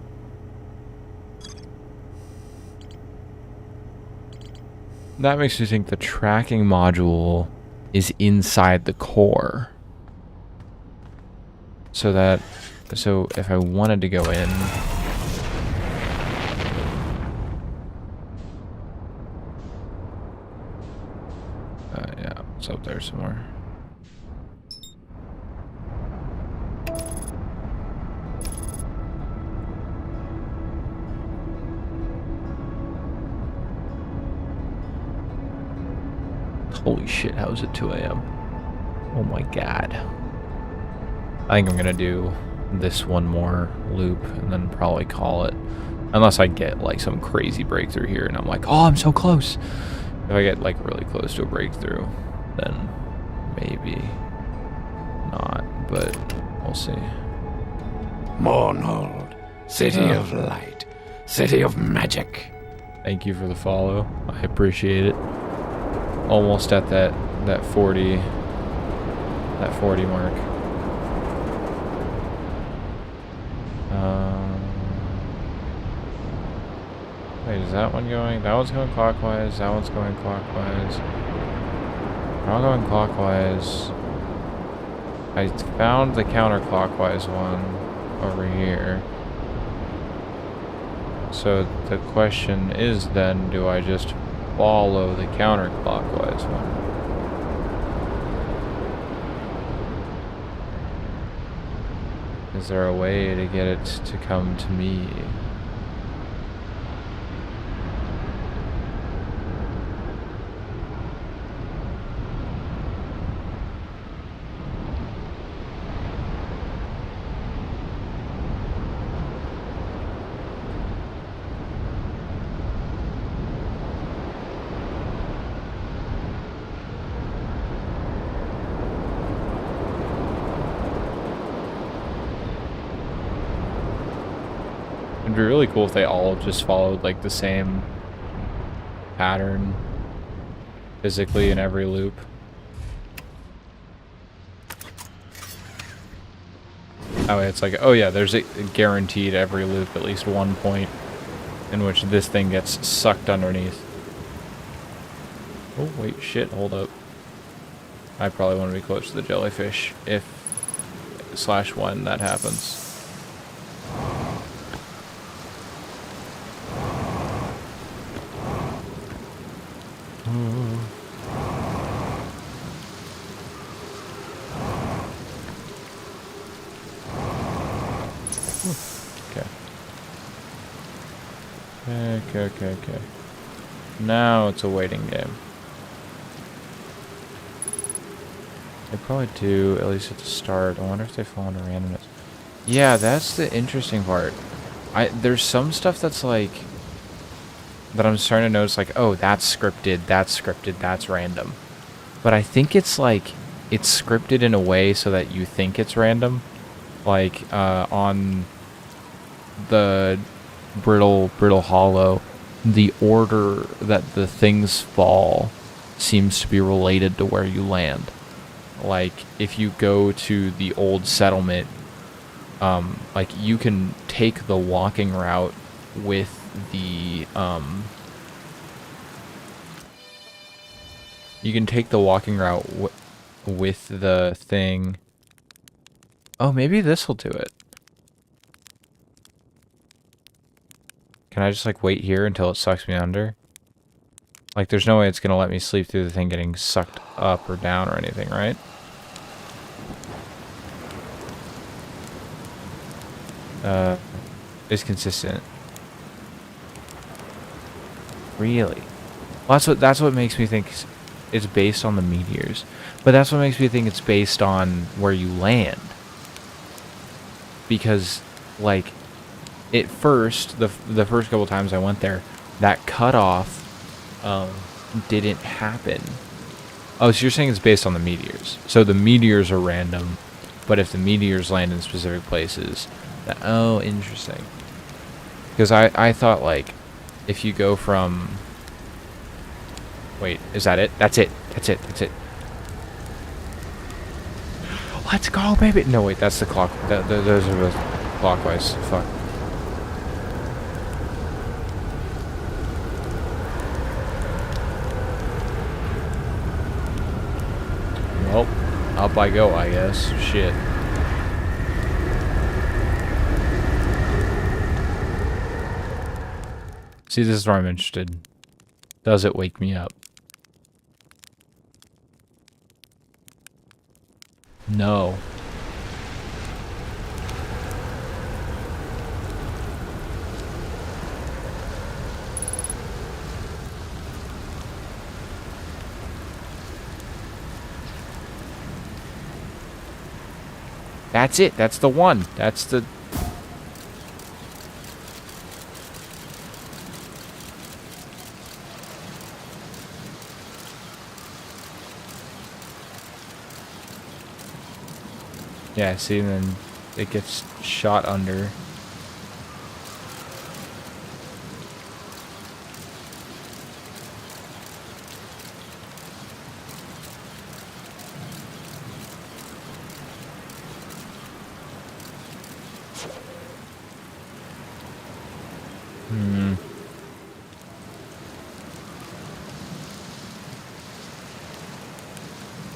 that makes me think the tracking module is inside the core. So if I wanted to go in, yeah, it's up there somewhere. Holy shit, how is it 2 a.m.? Oh my god. I think I'm gonna do this one more loop and then probably call it. Unless I get like some crazy breakthrough here and I'm like, oh, I'm so close. If I get like really close to a breakthrough, then maybe not, but we'll see. Mournhold, city of light, city of magic. Thank you for the follow. I appreciate it. Almost at that 40 mark. Wait, is that one going? That one's going clockwise. That one's going clockwise. They're all going clockwise. I found the counterclockwise one over here. So the question is then, do I just follow the counterclockwise one? Is there a way to get it to come to me? It'd be really cool if they all just followed like the same pattern. physically in every loop. Oh, it's like, oh yeah, there's a guaranteed every loop at least one point in which this thing gets sucked underneath. Oh, wait, shit, hold up. I probably want to be close to the jellyfish if / when that happens. Okay. Now it's a waiting game. They probably do, at least at the start. I wonder if they fall into randomness. Yeah, that's the interesting part. There's some stuff that's like, that I'm starting to notice like, oh, that's scripted, that's random. But I think it's like, it's scripted in a way so that you think it's random. Like, on the Brittle Hollow, the order that the things fall seems to be related to where you land. Like, if you go to the old settlement, like, you can take the walking route with the, you can take the walking route with the thing. Oh, maybe this will do it. Can I just, like, wait here until it sucks me under? Like, there's no way it's gonna let me sleep through the thing getting sucked up or down or anything, right? It's consistent. Really? Well, that's what makes me think it's based on the meteors. But that's what makes me think it's based on where you land. Because, like, at first, the first couple times I went there, that cutoff didn't happen. Oh, so you're saying it's based on the meteors. So the meteors are random, but if the meteors land in specific places, oh, interesting. Because I thought, like, if you go from... Wait, is that it? That's it. Let's go, baby! No, wait, that's the clock. Those are both clockwise. Fuck. Well, up I go, I guess. Shit. See, this is where I'm interested. Does it wake me up? No. That's it. That's the one. That's the... Yeah, see, and then it gets shot under.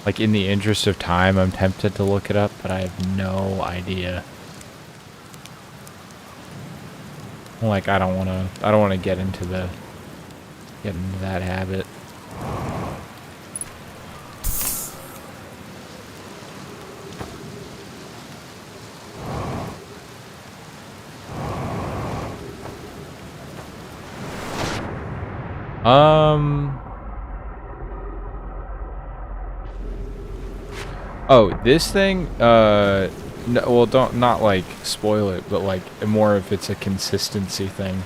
Like, in the interest of time, I'm tempted to look it up, but I have no idea. Like, I don't want to get into that habit. Oh, this thing, no, well, not like spoil it, but like more if it's a consistency thing.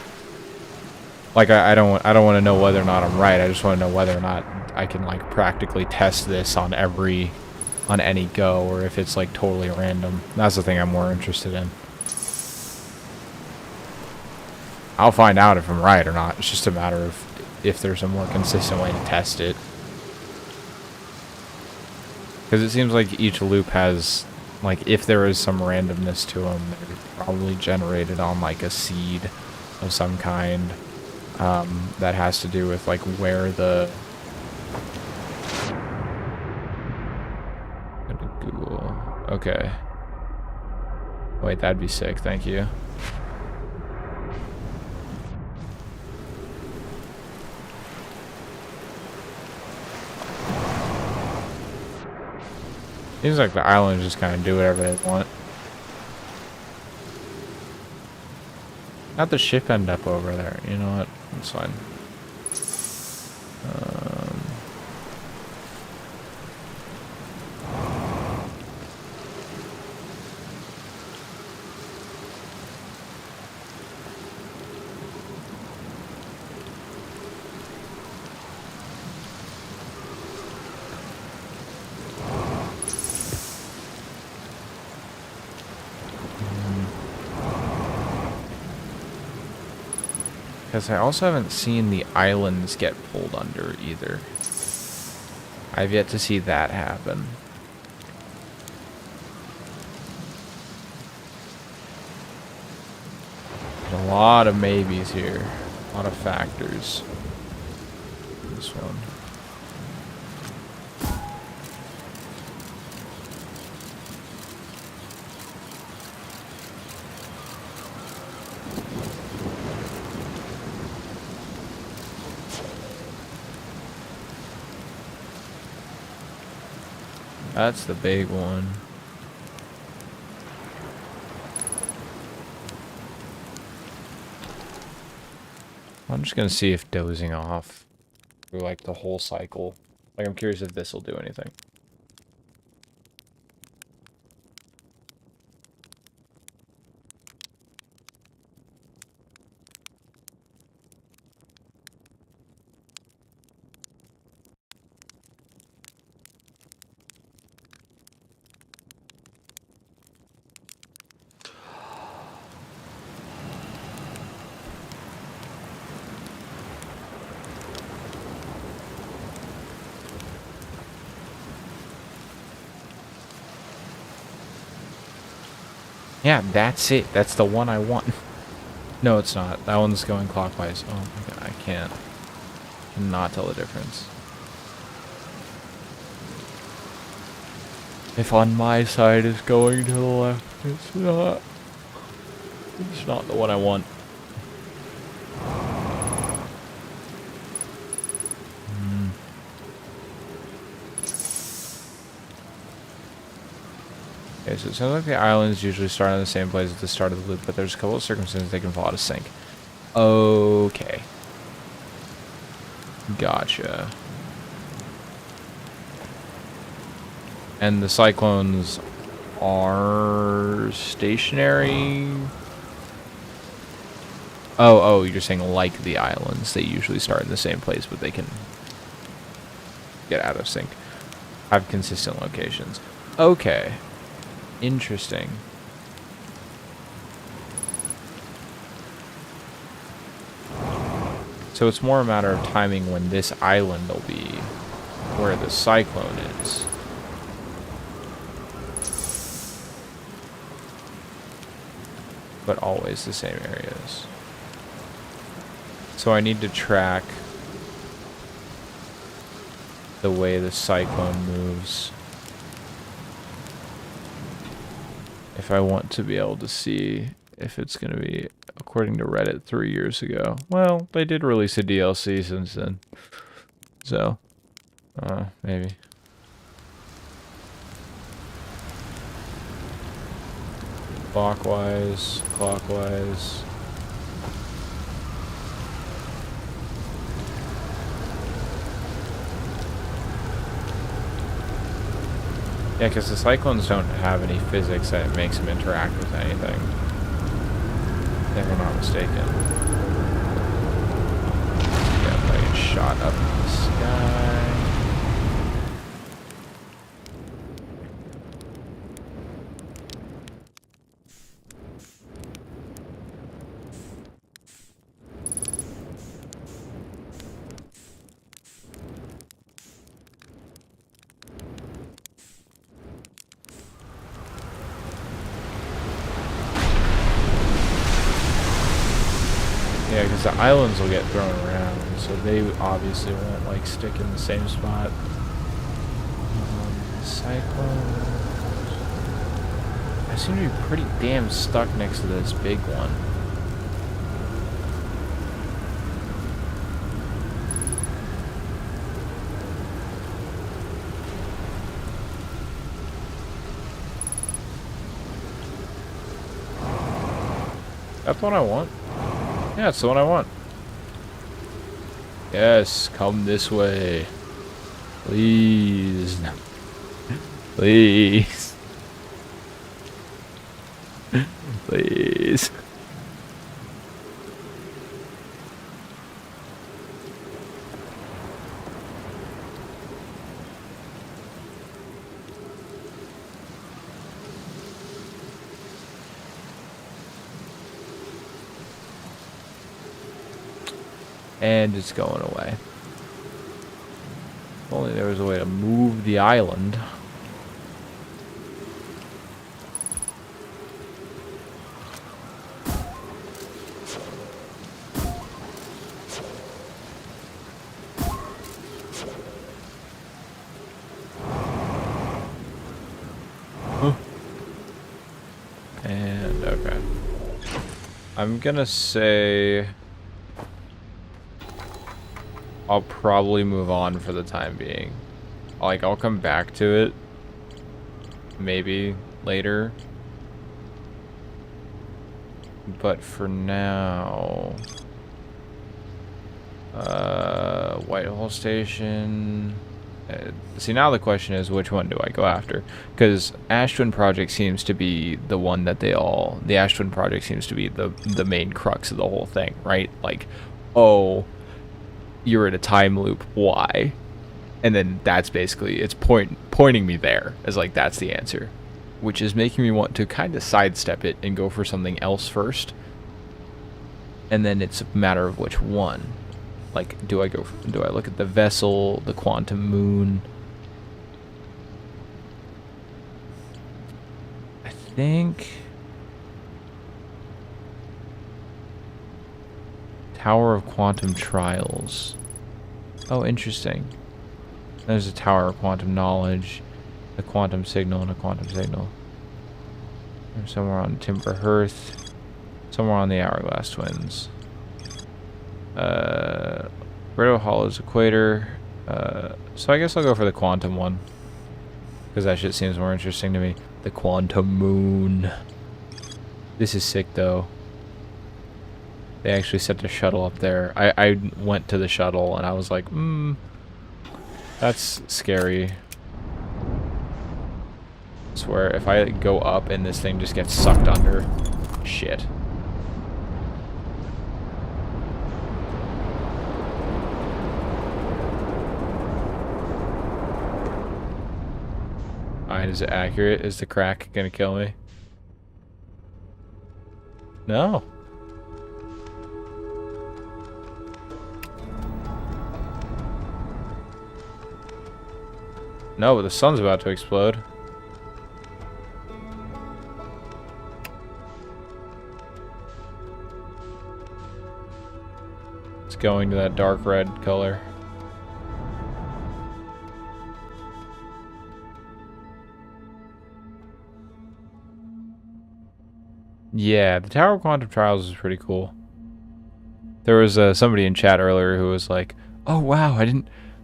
Like I don't want to know whether or not I'm right. I just want to know whether or not I can like practically test this on any go, or if it's like totally random. That's the thing I'm more interested in. I'll find out if I'm right or not. It's just a matter of if there's a more consistent way to test it. Because it seems like each loop has, like, if there is some randomness to them, they're probably generated on, like, a seed of some kind. That has to do with, like, where the... Go to Google. Okay. Wait, that'd be sick, thank you. Seems like the islands just kind of do whatever they want. How'd the ship end up over there? You know what? It's fine. Because I also haven't seen the islands get pulled under either. I've yet to see that happen. There's a lot of maybes here. A lot of factors. This one. That's the big one. I'm just gonna see if dozing off through like the whole cycle. Like, I'm curious if this will do anything. Yeah, that's it. That's the one I want. No, it's not. That one's going clockwise. Oh my god, I cannot tell the difference. If on my side is going to the left, it's not. It's not the one I want. Okay, so it sounds like the islands usually start in the same place at the start of the loop, but there's a couple of circumstances they can fall out of sync. Okay. Gotcha. And the cyclones are stationary? Oh, you're saying like the islands. They usually start in the same place, but they can get out of sync. Have consistent locations. Okay. Interesting. So it's more a matter of timing when this island will be where the cyclone is. But always the same areas. So I need to track the way the cyclone moves if I want to be able to see if it's going to be, according to Reddit 3 years ago. Well, they did release a DLC since then. So, maybe. Clockwise, clockwise. Yeah, because the cyclones don't have any physics that makes them interact with anything. If I'm not mistaken. Yeah, like shot up in the sky. Yeah, because the islands will get thrown around, so they obviously won't like stick in the same spot. Cyclone. I seem to be pretty damn stuck next to this big one. That's what I want. Yeah, it's the one I want. Yes, come this way. Please. Please. Please. And it's going away. If only there was a way to move the island. And okay. I'm gonna say I'll probably move on for the time being. Like, I'll come back to it maybe later. But for now, Whitehall Station. See, now the question is, which one do I go after? Because Ash Twin Project seems to be the one that the Ash Twin Project seems to be the main crux of the whole thing, right? Like, oh, you're in a time loop, why? And then that's basically, it's pointing me there as like, that's the answer. Which is making me want to kind of sidestep it and go for something else first. And then it's a matter of which one. Like, do I look at the vessel, the quantum moon? I think Tower of Quantum Trials. Oh, interesting. There's a Tower of Quantum Knowledge, a quantum signal, and a quantum signal. There's somewhere on Timber Hearth, somewhere on the Hourglass Twins. Brittle Hollow's Equator. So I guess I'll go for the quantum one, because that shit seems more interesting to me. The quantum moon. This is sick, though. They actually set the shuttle up there. I went to the shuttle and I was like, that's scary. I swear, if I go up and this thing just gets sucked under, shit. Alright, is it accurate? Is the crack gonna kill me? No. No, but the sun's about to explode. It's going to that dark red color. Yeah, the Tower of Quantum Trials is pretty cool. There was somebody in chat earlier who was like, "Oh wow,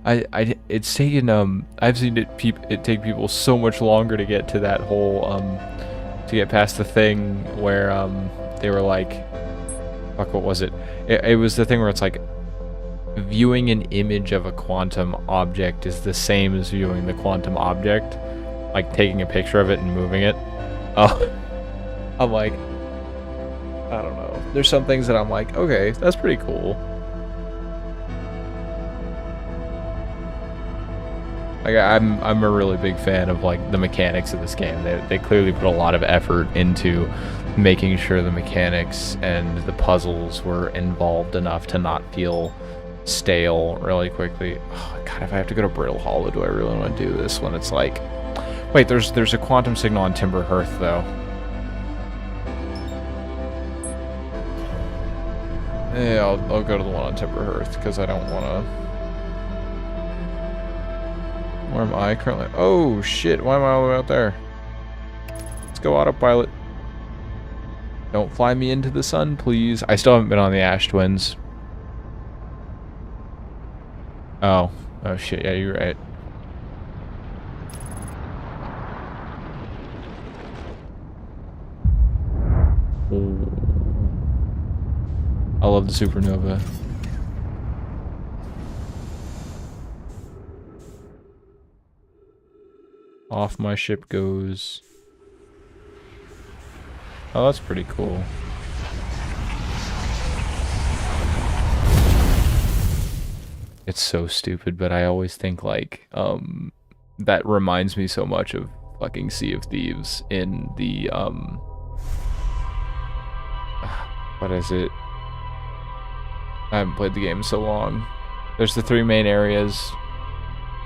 it's taken I've seen it take people so much longer to get to that whole to get past the thing where they were like, fuck, what was it? It was the thing where it's like viewing an image of a quantum object is the same as viewing the quantum object, like taking a picture of it and moving it." Oh, I'm like, I don't know. There's some things that I'm like, okay, that's pretty cool. Like, I'm a really big fan of like the mechanics of this game. They clearly put a lot of effort into making sure the mechanics and the puzzles were involved enough to not feel stale really quickly. Oh, God, if I have to go to Brittle Hollow, do I really want to do this when it's like, wait, there's a quantum signal on Timber Hearth though. Yeah, I'll go to the one on Timberhearth, because I don't want to... Where am I currently? Oh, shit. Why am I all the way out there? Let's go autopilot. Don't fly me into the sun, please. I still haven't been on the Ash Twins. Oh. Oh, shit. Yeah, you're right. I love the supernova. Off my ship goes. Oh, that's pretty cool. It's so stupid, but I always think like, that reminds me so much of fucking Sea of Thieves in the, what is it? I haven't played the game in so long. There's the 3 main areas,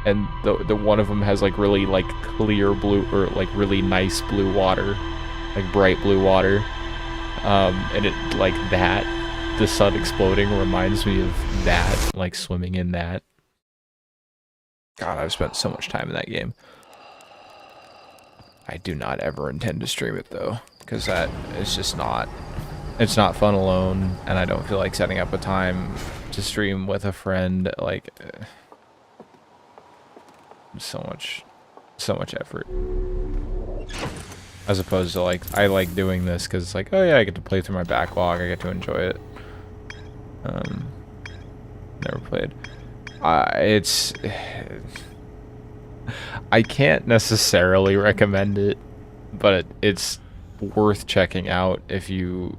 and the one of them has like really like clear blue, or like really nice blue water, like bright blue water, and it like that, the sun exploding reminds me of that, like swimming in that. God, I've spent so much time in that game. I do not ever intend to stream it though, because that is just not, it's not fun alone, and I don't feel like setting up a time to stream with a friend, like, so much effort. As opposed to like, I like doing this because it's like, oh yeah, I get to play through my backlog, I get to enjoy it. Never played. It's... I can't necessarily recommend it, but it's worth checking out if you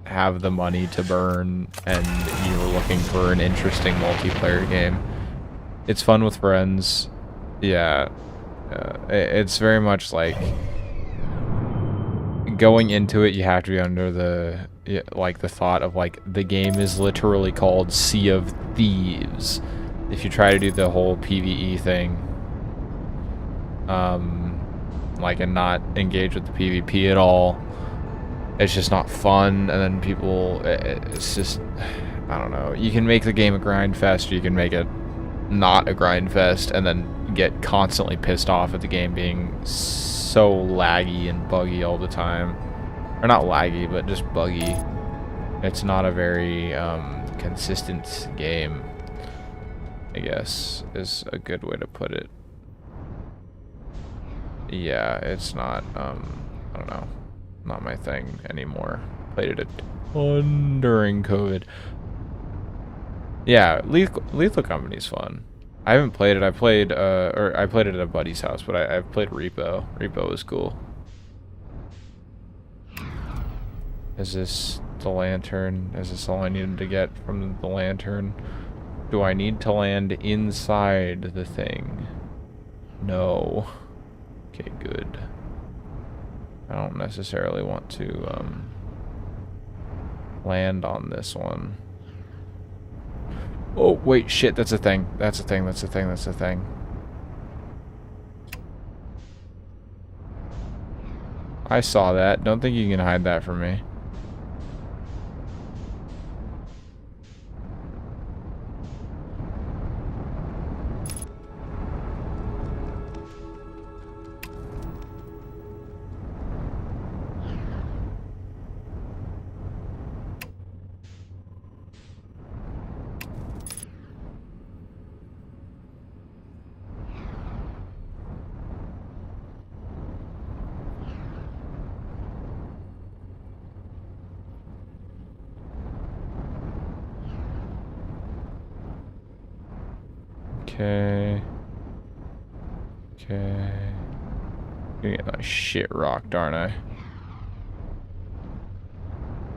have the money to burn and you're looking for an interesting multiplayer game. It's fun with friends. Yeah. It's very much like... Going into it, you have to be under the... like the thought of like, the game is literally called Sea of Thieves. If you try to do the whole PvE thing, like, and not engage with the PvP at all, it's just not fun. And then people, it's just, I don't know, you can make the game a grind fest, or you can make it not a grind fest, and then get constantly pissed off at the game being so laggy and buggy all the time. Or not laggy, but just buggy. It's not a very consistent game, I guess, is a good way to put it. Yeah, it's not, I don't know, not my thing anymore. Played it a ton during COVID. Yeah, Lethal Company's fun. I haven't played it. I played it at a buddy's house, but I've played Repo. Repo was cool. Is this the lantern? Is this all I needed to get from the lantern? Do I need to land inside the thing? No. Okay, good. I don't necessarily want to land on this one. Oh, wait, shit, that's a thing. That's a thing, that's a thing, that's a thing. I saw that. Don't think you can hide that from me. Okay. Okay. Gonna get my shit rocked, aren't I?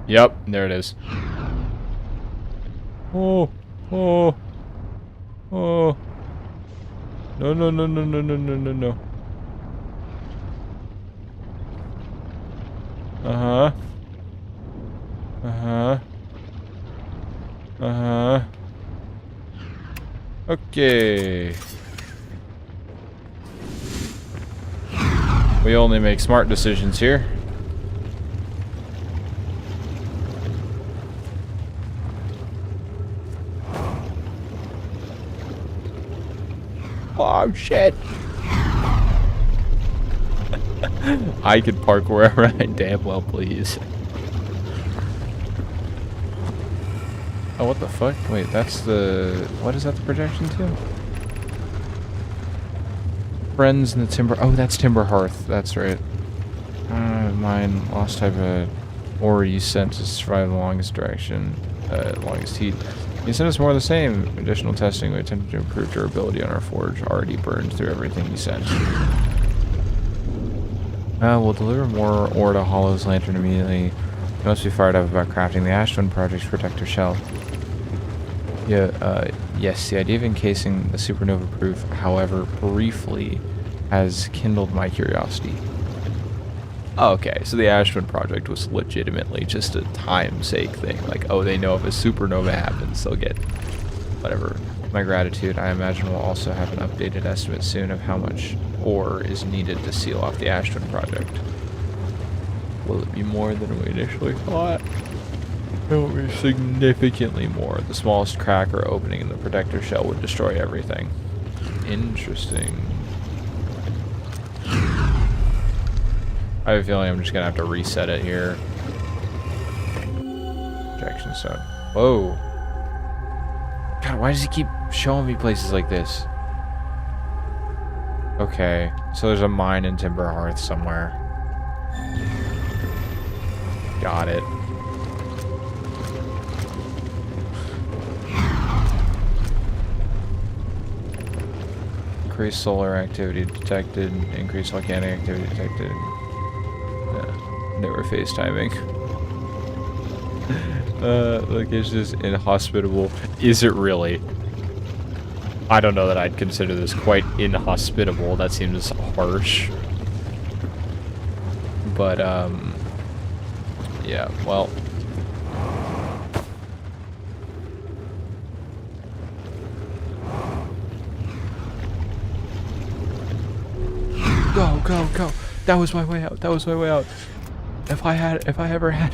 Yep, there it is. Oh, oh, oh. No, no, no, no, no, no, no, no, no. Uh-huh. Uh-huh. Uh-huh. Okay. We only make smart decisions here. Oh, shit. I could park wherever I damn well please. Oh, what the fuck? Wait, that's the... What is that the projection to? Friends in the Timber... Oh, that's Timber Hearth. That's right. Mine. Lost type of... Ore you sent to survive the longest direction. Longest heat. You sent us more of the same. Additional testing. We attempted to improve durability on our forge. Already burned through everything you sent. We'll deliver more ore to Hollow's Lantern immediately. You must be fired up about crafting the Ash Twin Project's protector shell. Yeah, yes, the idea of encasing the supernova proof, however briefly, has kindled my curiosity. Okay, so the Ash Twin Project was legitimately just a time-sake thing. Like, oh, they know if a supernova happens, they'll get whatever. My gratitude. I imagine we'll also have an updated estimate soon of how much ore is needed to seal off the Ash Twin Project. Will it be more than we initially thought? It will be significantly more. The smallest crack or opening in the protector shell would destroy everything. Interesting. I have a feeling I'm just gonna have to reset it here. Projection stone. Whoa. God, why does he keep showing me places like this? Okay, so there's a mine in Timber Hearth somewhere. Got it. Increased solar activity detected. Increased volcanic activity detected. Never FaceTiming. Location is inhospitable. Is it really? I don't know that I'd consider this quite inhospitable. That seems harsh. But, yeah, well. Go, go, go. That was my way out. That was my way out. If I ever had...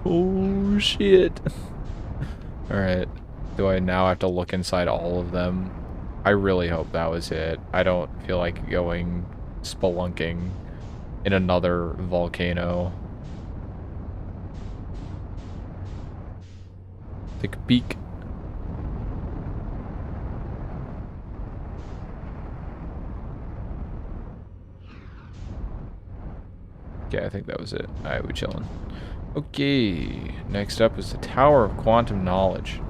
Oh, shit. Alright. Do I now have to look inside all of them? I really hope that was it. I don't feel like going spelunking in another volcano. Take a peek. Okay, I think that was it. Alright, we chillin'. Okay, next up is the Tower of Quantum Knowledge.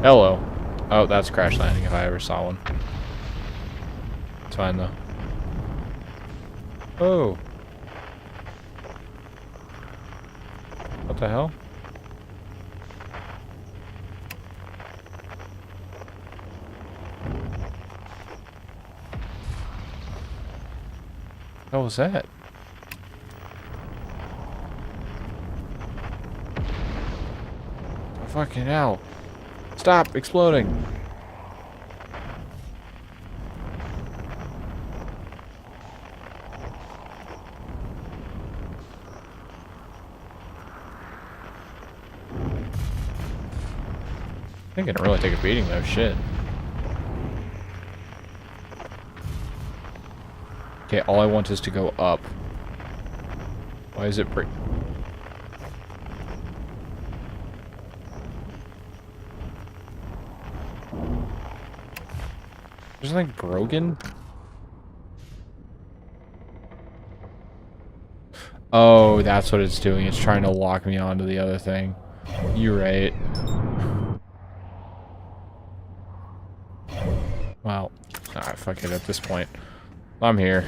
Hello. Oh, that's crash landing if I ever saw one. It's fine though. Oh. What the hell? What was that? Oh, fucking hell. Stop exploding. I think I can really take a beating though, shit. Okay, all I want is to go up. Why is it break? There's something broken? Oh, that's what it's doing. It's trying to lock me onto the other thing. You're right. Well, alright, fuck it at this point. I'm here.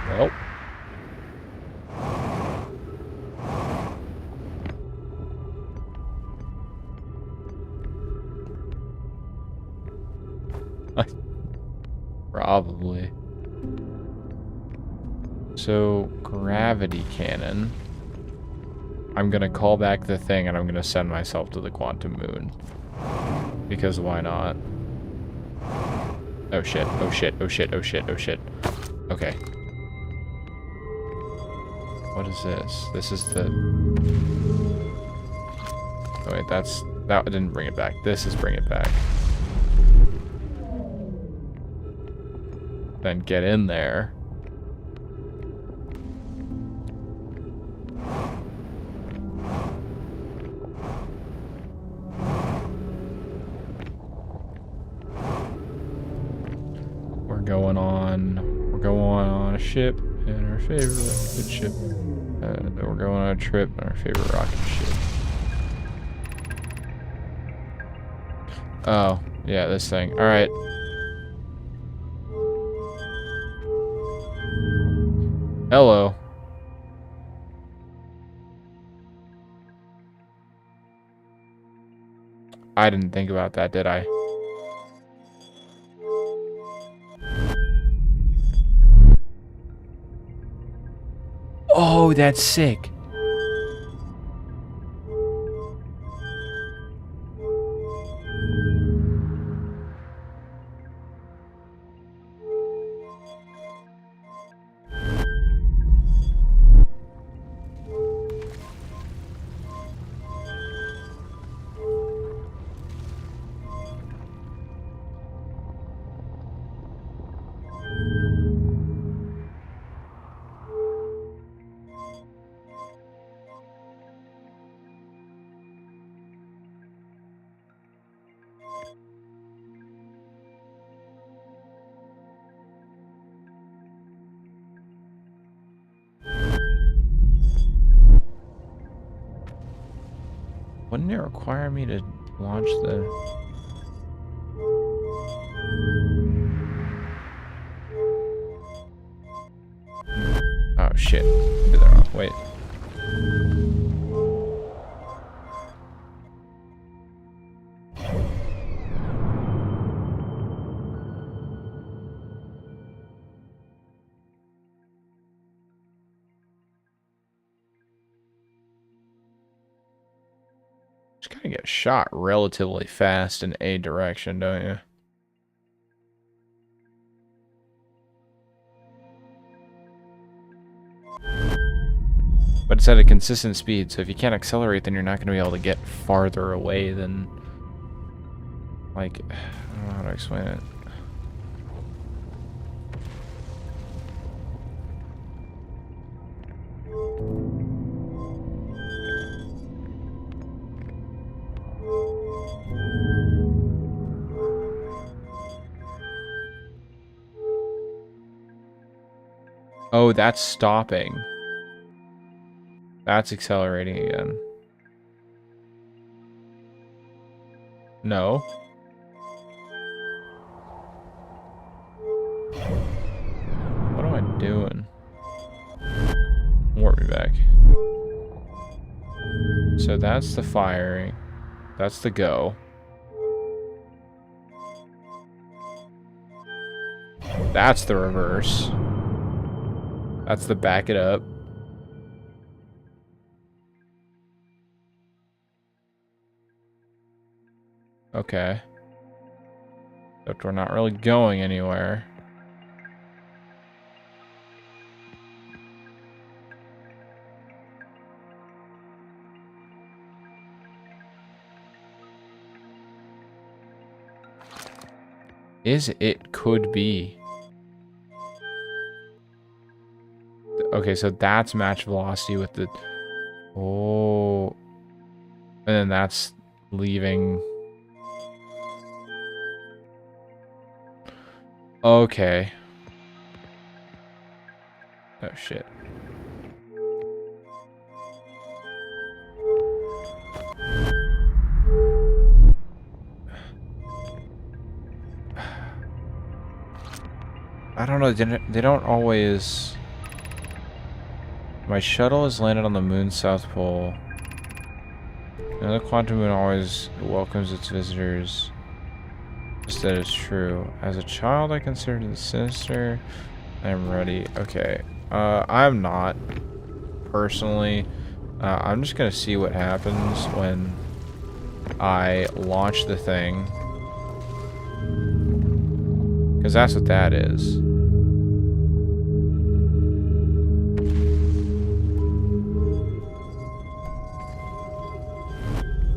Well. Probably. So, gravity cannon. I'm gonna call back the thing and I'm gonna send myself to the quantum moon. Because why not? Oh shit, oh shit, oh shit, oh shit, oh shit. Okay. What is this? This is the... Oh wait, that didn't bring it back. This is bring it back. Then get in there. We're going on a ship in our favorite rocket ship. We're going on a trip in our favorite rocket ship. Oh, yeah, this thing. Alright. Hello. I didn't think about that, did I? Oh, that's sick. Wouldn't it require me to launch the... Oh shit. I did that wrong. Wait. Just kind of get shot relatively fast in a direction, don't you? But it's at a consistent speed, so if you can't accelerate, then you're not going to be able to get farther away than... Like, I don't know how to explain it. Oh, that's stopping. That's accelerating again. No. What am I doing? Warp me back. So that's the firing. That's the go. That's the reverse. That's the back it up. Okay. But we're not really going anywhere. It could be. Okay, so that's match velocity with the... Oh. And then that's leaving... Okay. Oh, shit. I don't know, they don't always... My shuttle has landed on the moon's south pole. And the quantum moon always welcomes its visitors. That is true. As a child, I considered it sinister. I am ready. Okay. I'm not. Personally. I'm just gonna see what happens when I launch the thing. Because that's what that is.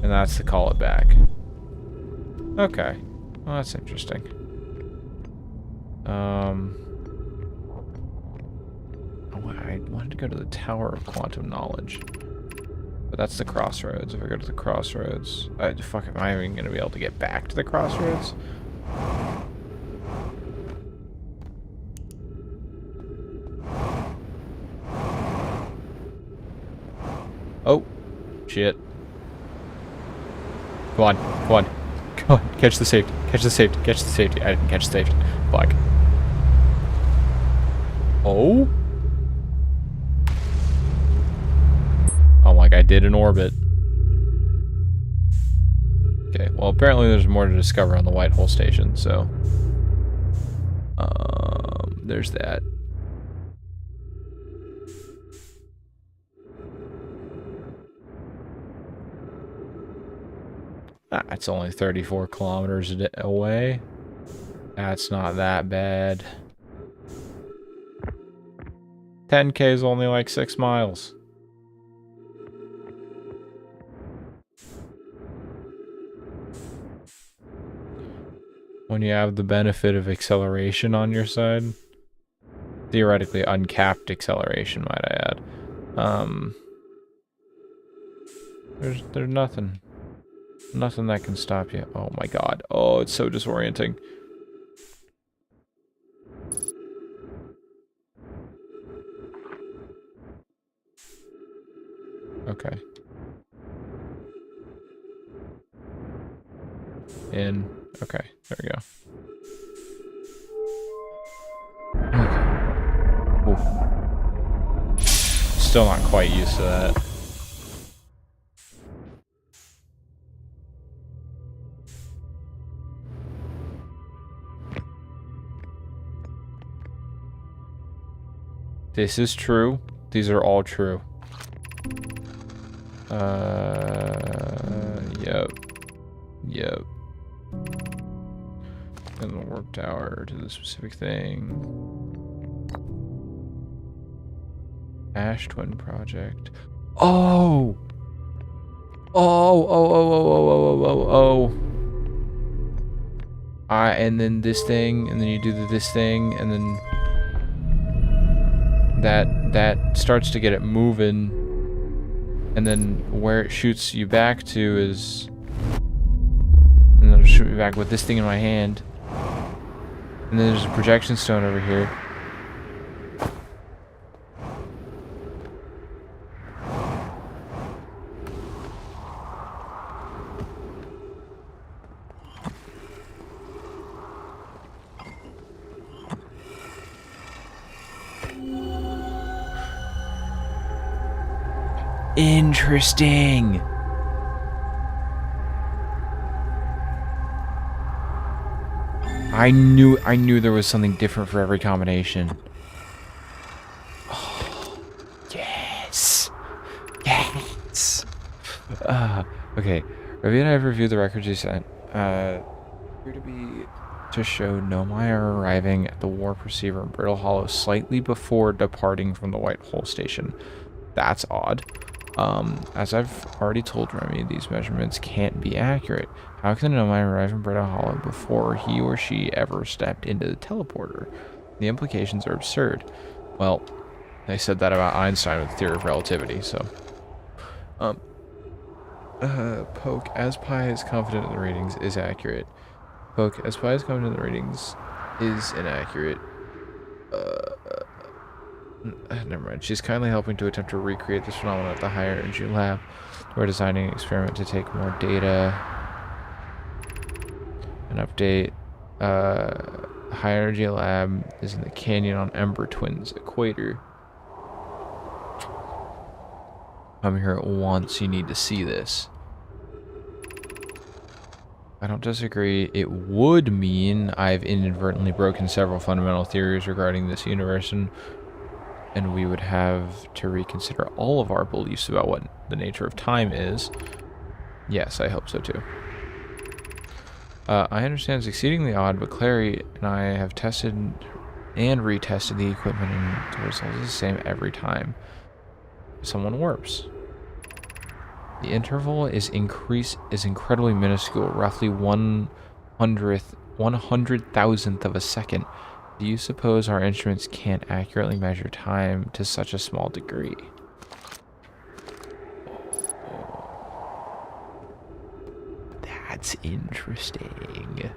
And that's to call it back. Okay. Well, that's interesting. I wanted to go to the Tower of Quantum Knowledge. But that's the crossroads. If I go to the crossroads... fuck, am I even going to be able to get back to the crossroads? Oh. Shit. Come on. Come on. Come on. Catch the safety. Catch the safety. Catch the safety. I didn't catch the safety. Fuck. Oh? Like I did in orbit. Okay, well apparently there's more to discover on the White Hole Station, so... there's that. It's only 34 kilometers away. That's not that bad. 10K is only like 6 miles. When you have the benefit of acceleration on your side. Theoretically uncapped acceleration, might I add. There's nothing. Nothing that can stop you. Oh my god. Oh, it's so disorienting. Okay. In. Okay, there we go. Ooh. Still not quite used to that. This is true. These are all true. Yep. Yep. And the warp tower to the specific thing. Ash Twin Project. Oh! Oh. And then this thing, and then you do this thing, and then that starts to get it moving, and then where it shoots you back to is, and then it'll shoot me back with this thing in my hand, and then there's a projection stone over here. Interesting. I knew there was something different for every combination. Oh, yes. Yes. Okay. Ravi and I have reviewed the records you sent. Appear to show Nomai arriving at the warp receiver in Brittle Hollow slightly before departing from the White Hole Station. That's odd. As I've already told Remy, these measurements can't be accurate. How can Nomai arrive in Brittle Hollow before he or she ever stepped into the teleporter? The implications are absurd. Well, they said that about Einstein with the theory of relativity, so... Poke, as Pi is confident in the readings, is accurate. Poke, as Pi is confident in the readings, is inaccurate. Never mind. She's kindly helping to attempt to recreate this phenomenon at the Higher Energy Lab. We're designing an experiment to take more data. An update. Higher Energy Lab is in the canyon on Ember Twins Equator. Come here at once. You need to see this. I don't disagree. It would mean I've inadvertently broken several fundamental theories regarding this universe, and we would have to reconsider all of our beliefs about what the nature of time is. Yes, I hope so too. I understand it's exceedingly odd, but Clary and I have tested and retested the equipment, and the result is the same every time someone warps. The interval is incredibly minuscule, roughly 100,000th of a second. Do you suppose our instruments can't accurately measure time to such a small degree? That's interesting.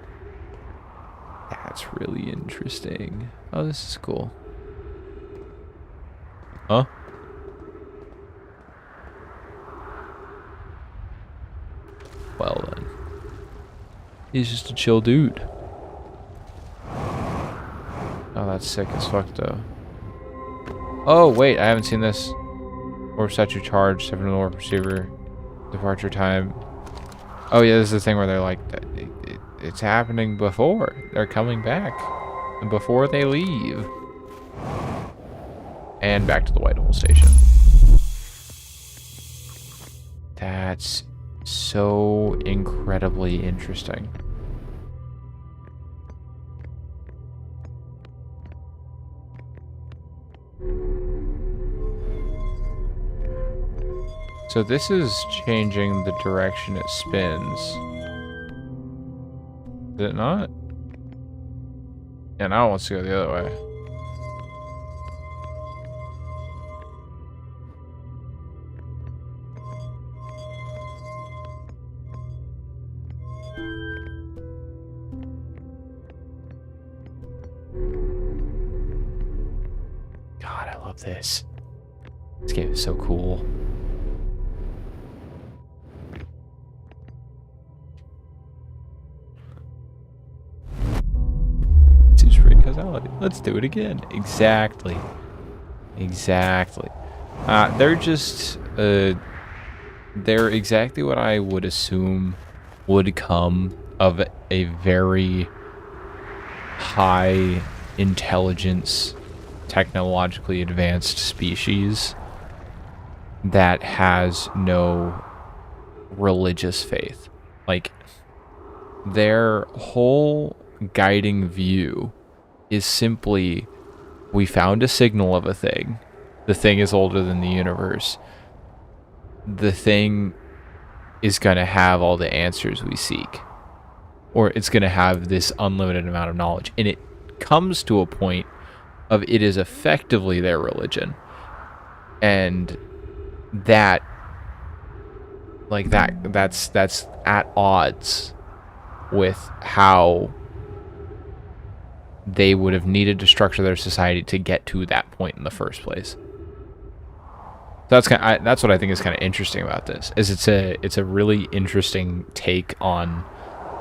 That's really interesting. Oh, this is cool. Huh? Well then. He's just a chill dude. Oh, that's sick as fuck though. Oh, wait, I haven't seen this. Warp statue charge, 7 warp receiver, departure time. Oh yeah, this is the thing where they're like, it's happening before. They're coming back. Before they leave. And back to the Whitehall station. That's so incredibly interesting. So this is changing the direction it spins. Is it not? Yeah, now it wants to go the other way. God, I love this. This game is so cool. Let's do it again. Exactly. Exactly. They're just, they're exactly what I would assume would come of a very high intelligence, technologically advanced species that has no religious faith. Like, their whole guiding view is simply, we found a signal of a thing. The thing is older than the universe. The thing is going to have all the answers we seek. Or it's going to have this unlimited amount of knowledge. And it comes to a point of it is effectively their religion. And that, like that's at odds with how they would have needed to structure their society to get to that point in the first place. That's that's what I think is kind of interesting about this. Is it's a really interesting take on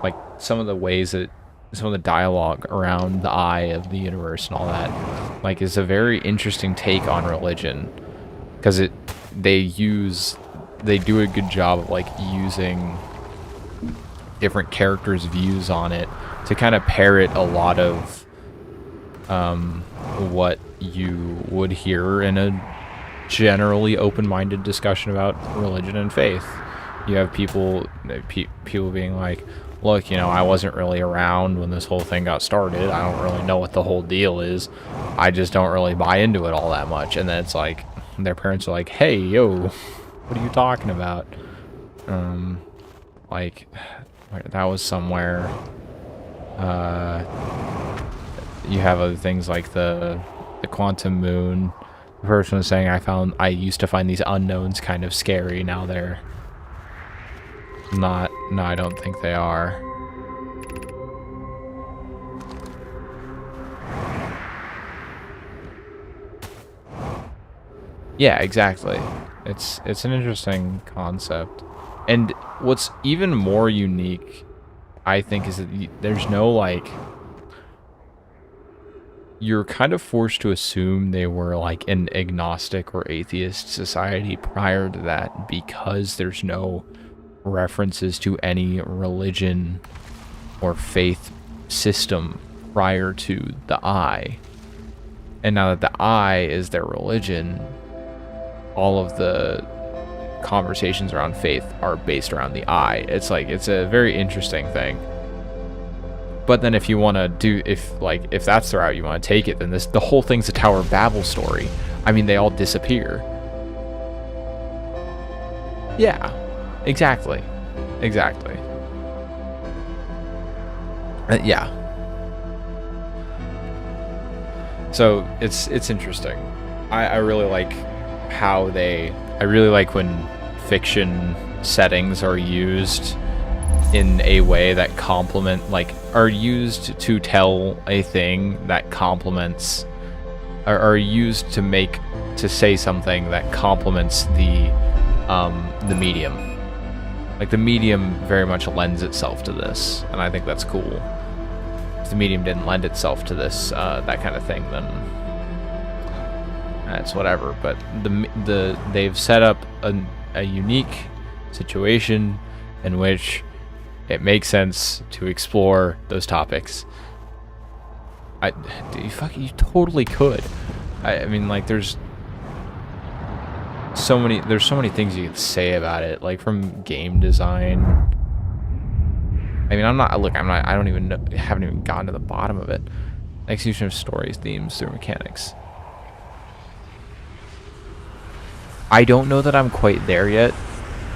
like some of the ways that some of the dialogue around the eye of the universe and all that. Like, is a very interesting take on religion, because they do a good job of like using different characters' views on it to kind of parrot a lot of what you would hear in a generally open-minded discussion about religion and faith. You have people being like, look, you know, I wasn't really around when this whole thing got started. I don't really know what the whole deal is. I just don't really buy into it all that much. And then it's like, their parents are like, hey, yo, what are you talking about? Like, that was somewhere. You have other things like the quantum moon. The person was saying, I used to find these unknowns kind of scary. Now they're not. No, I don't think they are. Yeah, exactly. It's an interesting concept. And what's even more unique, I think, is that there's no, like, you're kind of forced to assume they were like an agnostic or atheist society prior to that, because there's no references to any religion or faith system prior to the Eye. And now that the Eye is their religion, all of the conversations around faith are based around the Eye. It's like, it's a very interesting thing. But then if you want to do, if that's the route you want to take it, then the whole thing's a Tower of Babel story. I mean, they all disappear. Yeah, exactly. Exactly. Yeah. So it's interesting. I really like how I really like when fiction settings are used in a way that are used to tell a thing that complements, are used to say something that complements the medium. Like, the medium very much lends itself to this, and I think that's cool. If the medium didn't lend itself to this, that kind of thing, then it's whatever. But they've set up a unique situation in which it makes sense to explore those topics. You totally could. I mean, like, there's so many things you could say about it, like, from game design. I mean, I haven't even gotten to the bottom of it. Execution of stories, themes through mechanics. I don't know that I'm quite there yet.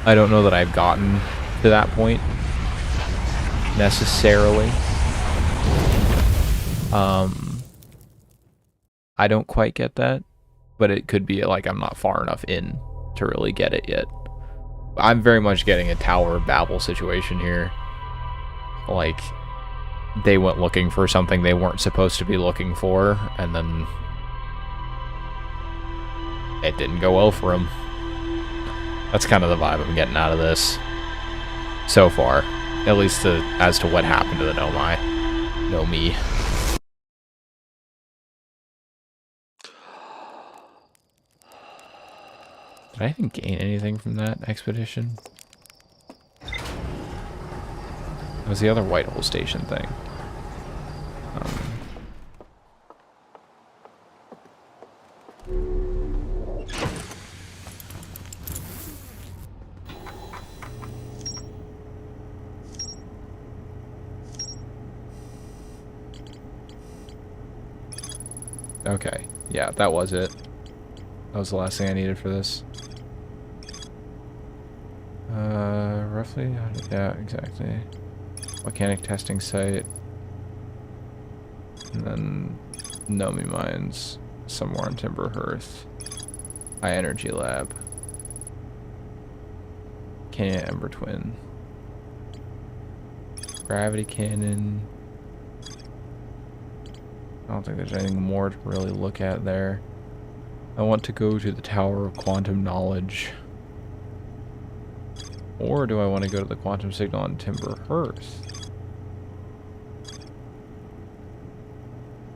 I don't know that I've gotten to that point necessarily. I don't quite get that, but it could be like I'm not far enough in to really get it yet. I'm very much getting a Tower of Babel situation here. Like, they went looking for something they weren't supposed to be looking for, and then it didn't go well for them. That's kind of the vibe I'm getting out of this so far, at least as to what happened to the Nomi. Did I even gain anything from that expedition? It was the other Whitehole Station thing. Okay, yeah, that was it. That was the last thing I needed for this. Roughly? Yeah, exactly. Volcanic testing site. And then Nomi Mines, somewhere on Timber Hearth. High Energy Lab. Canyon Ember Twin. Gravity Cannon. I don't think there's anything more to really look at there. I want to go to the Tower of Quantum Knowledge. Or do I want to go to the Quantum Signal on Timber Hearth?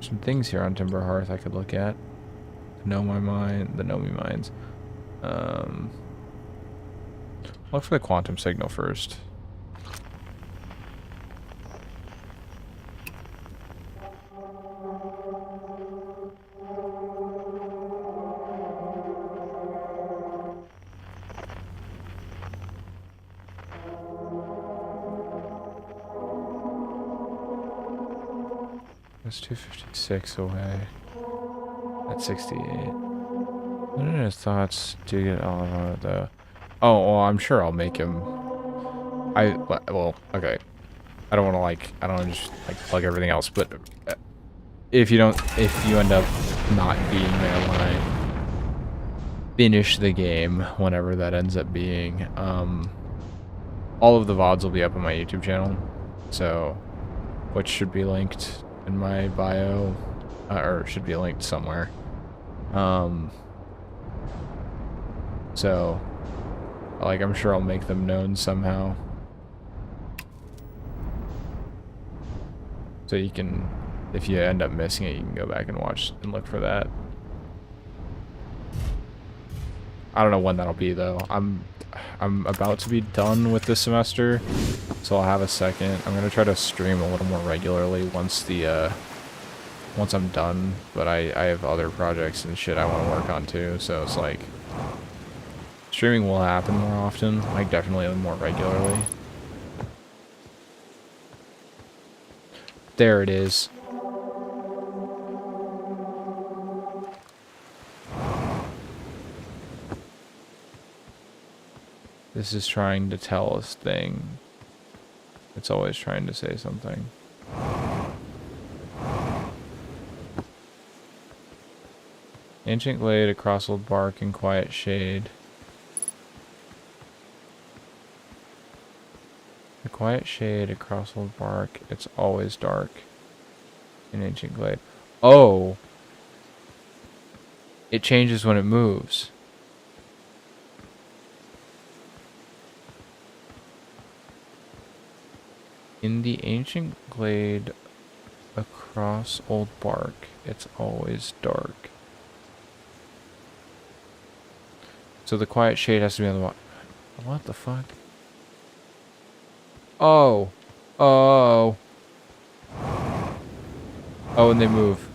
Some things here on Timber Hearth I could look at. The Nomi Mines. Look for the Quantum Signal first. That's 256 away. That's 68. What are his thoughts? Do you get all of the... Oh, well, I'm sure I'll make him... Well, okay. I don't want to, I don't want to just, plug everything else, but... If you end up not being there when I finish the game, whenever that ends up being, all of the VODs will be up on my YouTube channel, so... Which should be linked in my bio, or should be linked somewhere. So, I'm sure I'll make them known somehow. So you can, if you end up missing it, you can go back and watch and look for that. I don't know when that'll be though. I'm about to be done with this semester, so I'll have a second. I'm gonna try to stream a little more regularly once once I'm done, but I have other projects and shit I want to work on too, so it's like streaming will happen more often, like definitely more regularly. There it is. This is trying to tell us thing. It's always trying to say something. Ancient glade, across old bark, and quiet shade. The quiet shade, across old bark, it's always dark. In ancient glade. Oh! It changes when it moves. In the ancient glade, across old bark, it's always dark. So the quiet shade has to be on the what the fuck? Oh. Oh. Oh, and they move.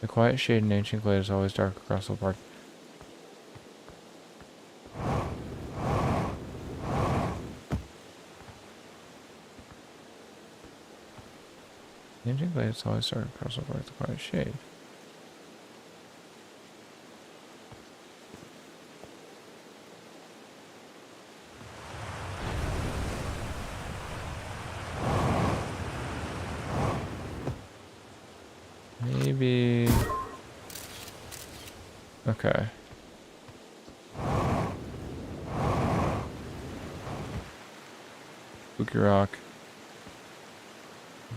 The quiet shade in ancient glade is always dark across old bark. The ancient glade is always dark across old bark. The quiet shade. Maybe. Okay. Spooky Rock.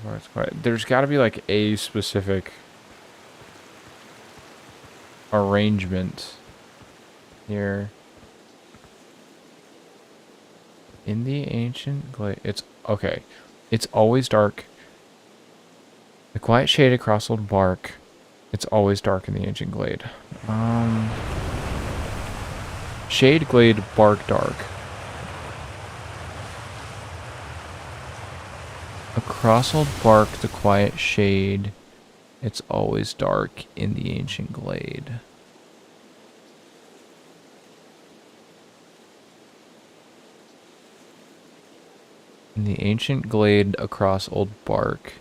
Oh, it's quiet. There's got to be like a specific arrangement here. In the ancient glade, it's okay. It's always dark. The quiet shade across old bark. It's always dark in the ancient glade. Shade glade, bark dark. Across old bark, the quiet shade. It's always dark in the ancient glade. In the ancient glade, across old bark.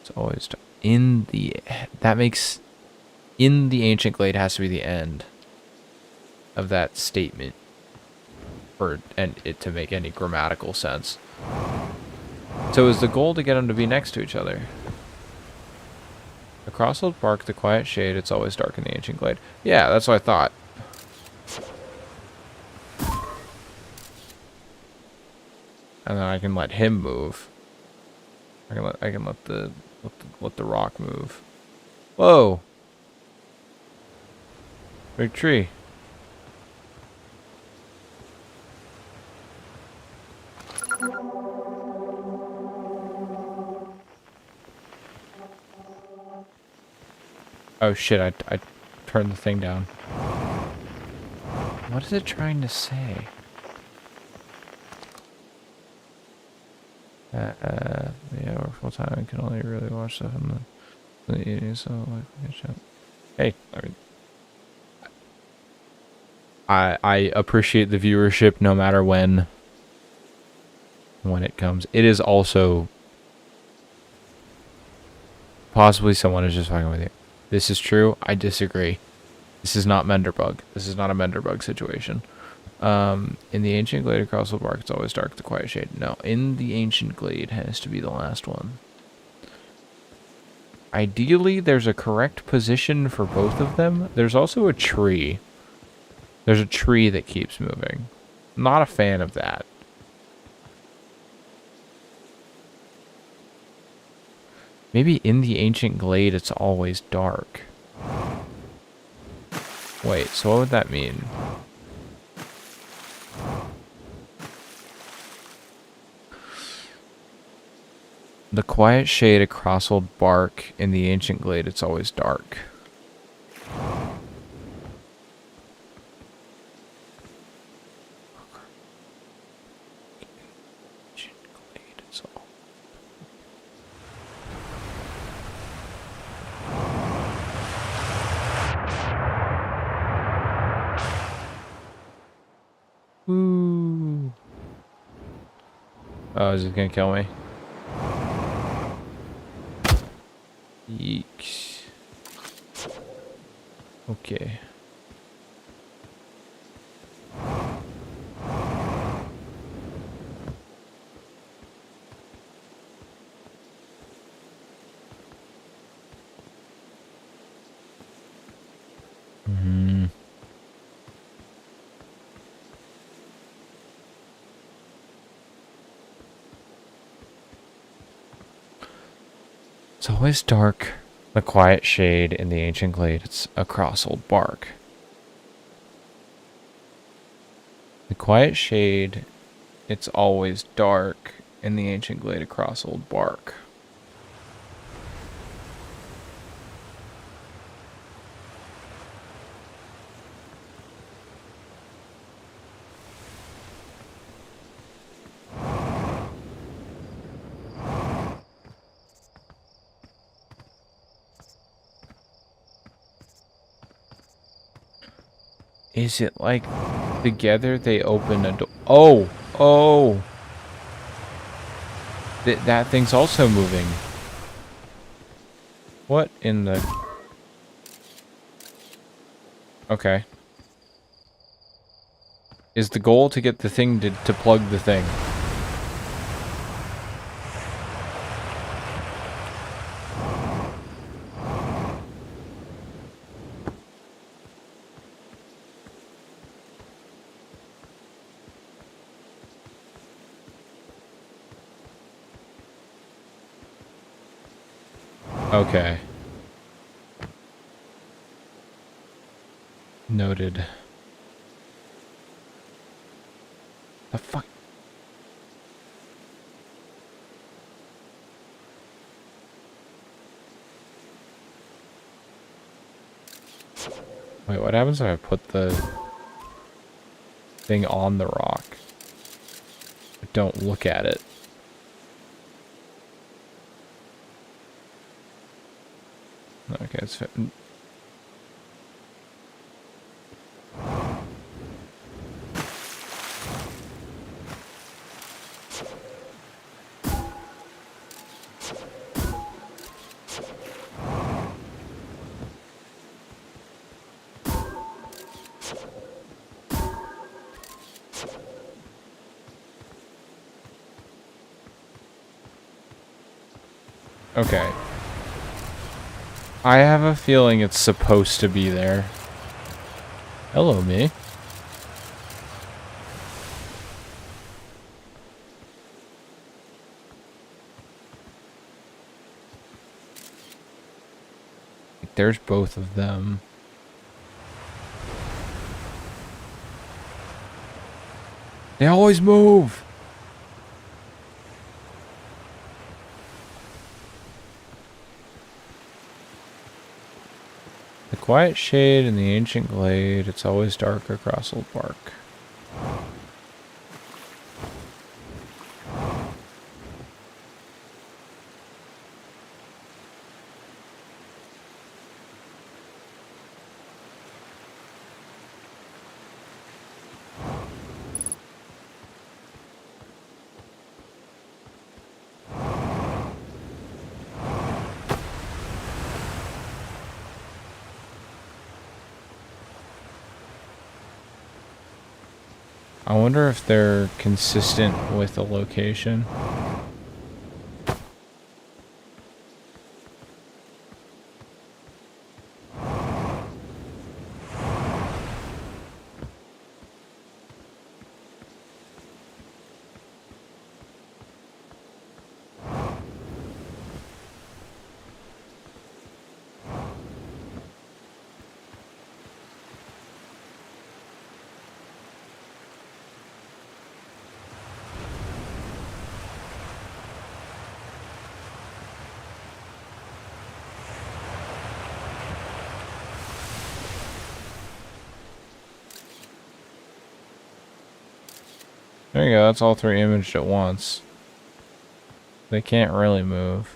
It's always in the. That makes. In the ancient glade has to be the end of that statement. For it to make any grammatical sense. So is the goal to get them to be next to each other? Across old bark, the quiet shade, it's always dark in the ancient glade. Yeah, that's what I thought. And then I can let him move. I can let the rock move. Whoa. Big tree. Oh shit, I turned the thing down. What is it trying to say? Yeah, we're full time. I can only really watch stuff in the evening, so like, hey, I mean, I appreciate the viewership no matter when it comes. It is also possibly someone is just fucking with you. This is true. I disagree. This is not Menderbug. This is not a Menderbug situation. In the ancient glade across the bark, it's always dark, the quiet shade. No, in the ancient glade has to be the last one. Ideally, there's a correct position for both of them. There's also a tree. There's a tree that keeps moving. Not a fan of that. Maybe in the ancient glade, it's always dark. Wait, so what would that mean? The quiet shade across old bark, in the ancient glade, it's always dark. Woo. Oh, is it gonna kill me? Yeeks. Okay. It's always dark. The quiet shade in the ancient glade. It's across old bark. The quiet shade. It's always dark in the ancient glade across old bark. Is it like together they open a door? Oh! Oh! That thing's also moving. What in the... Okay. Is the goal to get the thing to plug the thing? Okay. Noted. The fuck? Wait, what happens if I put the thing on the rock? But don't look at it. Okay, it's fit. Okay. I have a feeling it's supposed to be there. Hello, me. There's both of them. They always move! The quiet shade in the ancient glade, it's always dark across old bark. I wonder if they're consistent with the location. There you go, that's all three imaged at once. They can't really move.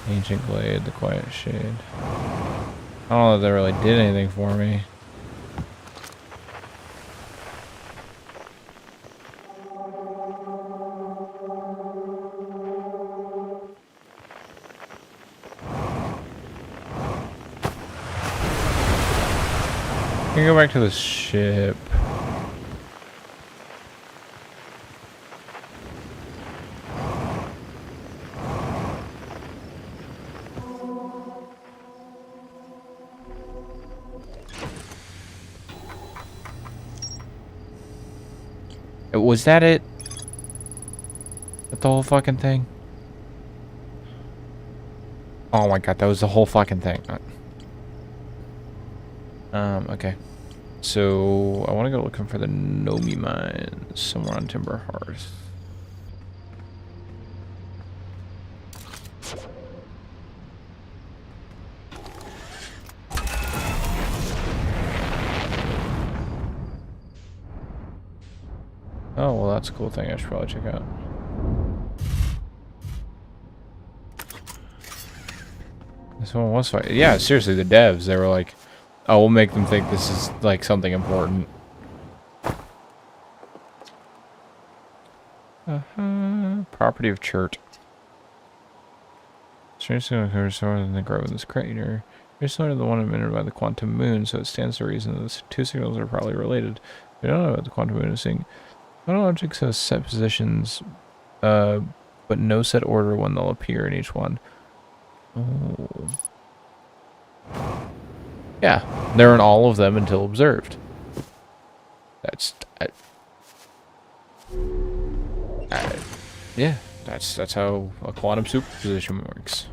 Ancient glade, the quiet shade. I don't know if that really did anything for me. Can go back to the ship. Was that it? That the whole fucking thing? Oh my god, that was the whole fucking thing. Okay. So, I want to go looking for the Nomi mines somewhere on Timber Hearth. Oh, well, that's a cool thing I should probably check out. This one was fine. Yeah, seriously, the devs, they were like, oh, we'll make them think this is, like, something important. Property of Chert. Strange signal occurs slower than the grow in this crater. Very similar to the one emitted by the quantum moon, so it stands to reason that the two signals are probably related. We don't know what the quantum moon is seeing. Quantum objects have set positions, but no set order when they'll appear in each one. Oh. Yeah, they're in all of them until observed. Yeah, that's how a quantum superposition works.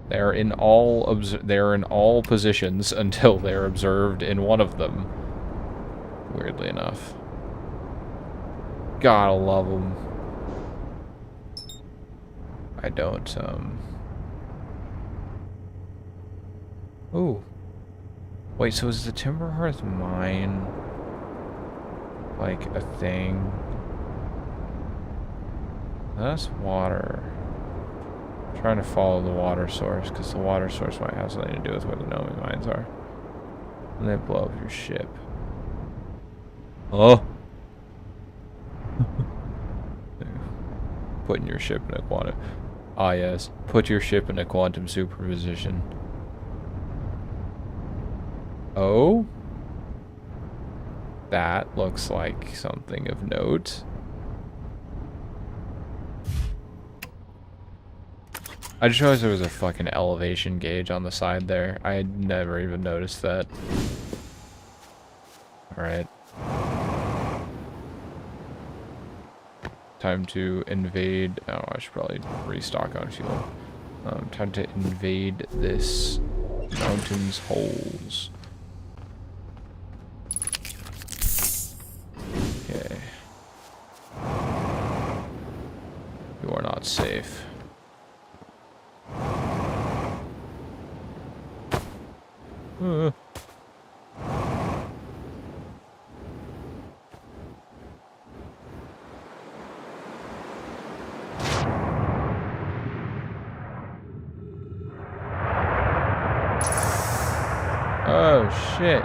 They're in all positions until they're observed in one of them. Weirdly enough. Gotta love them. I don't, Ooh. Wait, so is the Timber Hearth mine like a thing? That's water. I'm trying to follow the water source, because the water source might have something to do with where the Nomi mines are. And they blow up your ship. Oh! Putting your ship in a quantum... Ah, yes. Put your ship in a quantum superposition. Oh? That looks like something of note. I just realized there was a fucking elevation gauge on the side there. I had never even noticed that. Alright. Time to invade. Oh, I should probably restock on fuel. Time to invade this mountain's holes. Okay. You are not safe. Oh shit.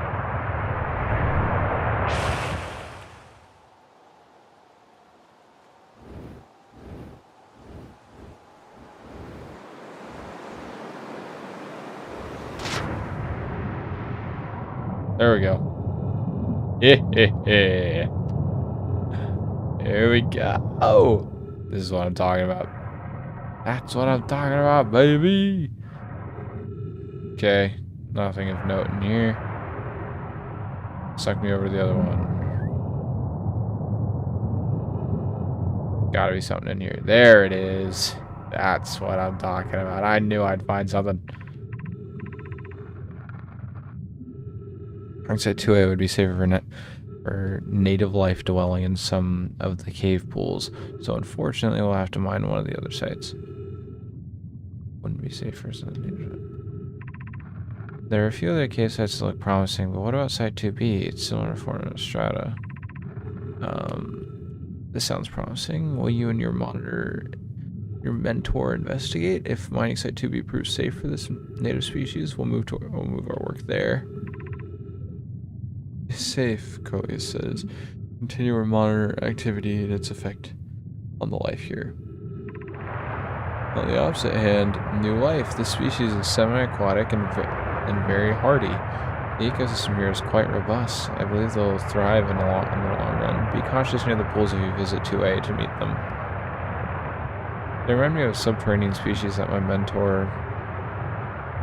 There we go. Yeah. There we go. Oh, this is what I'm talking about. That's what I'm talking about, baby. Okay, nothing of note in here. Suck me over to the other one. Gotta be something in here. There it is. That's what I'm talking about. I knew I'd find something. Darkside 2A would be safer for native life dwelling in some of the cave pools, so unfortunately we'll have to mine one of the other sites. Wouldn't be safe for some. There are a few other cave sites that look promising, but what about Site 2B? It's similar to Fortnite Strata. This sounds promising. Will you and your mentor investigate? If mining Site 2B proves safe for this native species, we'll move our work there. Safe, Coleus says. Continue to monitor activity and its effect on the life here. On the opposite hand, new life. This species is semi-aquatic and very hardy. The ecosystem here is quite robust. I believe they'll thrive in the long run. Be cautious near the pools if you visit 2A to meet them. They remind me of subterranean species that my mentor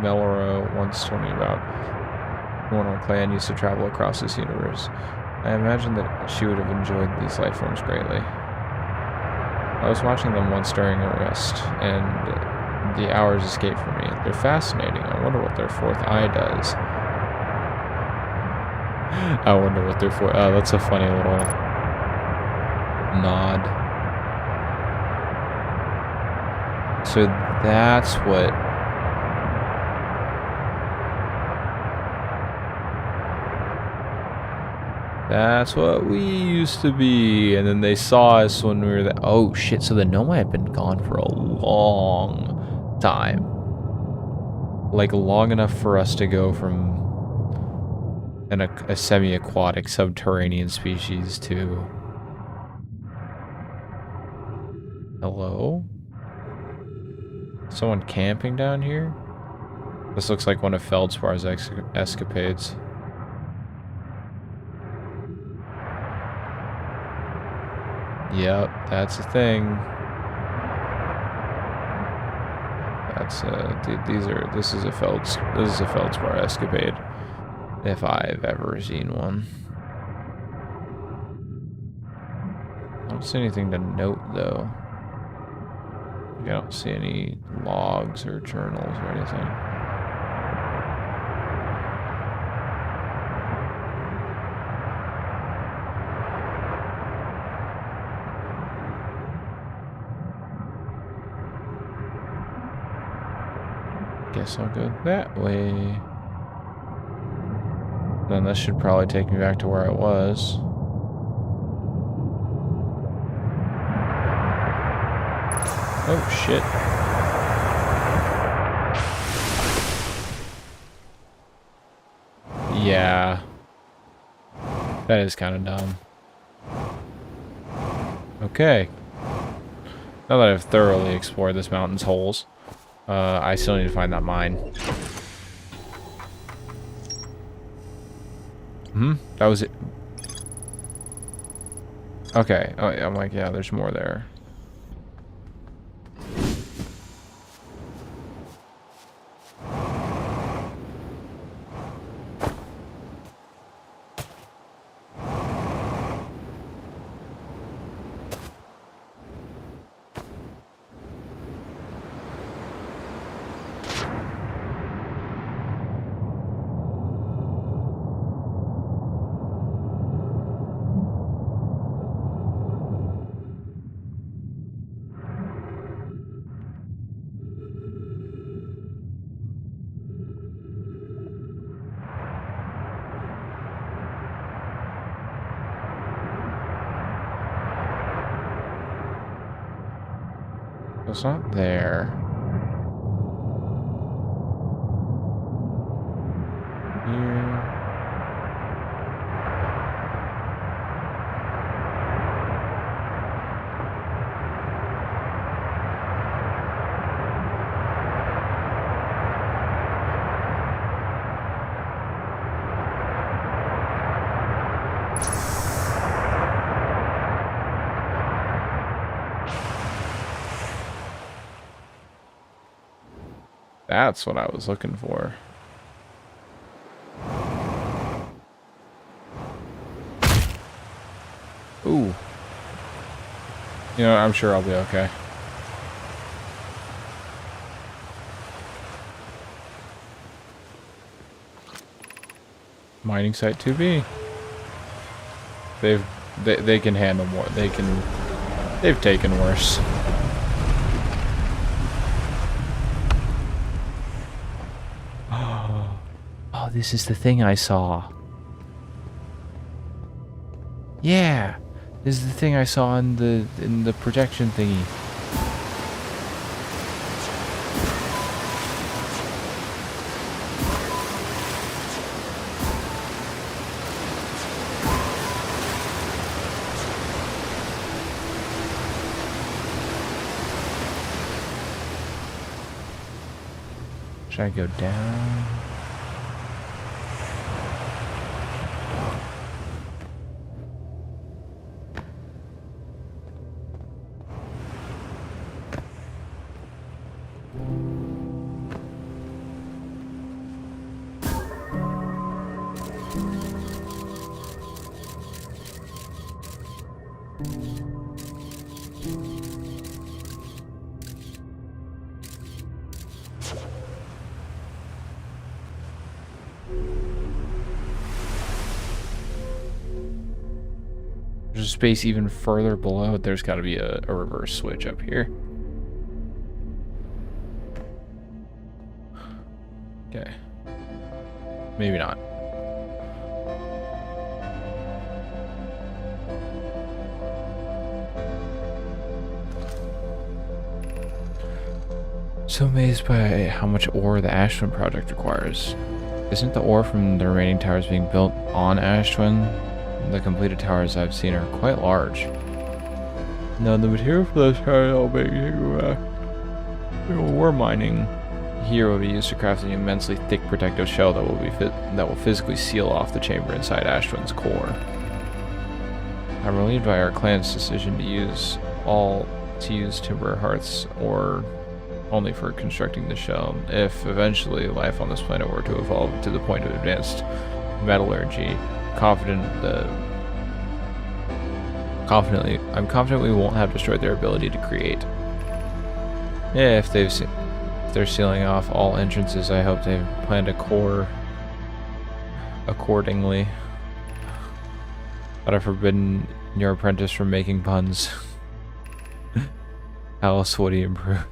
Meloro once told me about. When our clan used to travel across this universe. I imagine that she would have enjoyed these life forms greatly. I was watching them once during a rest, and the hours escaped from me. They're fascinating. I wonder what their fourth eye does. I wonder what their fourth... Oh, that's a funny little nod. So that's what... That's what we used to be. And then they saw us when we were there. Oh, shit. So the Nomai had been gone for a long time. Like, long enough for us to go from a semi-aquatic subterranean species to... Hello? Someone camping down here? This looks like one of Feldspar's escapades. Yep, that's a thing. That's this is a Feldspar escapade, if I've ever seen one. I don't see anything to note though. I don't see any logs or journals or anything. Guess I'll go that way. Then this should probably take me back to where I was. Oh shit. Yeah. That is kind of dumb. Okay. Now that I've thoroughly explored this mountain's holes, I still need to find that mine. That was it. Okay. Oh, yeah, I'm like, yeah, there's more there. It's not there. Here. That's what I was looking for. Ooh. You know, I'm sure I'll be okay. Mining site 2B. They can handle more. They've taken worse. Oh, this is the thing I saw. Yeah, this is the thing I saw in the projection thingy. Should I go down? There's a space even further below. There's got to be a reverse switch up here. Okay. Maybe not. So amazed by how much ore the Ashwin project requires. Isn't the ore from the remaining towers being built on Ashwin? The completed towers I've seen are quite large. No, the material for those towers will be ore mining here will be used to craft an immensely thick protective shell that will physically seal off the chamber inside Ashwin's core. I'm relieved by our clan's decision to use timber hearths or only for constructing the shell. If eventually life on this planet were to evolve to the point of advanced metallurgy, I'm confident we won't have destroyed their ability to create. Yeah, if they're sealing off all entrances, I hope they've planned a core accordingly. But I've forbidden your apprentice from making puns. How else would he improve?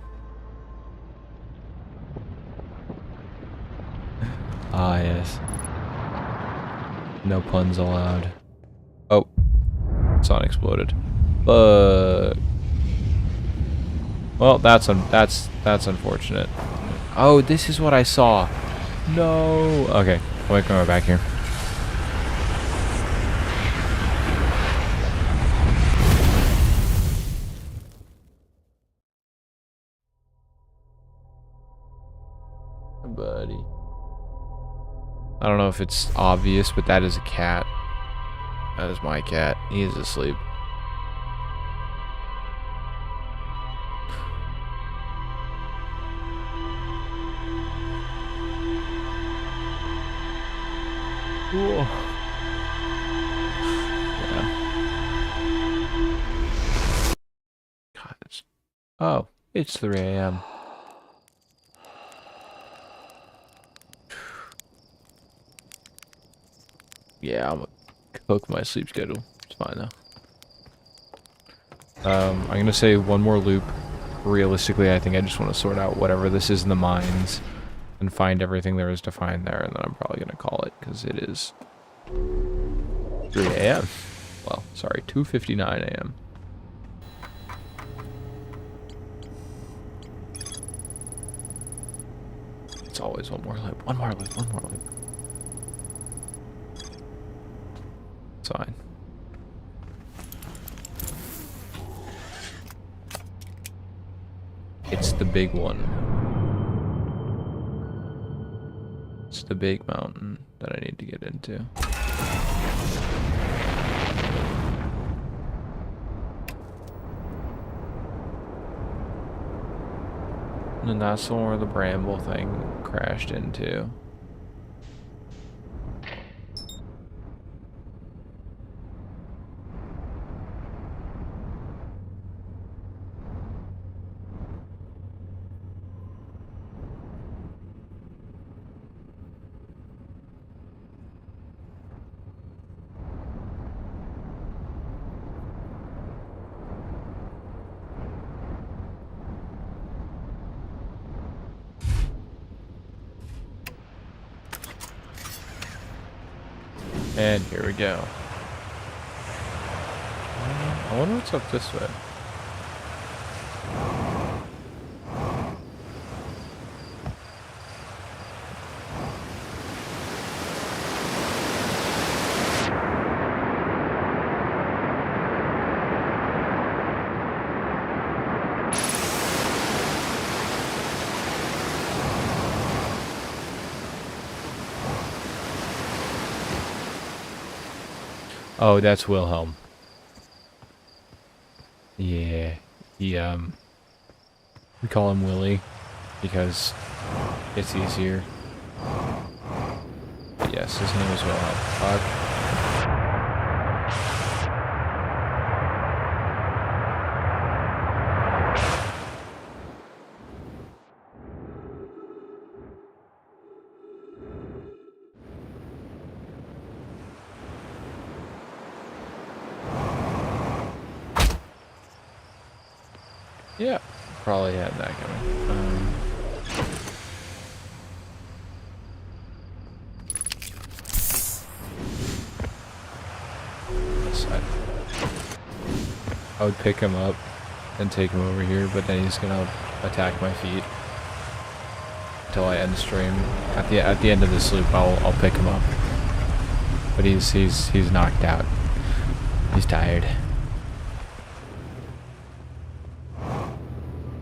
Ah, yes. No puns allowed. Oh. Sun exploded. Well, that's unfortunate. Oh, this is what I saw. No. Okay, I'll make my way back here. Buddy. I don't know if it's obvious, but that is a cat. That is my cat. He is asleep. Cool. Yeah. God, it's 3 a.m. Yeah, I'm gonna cook my sleep schedule. It's fine though. I'm gonna say one more loop. Realistically, I think I just want to sort out whatever this is in the mines and find everything there is to find there, and then I'm probably gonna call it because it is 3 a.m. Well, sorry, 2:59 a.m. It's always one more loop. One more loop. One more loop. It's fine. It's the big one. It's the big mountain that I need to get into. And that's the one where the bramble thing crashed into. And here we go. I wonder what's up this way. Oh, that's Wilhelm. Yeah, we call him Willie because it's easier. But yes, his name is Wilhelm. Yeah, probably had that coming. This side. I would pick him up and take him over here, but then he's gonna attack my feet until I end stream. At the end of this loop, I'll pick him up. But he's knocked out. He's tired.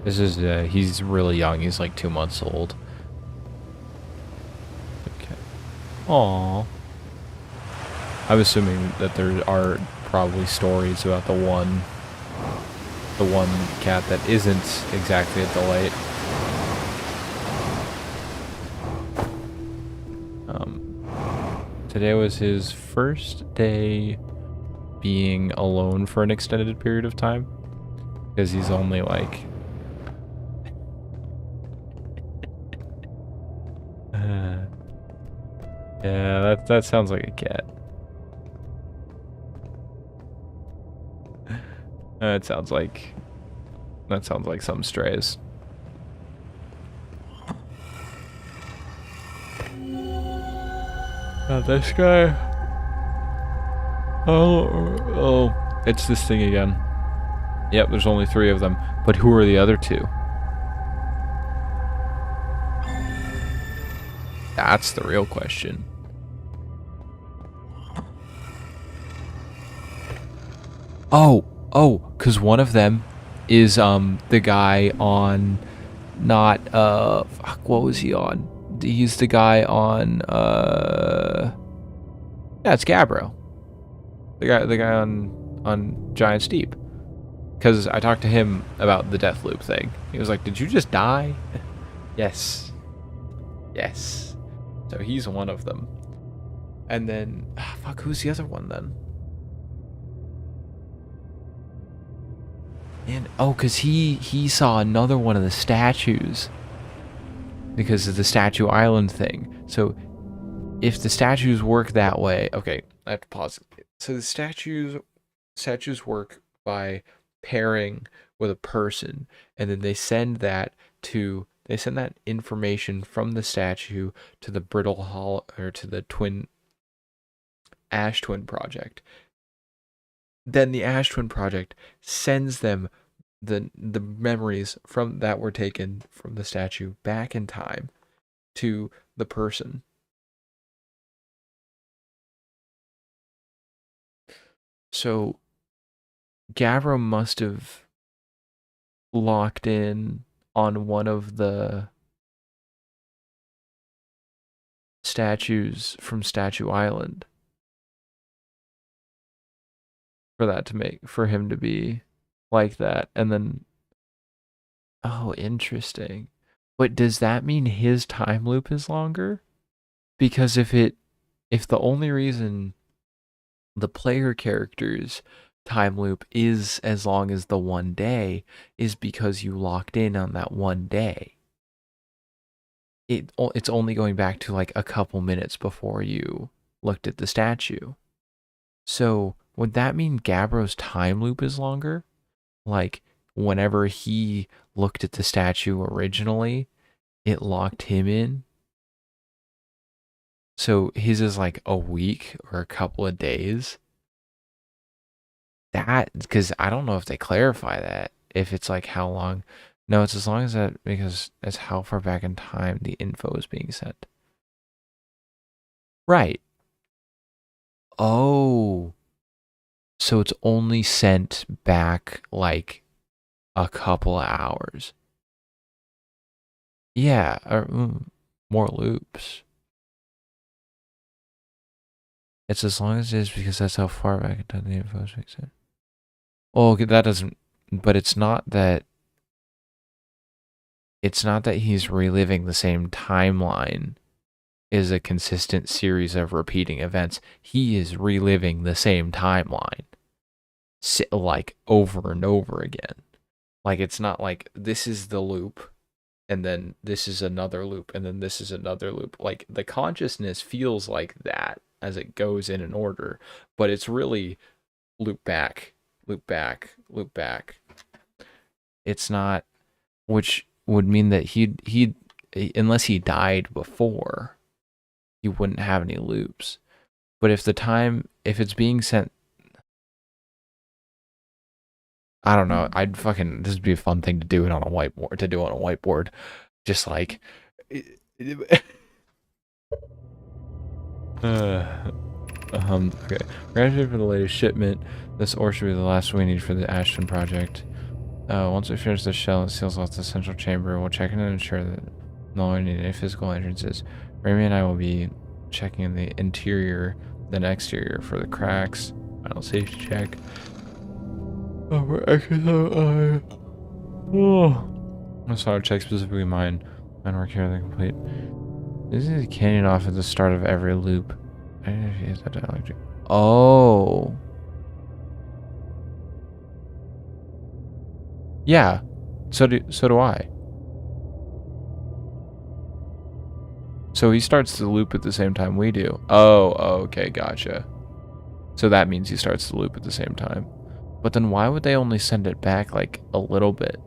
This is he's really young. He's like 2 months old. Okay. Aww. I'm assuming that there are probably stories about the one cat that isn't exactly a delight. Today was his first day being alone for an extended period of time, because he's only like yeah, that sounds like a cat. That sounds like some strays. This guy. Oh, it's this thing again. Yep, there's only 3 of them. But who are the other 2? That's the real question. Oh, because one of them is the guy on not fuck, what was he on? He's the guy on yeah, it's Gabbro. The guy on Giant Steep. Because I talked to him about the death loop thing. He was like, "Did you just die?" Yes. Yes. So he's one of them. And then fuck, who's the other one then? And because he saw another one of the statues because of the Statue Island thing. So if the statues work that way, okay, I have to pause. So the statues work by pairing with a person, and then they send that information from the statue to the Brittle Hall or to the Ash Twin Project. Then the Ash Twin Project sends them the memories from that were taken from the statue back in time to the person. So Gavro must have locked in on one of the statues from Statue Island for him to be like that. And then interesting. But does that mean his time loop is longer? Because if the only reason the player character's time loop is as long as the one day is because you locked in on that one day, it's only going back to like a couple minutes before you looked at the statue. So would that mean Gabbro's time loop is longer? Like whenever he looked at the statue originally, it locked him in. So his is like a week or a couple of days. That, because I don't know if they clarify that, if it's like how long. No, it's as long as that, because it's how far back in time the info is being sent. Right. Oh. So it's only sent back like a couple of hours. Yeah, or more loops. It's as long as it is because that's how far back in time the info is being sent. Oh, that doesn't, but it's not that he's reliving the same timeline is a consistent series of repeating events. He is reliving the same timeline like over and over again. Like it's not like this is the loop and then this is another loop and then this is another loop. Like the consciousness feels like that as it goes in an order, but it's really loop back, loop back, loop back. it's not, which would mean that he'd unless he died before, he wouldn't have any loops. But if it's being sent, I don't know. This would be a fun thing to do it on a whiteboard. Just like, okay. Gratitude for the latest shipment. This ore should be the last we need for the Ashton project. Once we finish the shell, it seals off the central chamber. We'll check in and ensure that no one need any physical entrances. Remy and I will be checking the interior, then exterior for the cracks. Final safety check. Let's auto check specifically mine. Mine work here, they complete. This is a canyon off at the start of every loop. I don't know if he has that dialogue. Oh. Yeah. So do I. So he starts the loop at the same time we do. Oh, okay, gotcha. So that means he starts the loop at the same time. But then why would they only send it back like a little bit?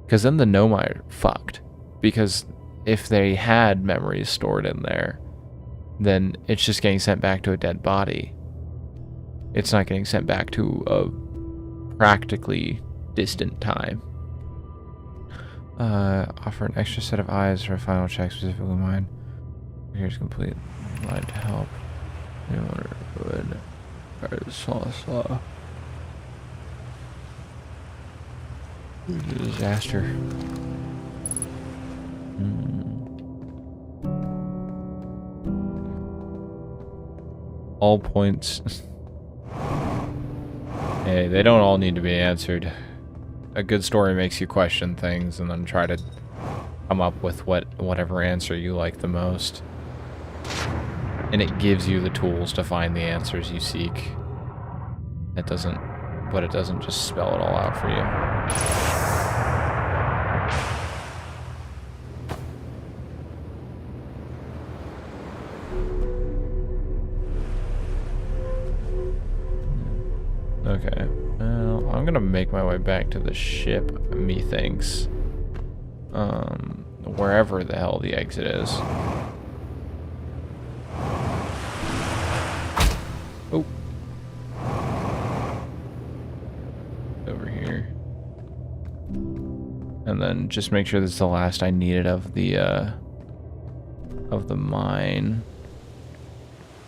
Because then the Nomai are fucked. Because if they had memories stored in there, then it's just getting sent back to a dead body. It's not getting sent back to a practically distant time. Offer an extra set of eyes for a final check, specifically mine. Here's complete. Line to help. Disaster. All points. Hey, they don't all need to be answered. A good story makes you question things and then try to come up with whatever answer you like the most. And it gives you the tools to find the answers you seek. It doesn't just spell it all out for you. Okay, well, I'm gonna make my way back to the ship, methinks. Wherever the hell the exit is. Oh. Over here. And then just make sure this is the last I needed of the mine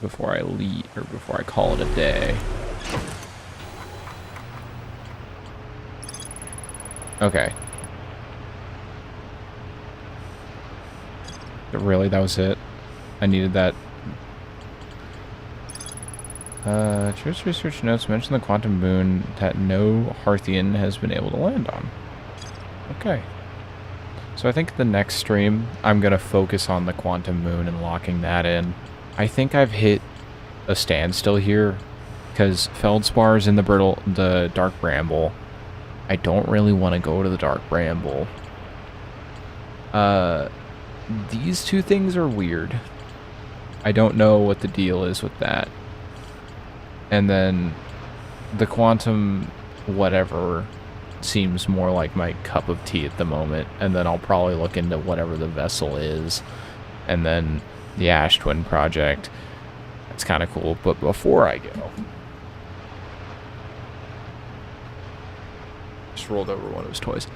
before I leave, or before I call it a day. Okay. Really, that was it? I needed that. Truce research notes mention the quantum moon that no Hearthian has been able to land on. Okay. So I think the next stream, I'm going to focus on the quantum moon and locking that in. I think I've hit a standstill here, because Feldspar is in the Dark Bramble. I don't really want to go to the Dark Bramble. These two things are weird. I don't know what the deal is with that. And then the quantum whatever seems more like my cup of tea at the moment. And then I'll probably look into whatever the vessel is. And then the Ash Twin project. That's kind of cool. But before I go... just rolled over one of his toys.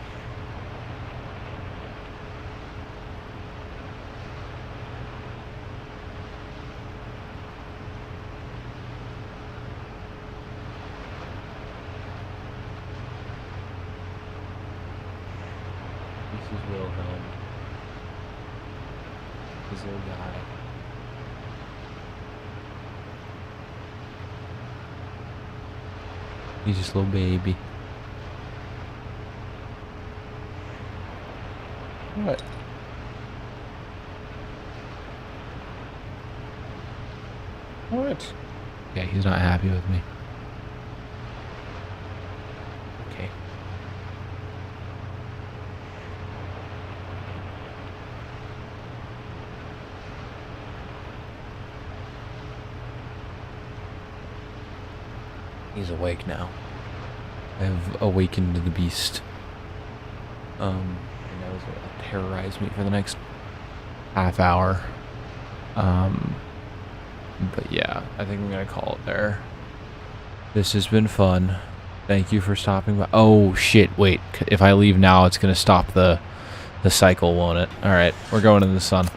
This is Wilhelm. His little guy. He's just a little baby. What? What? Yeah, he's not happy with me. Okay. He's awake now. I have awakened the beast. He knows it'll terrorize me for the next half hour. But yeah, I think I'm gonna call it there. This has been fun. Thank you for stopping by. Oh shit, wait. If I leave now, it's gonna stop the cycle, won't it? Alright, we're going in the sun.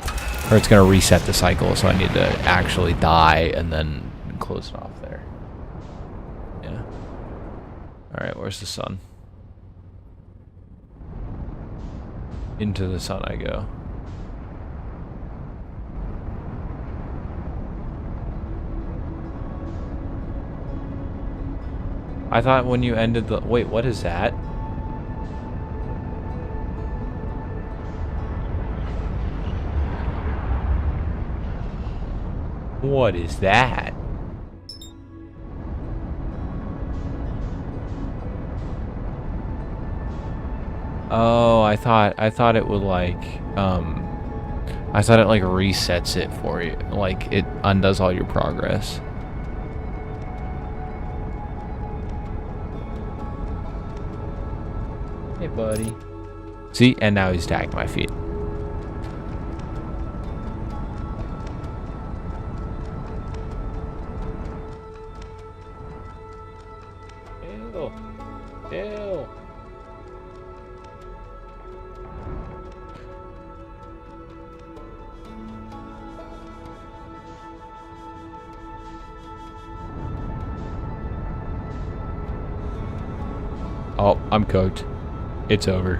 Or it's gonna reset the cycle, so I need to actually die and then close it off there. Yeah. Alright, where's the sun? Into the sun I go. I thought when you ended the... Wait, what is that? What is that? Oh, I thought it would like, I thought it like resets it for you. Like it undoes all your progress. Hey, buddy. See, and now he's tagged my feet. Ew. Ew. Oh, I'm cooked. It's over.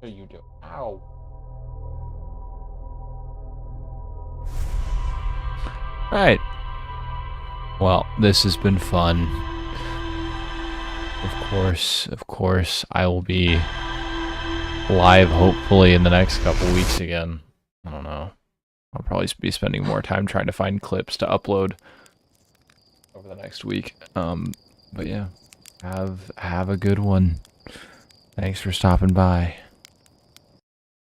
What are you doing? Ow. Alright. Well, this has been fun. Of course, I will be live hopefully in the next couple weeks again. I don't know. I'll probably be spending more time trying to find clips to upload over the next week. But yeah, have a good one. Thanks for stopping by.